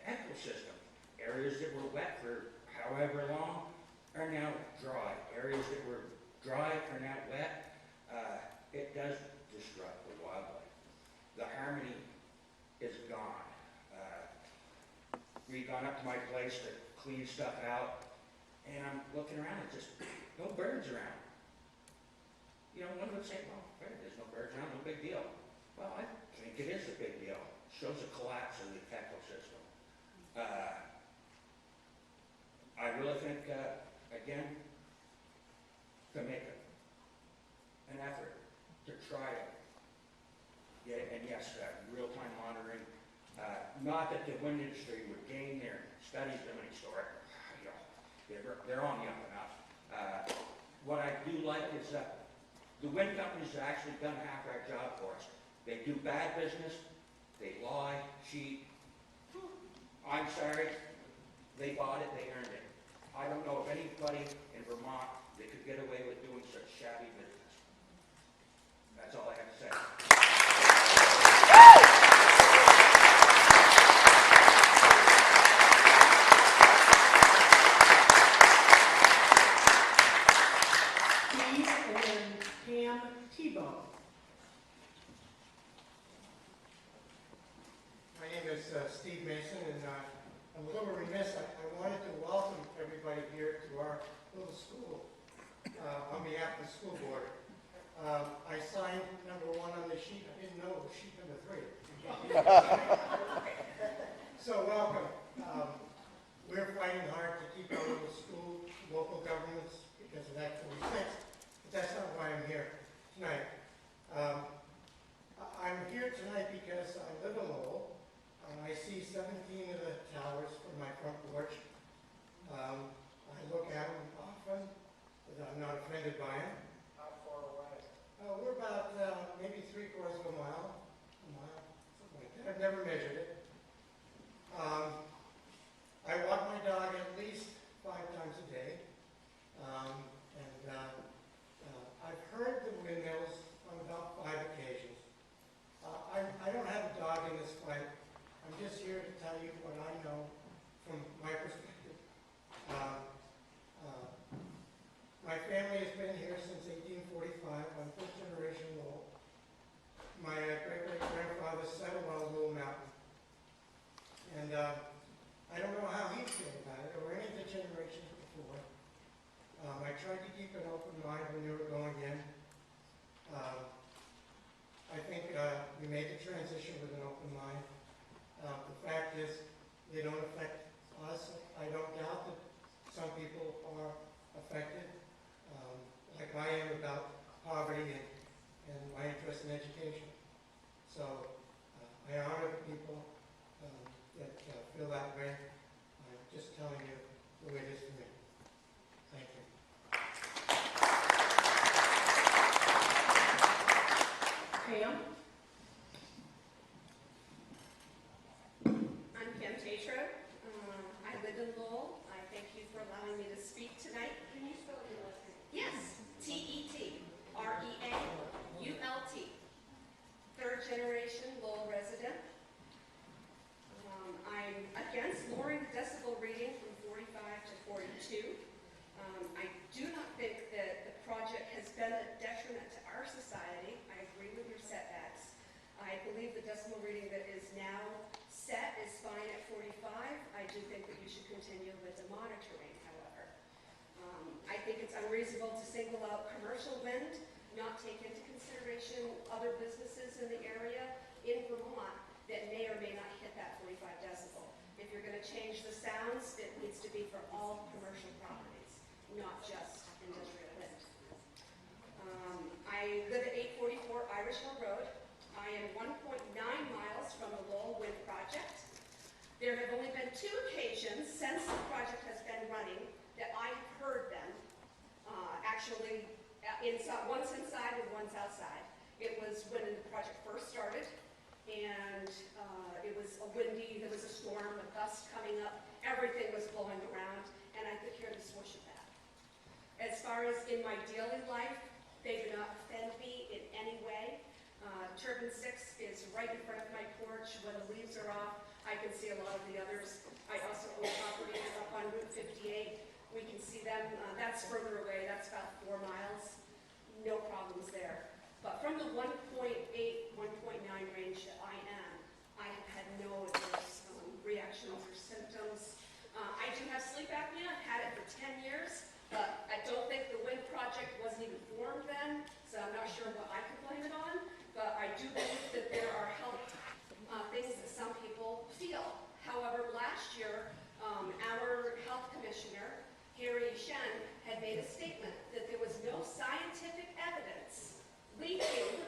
Speaker 12: ecosystems. Areas that were wet for however long are now dry. Areas that were dry are now wet. It does disrupt the wildlife. The harmony is gone. We've gone up to my place to clean stuff out, and I'm looking around and just no birds around. You know, one would say, well, there's no birds around, no big deal. Well, I think it is a big deal. It shows a collapse in the ecosystem. I really think, again, to make an effort to try to get it, and yes, real-time monitoring. Not that the wind industry would gain their studies limiting store. You know, they're on the up and up. What I do like is the wind companies have actually done half our job for us. They do bad business, they lie, cheat. I'm sorry, they bought it, they earned it. I don't know of anybody in Vermont that could get away with doing such shabby business. That's all I have to say.
Speaker 1: Steve and then Pam Tebow.
Speaker 13: My name is Steve Mason, and I'm a little remiss. I wanted to welcome everybody here to our little school on behalf of the school board. I signed number 1 on the sheet. I didn't know it was sheet number 3. So welcome. We're fighting hard to keep our little school, local governments, because of Act 46. But that's not why I'm here tonight. I'm here tonight because I live in Lowell. I see 17 of the towers from my front porch. I look at them often, but I'm not offended by them.
Speaker 23: How far away?
Speaker 13: We're about maybe 3/4 of a mile, something like that. I've never measured it. I walk my dog at least 5 times a day. I've heard the windmills on about 5 occasions. I don't have a dog in this fight. I'm just here to tell you what I know from my perspective. My family has been here since 1845. I'm first generation Lowell. My great-great-grandfather settled on Lowell Mountain. And I don't know how he'd feel about it, or any of the generations before. I tried to keep an open mind when we were going in. I think we made the transition with an open mind. The fact is, they don't affect us. I don't doubt that some people are affected, like I am, about poverty and my interest in education. So I honor the people that feel that way. I'm just telling you the way it is for me. Thank you.
Speaker 1: Pam?
Speaker 15: I'm Pam Tatro. I live in Lowell. I thank you for allowing me to speak tonight. Can you spell your last name? Yes, T-E-T-R-E-A-U-L-T. 3rd generation Lowell resident. I'm against lowering the decibel reading from 45 to 42. I do not think that the project unreasonable to single out commercial wind, not take into consideration other businesses in the area in Vermont that may or may not hit that 45 decibel. If you're going to change the sounds, it needs to be for all commercial properties, not just industrial wind. I live at 844 Irish Hill Road. I am 1.9 miles from the Lowell wind project. There have only been 2 occasions since the project has been running that I have heard them. Actually, one's inside and one's outside. It was when the project first started, and it was a windy, there was a storm, a gust coming up, everything was blowing around, and I could hear the swoosh of that. As far as in my daily life, they do not offend me in any way. Turbine 6 is right in front of my porch. When the leaves are off, I can see a lot of the others. I also own properties up on Route 58. We can see them. That's further away. That's about 4 miles. No problems there. But from the 1.8, 1.9 range that I am, I have had no adverse reactions or symptoms. I do have sleep apnea. I've had it for 10 years. But I don't think the wind project wasn't even formed then, so I'm not sure what I could blame it on. But I do believe that there are health things that some people feel. However, last year, our health commissioner, Harry Shen, had made a statement that there was no scientific evidence linking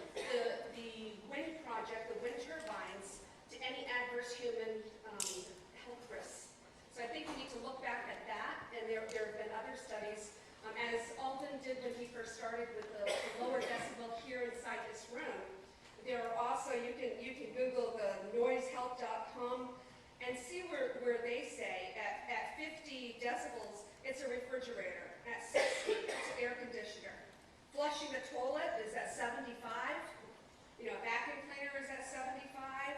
Speaker 15: the wind project, the wind turbines, to any adverse human health risks. So I think we need to look back at that, and there have been other studies. As Alden did when he first started with the lower decibel here inside this room, there are also, you can Google the noisehealth.com and see where they say at 50 decibels, it's a refrigerator. At 60, it's an air conditioner. Flushing a toilet is at 75. You know, a vacuum cleaner is at 75.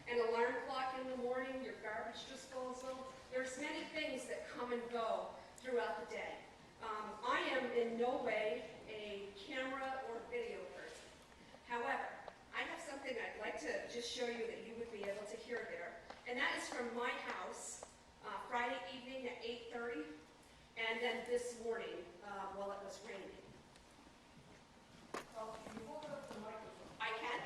Speaker 15: An alarm clock in the morning, your garbage disposal. There's many things that come and go throughout the day. I am in no way a camera or video person. However, I have something I'd like to just show you that you would be able to hear there. And that is from my house, Friday evening at 8:30, and then this morning while it was raining. Well, can you hold up the microphone? I can.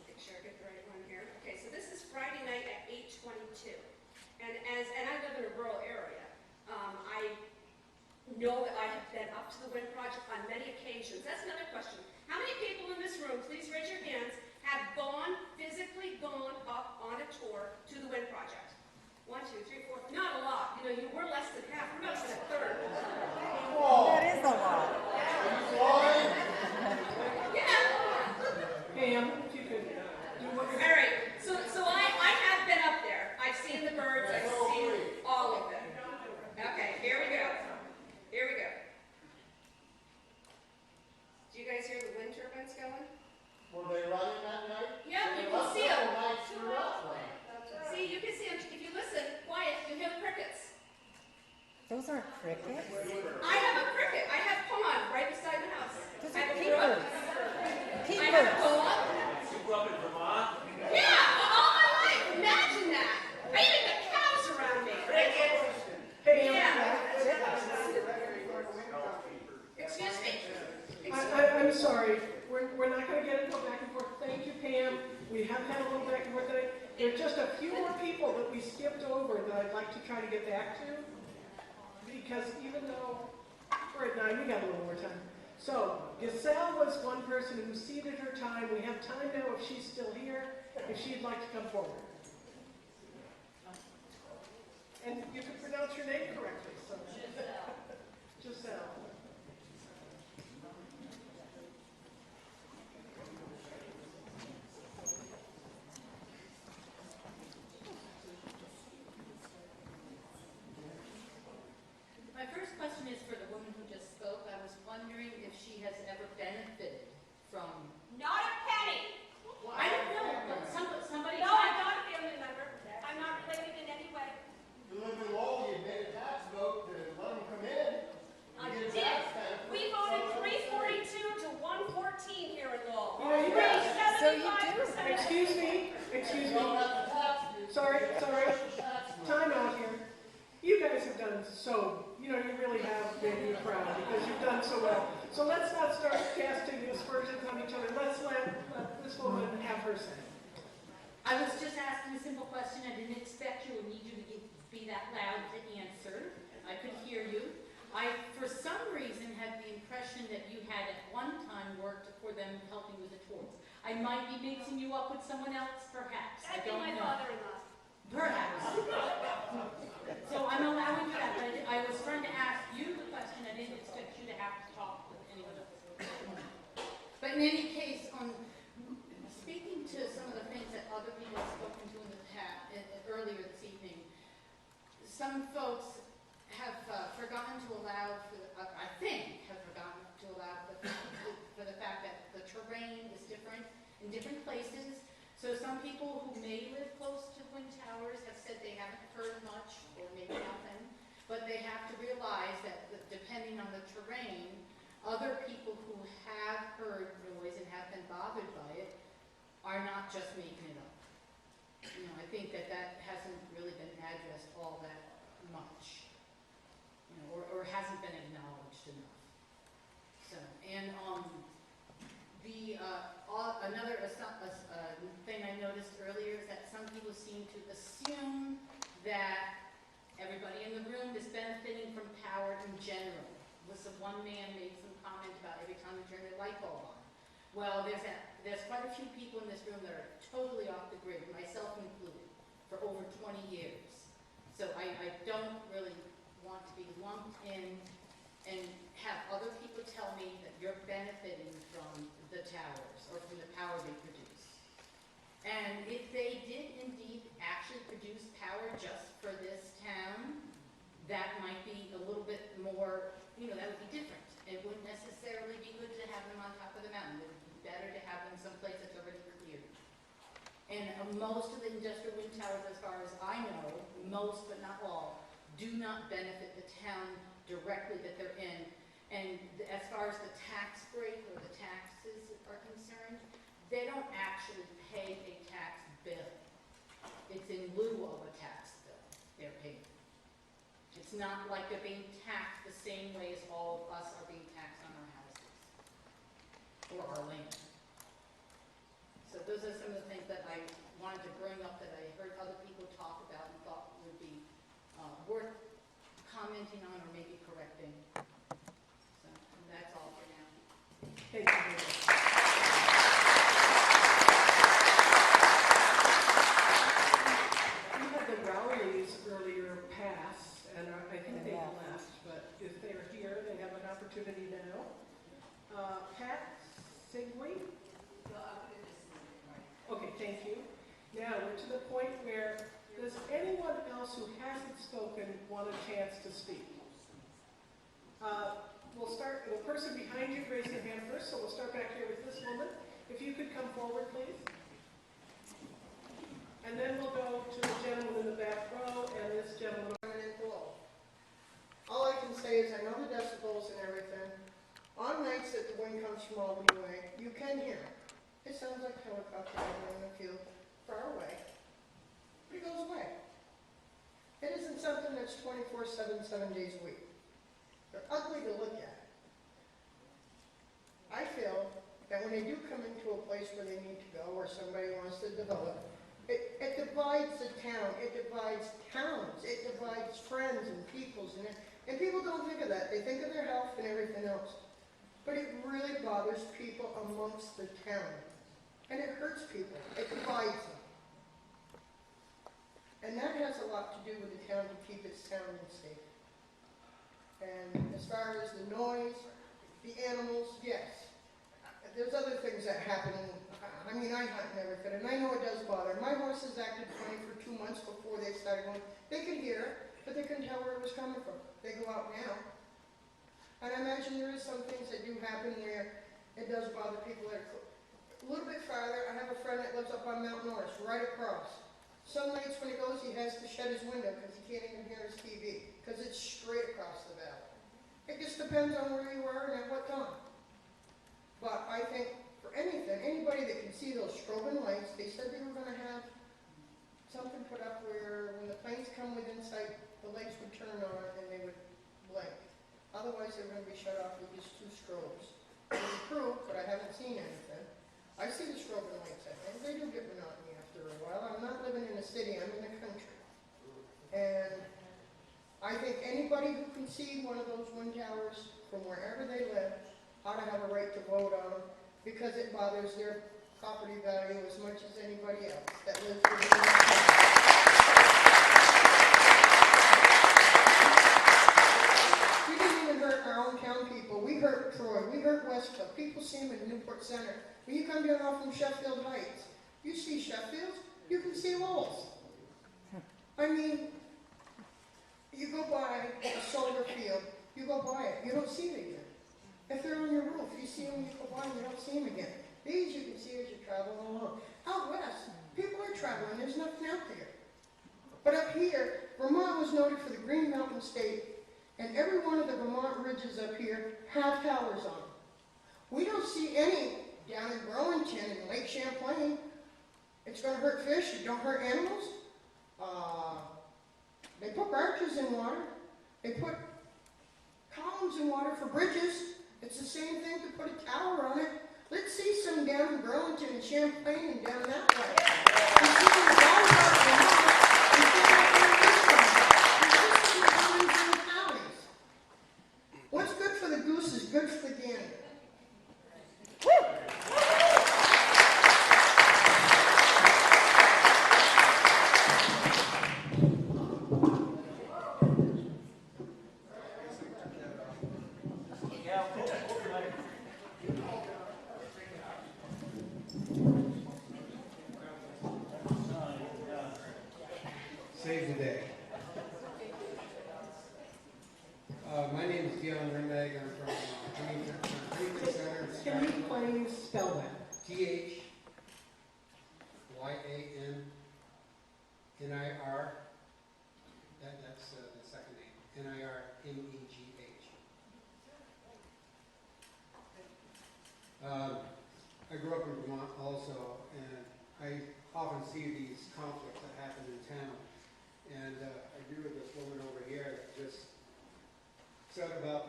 Speaker 15: Make sure I get the right one here. Okay, so this is Friday night at 8:22. And I live in a rural area. I know that I have been up to the wind project on many occasions. That's another question. How many people in this room, please raise your hands, have physically gone up on a tour to the wind project? 1, 2, 3, 4. Not a lot. You know, you were less than half. We're not even a third.
Speaker 3: That is a lot.
Speaker 15: Yeah.
Speaker 1: Pam, if you could do what you're...
Speaker 15: All right. So I have been up there. I've seen the birds. I've seen all of them. Okay, here we go. Here we go. Do you guys hear the wind turbines going?
Speaker 13: Were they running that night?
Speaker 15: Yeah, you can see them. See, you can see them. If you listen quiet, you hear the crickets.
Speaker 3: Those aren't crickets.
Speaker 15: I have a cricket. I have pond right beside the house.
Speaker 3: Those
Speaker 15: I
Speaker 3: are
Speaker 15: have a
Speaker 3: peepers.
Speaker 15: I have a pond.
Speaker 7: You grew up in Vermont?
Speaker 15: Yeah, all my life. Imagine that. I even got cows around me. Yeah. Excuse me.
Speaker 1: I'm sorry, we're not going to get into a back and forth. Thank you, Pam. We have had a little back and forth today. There are just a few more people that we skipped over that I'd like to try to get back to. Because even though we're at 9, we got a little more time. So, Giselle was one person who ceded her time. We have time now if she's still here, if she'd like to come forward. And you can pronounce your name correctly. So. Giselle.
Speaker 16: My first question is for the woman who just spoke. I was wondering if she has ever benefited from...
Speaker 15: Not a penny.
Speaker 16: I don't know, but somebody...
Speaker 15: No, I'm not a family member. I'm not related in any way.
Speaker 13: You live in Lowell, you made a tax vote to let them come in.
Speaker 15: I did. We voted 342 to 114.
Speaker 1: Sorry, time out here. You guys have done so, you really have made me proud because you've done so well. So let's not start casting aspersions on each other. Let's let this woman have her say.
Speaker 16: I was just asking a simple question. I didn't expect you or need you to be that loud to answer. I could hear you. I, for some reason, had the impression that you had at one time worked for them helping with the tours. I might be mixing you up with someone else, perhaps. I don't know.
Speaker 15: Father-in-law.
Speaker 16: Perhaps. So I'm allowing for that, but I was trying to ask you the question. I didn't expect you to have to talk with anyone else. But in any case, on speaking to some of the things that other people have spoken to in the past, earlier this evening, some folks have forgotten to allow, I think, have forgotten to allow for the fact that the terrain is different in different places. So some people who may live close to wind towers have said they haven't heard much, or maybe nothing, but they have to realize that depending on the terrain, other people who have heard noise and have been bothered by it are not just making it up. I think that hasn't really been addressed all that much, or hasn't been acknowledged enough. So, and another thing I noticed earlier is that some people seem to assume that everybody in the room is benefiting from power in general. One man made some comment about every time you turn the light bulb on. Well, there's quite a few people in this room that are totally off the grid, myself included, for over 20 years. So I don't really want to be lumped in and have other people tell me that you're benefiting from the towers or from the power they produce. And if they did indeed actually produce power just for this town, that might be a little bit more, that would be different. It wouldn't necessarily be good to have them on top of the mountain. It would be better to have them someplace that's already cleared. And most of the industrial wind towers, as far as I know, most but not all, do not benefit the town directly that they're in. And as far as the tax break or the taxes are concerned, they don't actually pay a tax bill. It's in lieu of a tax bill they're paying. It's not like they're being taxed the same way as all of us are being taxed on our houses or our land. So those are some of the things that I wanted to bring up that I heard other people talk about and thought would be worth commenting on or maybe correcting. So that's all for now.
Speaker 1: Thank you very much. We had the Rowleys earlier pass, and I think they left, but if they're here, they have an opportunity now. Pat Sigway? Okay, thank you. Now, we're to the point where, does anyone else who hasn't spoken want a chance to speak? We'll start, the person behind you raised their hand first, so we'll start back here with this woman. If you could come forward, please. And then we'll go to the gentleman in the back row and this gentleman.
Speaker 13: All I can say is I know the decibels and everything. On nights that the wind comes from Albany way, you can hear it. It sounds like a helicopter over in the field far away. But it goes away. It isn't something that's 24/7, 7 days a week. They're ugly to look at. I feel that when they do come into a place where they need to go or somebody wants to develop, it divides the town. It divides towns. It divides friends and peoples. And people don't think of that. They think of their health and everything else. But it really bothers people amongst the town. And it hurts people. It divides them. And that has a lot to do with the town to keep it sound and safe. And as far as the noise, the animals, yes. There's other things that happen. I mean, I hunt and everything, and I know it does bother. My horses acted funny for 2 months before they started going. They could hear it, but they couldn't tell where it was coming from. They go out now. And I imagine there is some things that do happen where it does bother people that are a little bit farther. I have a friend that lives up on Mount Norris, right across. Some nights when he goes, he has to shut his window because he can't even hear his TV, because it's straight across the valley. It just depends on where you are and at what time. But I think for anything, anybody that can see those strobing lights, they said they were going to have something put up seen anything. I see the strobe lights ahead. They do get monotony after a while. I'm not living in a city, I'm in the country. And I think anybody who can see one of those wind towers from wherever they live ought to have a right to vote on them because it bothers their property value as much as anybody else that lives within the town. We didn't even hurt our own town people. We hurt Troy. We hurt Westfield. People see them in Newport Center. When you come down off from Sheffield Heights, you see Sheffield, you can see Lowell. I mean, you go by a solar field, you go by it, you don't see it again. If they're on your roof, you see them, you go by them, you don't see them again. These you can see as you're traveling along. Out west, people are traveling, there's nothing out there. But up here, Vermont was noted for the Green Mountain State, and every one of the Vermont ridges up here have towers on them. We don't see any down in Burlington and Lake Champlain. It's going to hurt fish, it don't hurt animals. They put arches in water. They put columns in water for bridges. It's the same thing to put a tower on it. Let's see some down in Burlington and Champlain and down that way. And see some guys out in the north and see out there in this one. And see some guys in the valleys. What's good for the goose is good for the gander.
Speaker 17: Save the day. My name is Dion Rimdag. I'm from Huntington Center.
Speaker 13: Can you please spell that?
Speaker 17: THYANNIR. That's the second name. NIRMEGH. I grew up in Vermont also, and I often see these conflicts that happen in town. And I agree with this woman over here that just said about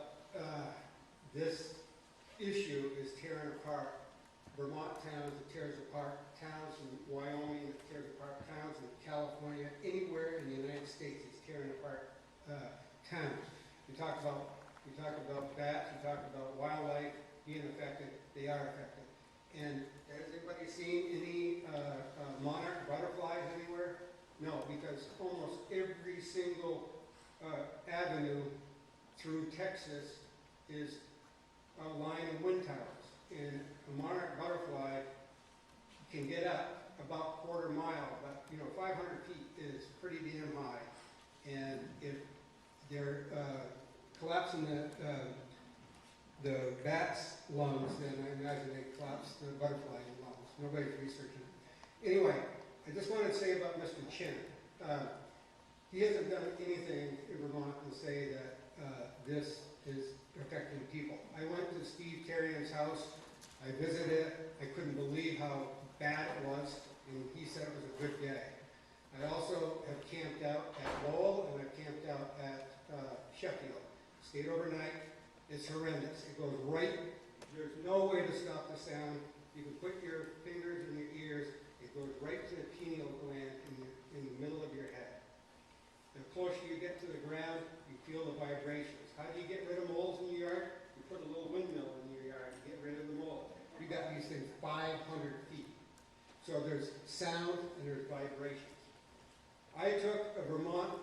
Speaker 17: this issue is tearing apart Vermont towns, it tears apart towns in Wyoming, it tears apart towns in California, anywhere in the United States it's tearing apart towns. We talk about bats, we talk about wildlife being affected, they are affected. And has anybody seen any monarch butterflies anywhere? No, because almost every single avenue through Texas is a line of wind towers. And a monarch butterfly can get up about quarter mile, but 500 feet is pretty damn high. And if they're collapsing the bat's lungs, then I imagine they collapse the butterfly's lungs. Nobody's researching it. Anyway, I just wanted to say about Mr. Chin. He hasn't done anything in Vermont to say that this is affecting people. I went to Steve Terrian's house. I visited it. I couldn't believe how bad it was, and he said it was a good day. I also have camped out at Lowell, and I've camped out at Sheffield. Stayed overnight. It's horrendous. It goes right, there's no way to stop the sound. You can put your fingers in your ears. It goes right to the pineal gland in the middle of your head. The closer you get to the ground, you feel the vibrations. How do you get rid of moles in your yard? You put a little windmill in your yard to get rid of the moles. We got these things 500 feet. So there's sound and there's vibrations. I took a Vermont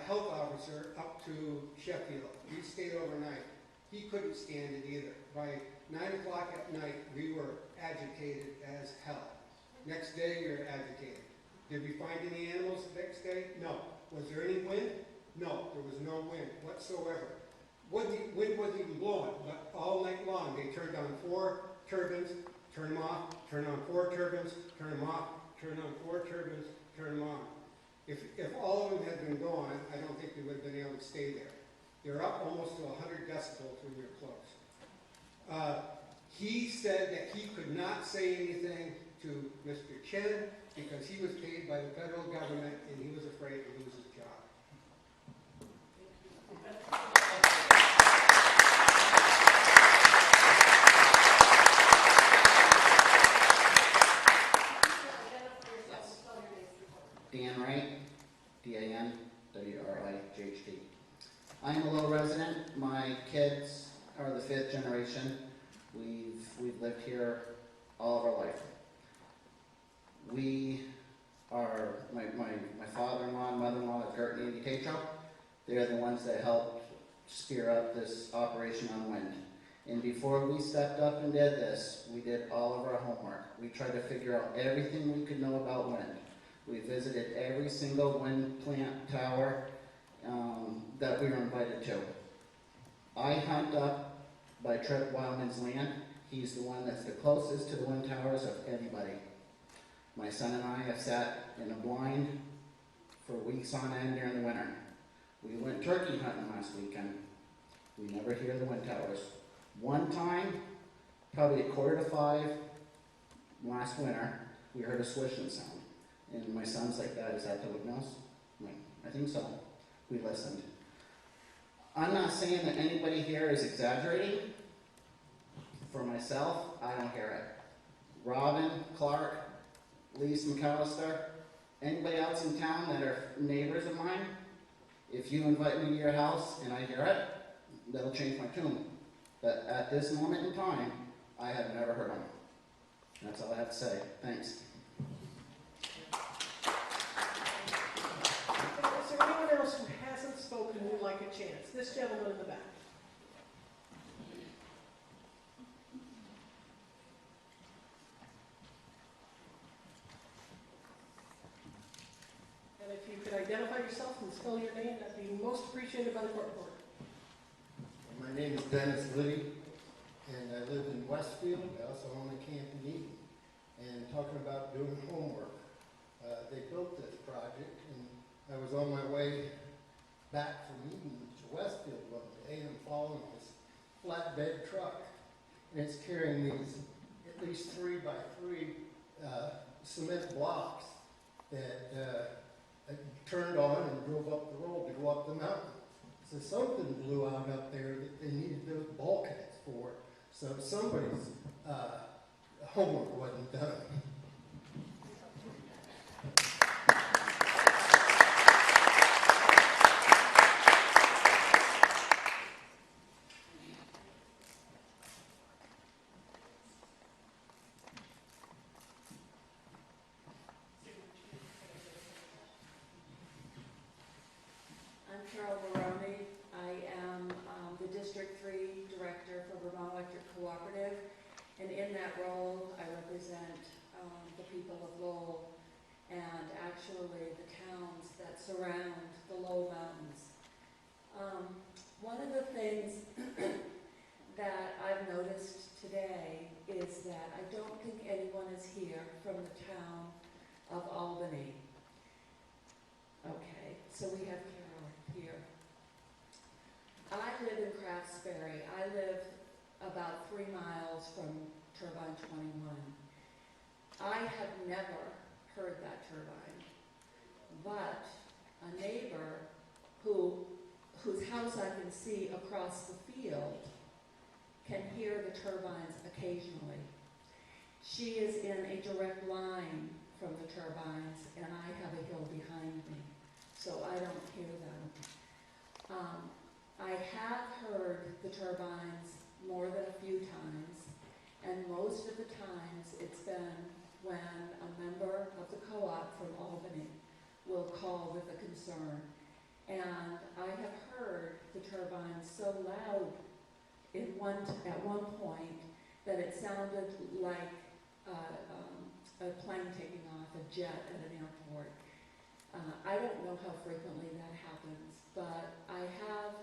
Speaker 17: health officer up to Sheffield. We stayed overnight. He couldn't stand it either. By 9 o'clock at night, we were agitated as hell. Next day, we were agitated. Did we find any animals the next day? No. Was there any wind? No, there was no wind whatsoever. Wind wasn't even blowing, but all night long, they turned on 4 turbines, turn them off, turn on 4 turbines, turn them off, turn on 4 turbines, turn them on. If all of them had been gone, I don't think we would have been able to stay there. They're up almost to 100 decibels when you're close. He said that he could not say anything to Mr. Chen because he was paid by the federal government and he was afraid to lose his job.
Speaker 18: Dan Wright, D-A-N-W-R-I-G-H-T. I'm a Lowell resident. My kids are the 5th generation. We've lived here all of our life. We are, my father-in-law and mother-in-law, Gert and Andy Tatro. They're the ones that helped spear up this operation on wind. And before we stepped up and did this, we did all of our homework. We tried to figure out everything we could know about wind. We visited every single wind plant tower that we were invited to. I hunt up by Trip Wildman's land. He's the one that's the closest to the wind towers of anybody. My son and I have sat in a blind for weeks on end during the winter. We went turkey hunting last weekend. We never hear the wind towers. One time, probably at 4:45 last winter, we heard a swishing sound. And my son's like, Dad, is that the windmills? I'm like, I think so. We listened. I'm not saying that anybody here is exaggerating. For myself, I don't hear it. Robin, Clark, Lise McAllister, anybody else in town that are neighbors of mine, if you invite me to your house and I hear it, that'll change my tune. But at this moment in time, I have never heard them. That's all I have to say. Thanks.
Speaker 1: Is there anyone else who hasn't spoken who would like a chance? This gentleman in the back. And if you could identify yourself and spell your name, that'd be most appreciated by the court reporter.
Speaker 19: My name is Dennis Liddy, and I live in Westfield. I also own a camp in Eaton. And talking about doing homework, they built this project, and I was on my way back from Eaton to Westfield one day, and I'm following this flatbed truck, and it's carrying these at least 3x3 cement blocks that I turned on and drove up the road to go up the mountain. So something blew out up there that they needed those bulkheads for. So somebody's homework wasn't done.
Speaker 20: I'm Carol Baroni. I am the District 3 Director for Vermont Electric Cooperative, and in that role I represent the people of Lowell and actually the towns that surround the Lowell Mountains. One of the things that I've noticed today is that I don't think anyone is here from the town of Albany. Okay, so we have Carol here. I live in Craftsbury. I live about 3 miles from Turbine 21. I have never heard that turbine, but a neighbor whose house I can see across the field can hear the turbines occasionally. She is in a direct line from the turbines, and I have a hill behind me, so I don't hear them. I have heard the turbines more than a few times, and most of the times it's been when a member of the co-op from Albany will call with a concern. And I have heard the turbines so loud at one point that it sounded like a plane taking off, a jet at an airport. I don't know how frequently that happens, but I have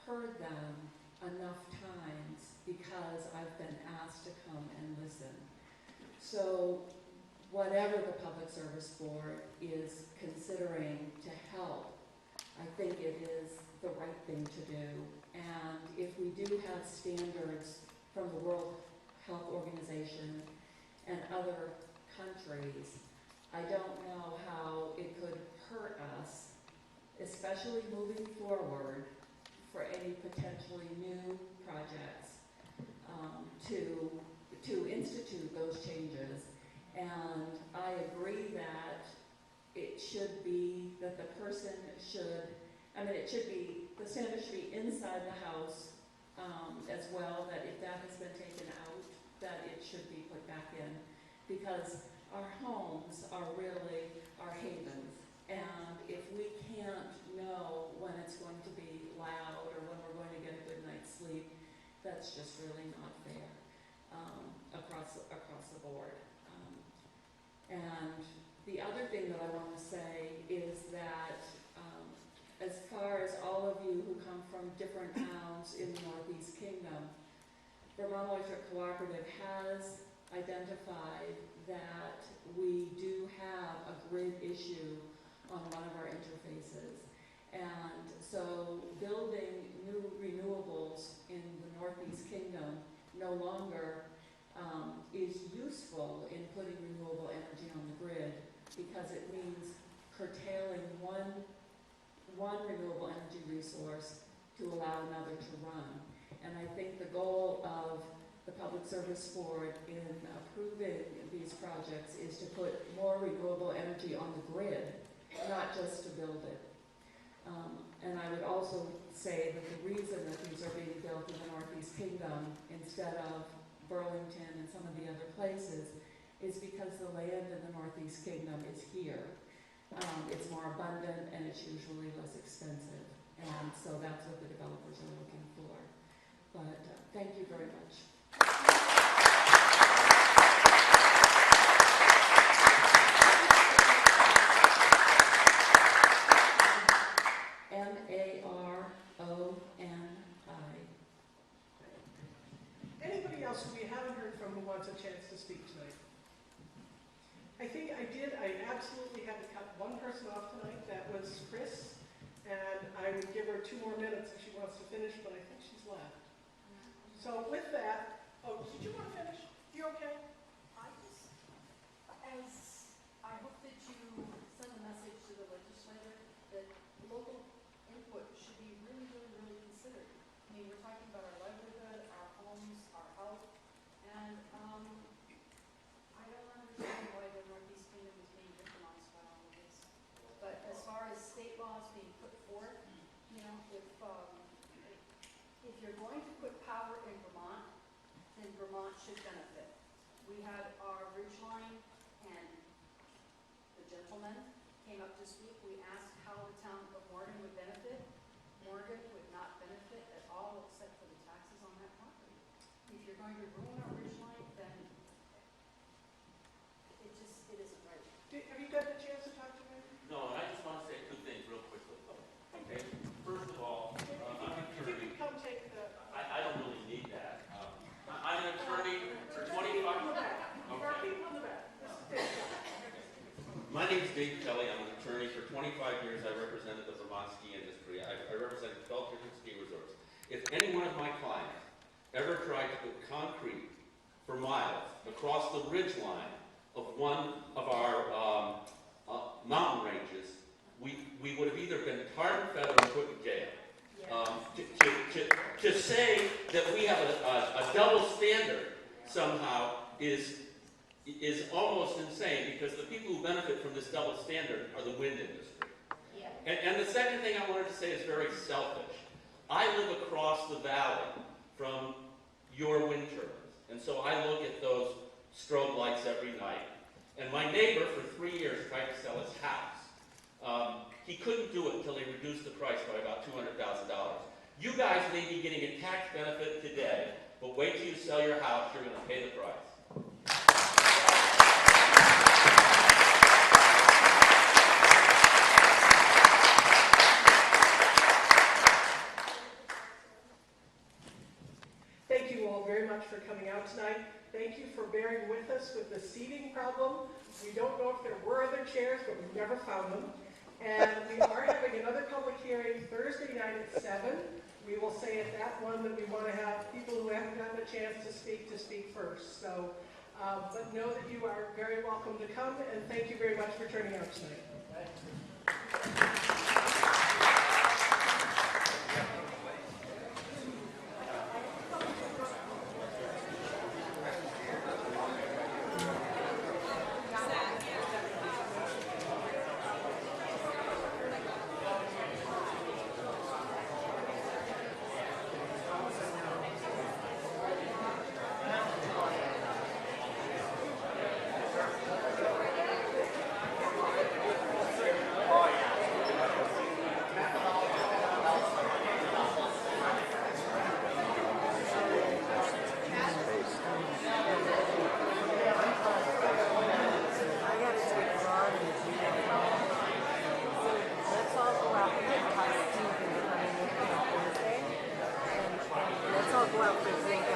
Speaker 20: heard them enough times because I've been asked to come and listen. So whatever the Public Service Board is considering to help, I think it is the right thing to do. And if we do have standards from the World Health Organization and other countries, I don't know how it could hurt us, especially moving forward for any potentially new projects, to institute those changes. And I agree that it should be that the person should, the standard should be inside the house as well, that if that has been taken out, that it should be put back in. Because our homes are really our havens. And if we can't know when it's going to be loud or when we're going to get a good night's sleep, that's just really not fair across the board. And the other thing that I want to say is that as far as all of you who come from different towns in the Northeast Kingdom, Vermont Electric Cooperative has identified that we do have a grid issue on one of our interfaces. And so building new renewables in the Northeast Kingdom no longer is useful in putting renewable energy on the grid, because it means curtailing one renewable energy resource to allow another to run. And I think the goal of the Public Service Board in approving these projects is to put more renewable energy on the grid, not just to build it. And I would also say that the reason that these are being built in the Northeast Kingdom instead of Burlington and some of the other places is because the land in the Northeast Kingdom is here. It's more abundant and it's usually less expensive. And so that's what the developers are looking for. But thank you very much.
Speaker 1: Anybody else who we haven't heard from who wants a chance to speak tonight? I think I did. I absolutely had to cut one person off tonight. That was Chris. And I would give her 2 more minutes if she wants to finish, but I think she's left. So with that, oh, did you want to finish? You okay?
Speaker 6: I hope that you send a message to the legislator that local input should be really, really, really considered. I mean, we're talking about our livelihood, our homes, our health, and I don't understand why the Northeast Kingdom is being victimized by all of this. But as far as state laws being put forth, you know, if you're going to put power in Vermont, then Vermont should benefit. We had our ridge line, and the gentleman came up this week. We asked how the town of Morgan would benefit. Morgan would not benefit at all except for the taxes on that property. If you're going to ruin our ridge line, then it isn't right.
Speaker 1: Have you got the chance to talk to me?
Speaker 21: No, and I just want to say 2 things real quickly. Okay, first of all, I'm an
Speaker 1: If you
Speaker 21: attorney.
Speaker 1: could come take the...
Speaker 21: I don't really need that. I'm an attorney for 25 My name is Dave Kelly. I'm an attorney. For 25 years, I represented the Vermont ski industry. I represented 12 different ski resorts. If any one of my clients ever tried to put concrete for miles across the ridge line of one of our mountain ranges, we would have either been tarred and feathered or put in jail. To say that we have a double standard somehow is almost insane, because the people who benefit from this double standard are the wind industry. Yeah. And the second thing I wanted to say is very selfish. I live across the valley from your wind turbines, and so I look at those strobe lights every night. And my neighbor for 3 years tried to sell his house. He couldn't do it until he reduced the price by about $200,000. You guys may be getting a tax benefit today, but wait till you sell your house, you're going to pay the price.
Speaker 1: Thank you all very much for coming out tonight. Thank you for bearing with us with the seating problem. We don't know if there were other chairs, but we've never found them. And we are having another public hearing Thursday night at 7. We will say at that one that we want to have people who haven't gotten a chance to speak first. So, but know that you are very welcome to come, and thank you very much for turning out tonight.
Speaker 8: go out for a drink